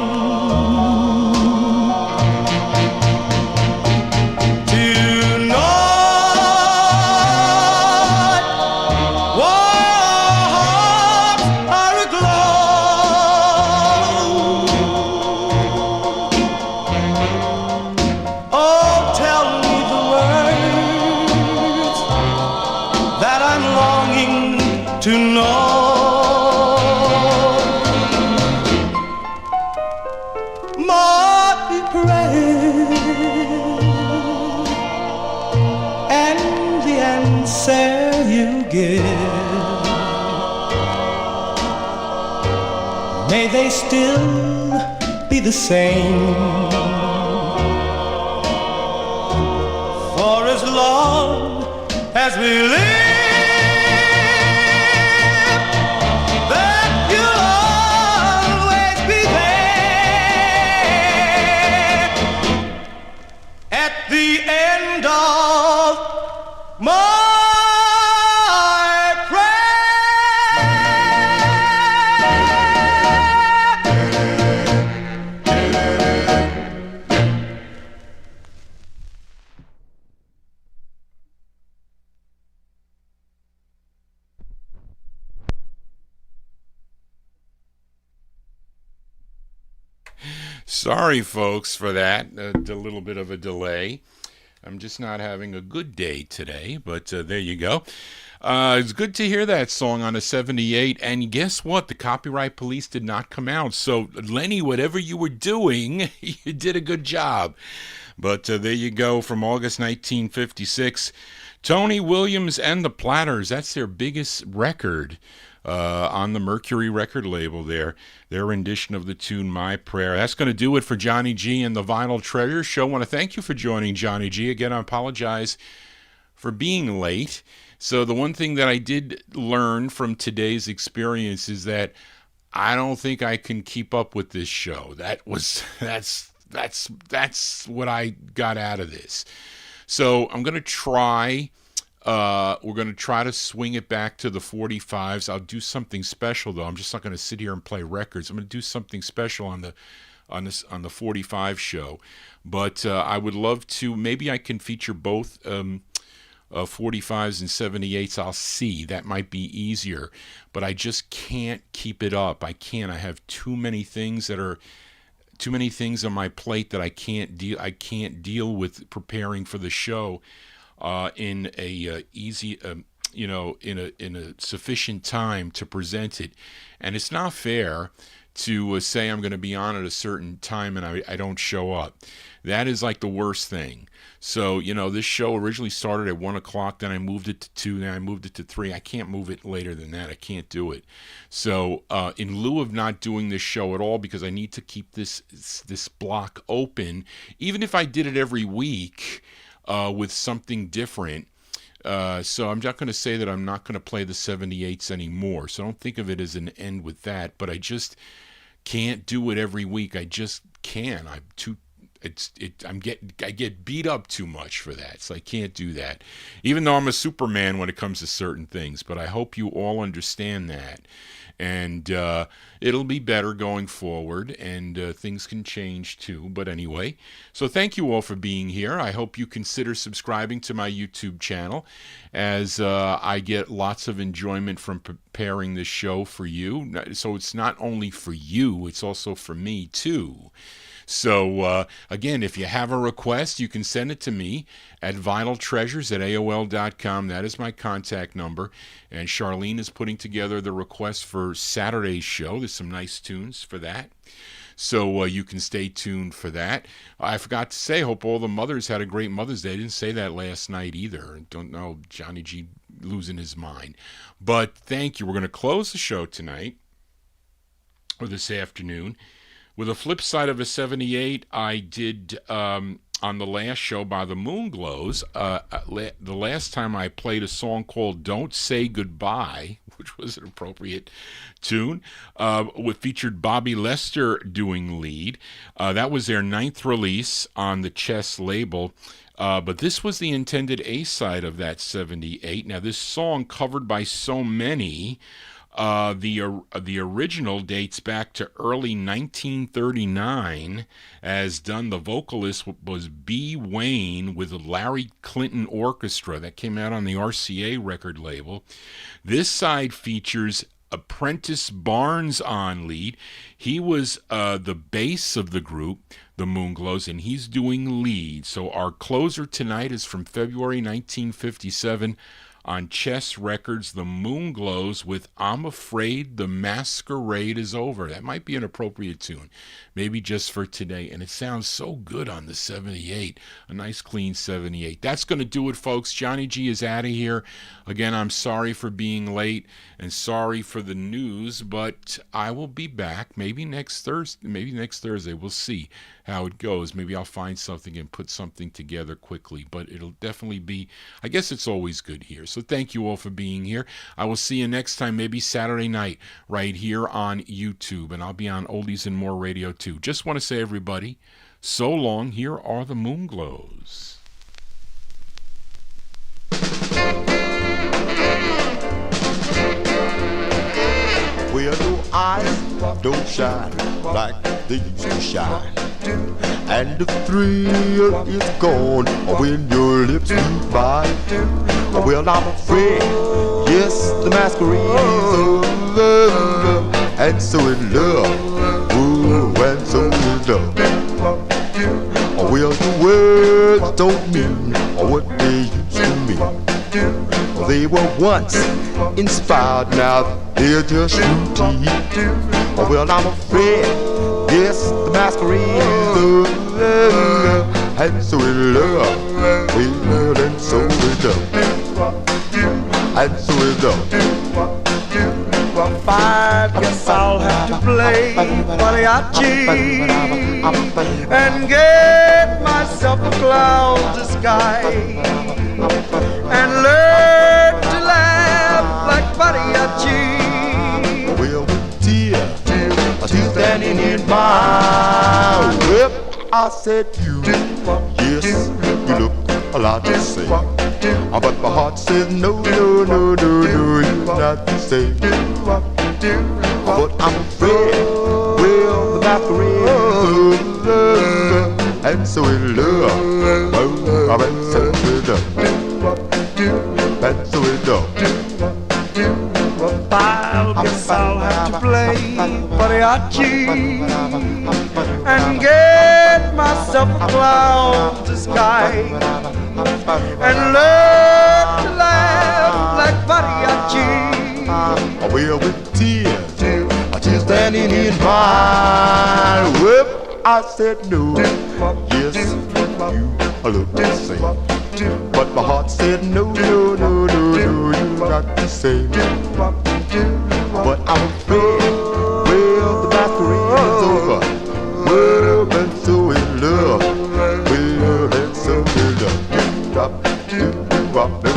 May they still be the same for as long as we live. That you'll always be there at the end of my Sorry, folks, for that. A little bit of a delay. I'm just not having a good day today, but there you go. It's good to hear that song on a 78, and guess what? The Copyright Police did not come out. So, Lenny, whatever you were doing, you did a good job. But there you go, from August 1956. Tony Williams and the Platters, that's their biggest record. On the Mercury record label there, their rendition of the tune My Prayer. That's going to do it for Johnny G and the Vinyltreasure show. I want to thank you for joining Johnny G. Again, I apologize for being late. So the one thing that I did learn from today's experience is that I don't think I can keep up with this show. That's what I got out of this. So I'm going to try... we're going to try to swing it back to the 45s. I'll do something special, though. I'm just not going to sit here and play records. I'm going to do something special on the 45 show. But I would love to. Maybe I can feature both 45s and 78s. I'll see. That might be easier. But I just can't keep it up. I can't. I have too many things on my plate that I can't deal with preparing for the show. In a sufficient time to present it, and it's not fair to say I'm going to be on at a certain time and I don't show up. That is like the worst thing. So this show originally started at 1 o'clock, then I moved it to 2, then I moved it to 3. I can't move it later than that. I can't do it. So in lieu of not doing this show at all, because I need to keep this block open, even if I did it every week. With something different. So I'm not going to say that I'm not going to play the 78s anymore. So don't think of it as an end with that. But I just can't do it every week. I just can't. I get beat up too much for that. So I can't do that. Even though I'm a Superman when it comes to certain things. But I hope you all understand that. And it'll be better going forward, and things can change too. But anyway, so thank you all for being here. I hope you consider subscribing to my YouTube channel, as I get lots of enjoyment from preparing this show for you. So it's not only for you, it's also for me too. So, again, if you have a request, you can send it to me at vinyltreasures@aol.com. That is my contact number. And Charlene is putting together the request for Saturday's show. There's some nice tunes for that. So you can stay tuned for that. I forgot to say, hope all the mothers had a great Mother's Day. I didn't say that last night either. Don't know, Johnny G losing his mind. But thank you. We're going to close the show tonight, or this afternoon, with a flip side of a 78. I did on the last show by the Moonglows. The last time I played a song called Don't Say Goodbye, which was an appropriate tune, featured Bobby Lester doing lead. That was their 9th release on the Chess label. But this was the intended A-side of that 78. Now, this song, covered by so many, the original dates back to early 1939, as done. The vocalist was B. Wayne with the Larry Clinton Orchestra. That came out on the RCA record label. This side features Apprentice Barnes on lead. He was the bass of the group, the Moonglows, and he's doing lead. So our closer tonight is from February 1957 on Chess Records, the Moonglows with I'm Afraid the Masquerade is Over. That might be an appropriate tune, maybe just for today. And it sounds so good on the 78, a nice clean 78. That's going to do it, folks. Johnny G is out of here. Again, I'm sorry for being late and sorry for the news, but I will be back maybe next Thursday. We'll see how it goes. Maybe I'll find something and put something together quickly, but it'll definitely be, I guess it's always good here. So thank you all for being here. I will see you next time, maybe Saturday night, right here on YouTube, and I'll be on Oldies and More Radio too. Just want to say, everybody, so long. Here are the Moonglows. Well, your eyes don't shine like they used to shine, and the thrill is gone when your lips meet mine. Well, I'm afraid, yes, the masquerade is over, and so in love, ooh, and so in love. Well, the words don't mean what they used to mean. They were once inspired, now they're just routine. Well, I'm afraid, yes, the masquerade is love, and so in love, well, and so in love, and so in love. I guess I'll have to play mariachi and get myself a cloud disguise and learn to laugh like mariachi. Well, with tears standing in my whip, I said you, yes, you look a lot the same. But my heart says no, no, no, no, no, you're not the same. But I'm afraid, well, the masquerade is love, and so in love, oh, I'm so in love, and so in love. I guess I'll have to play mariachi and get myself a clown disguise and learn to laugh like mariachi. Well, with tears standing in my whip, I said no, yes, you look the same. But my heart said no, no, no, no, no, you're not the same. But I'm afraid, well, the masquerade is over. Well, and so in love, well, and so in love.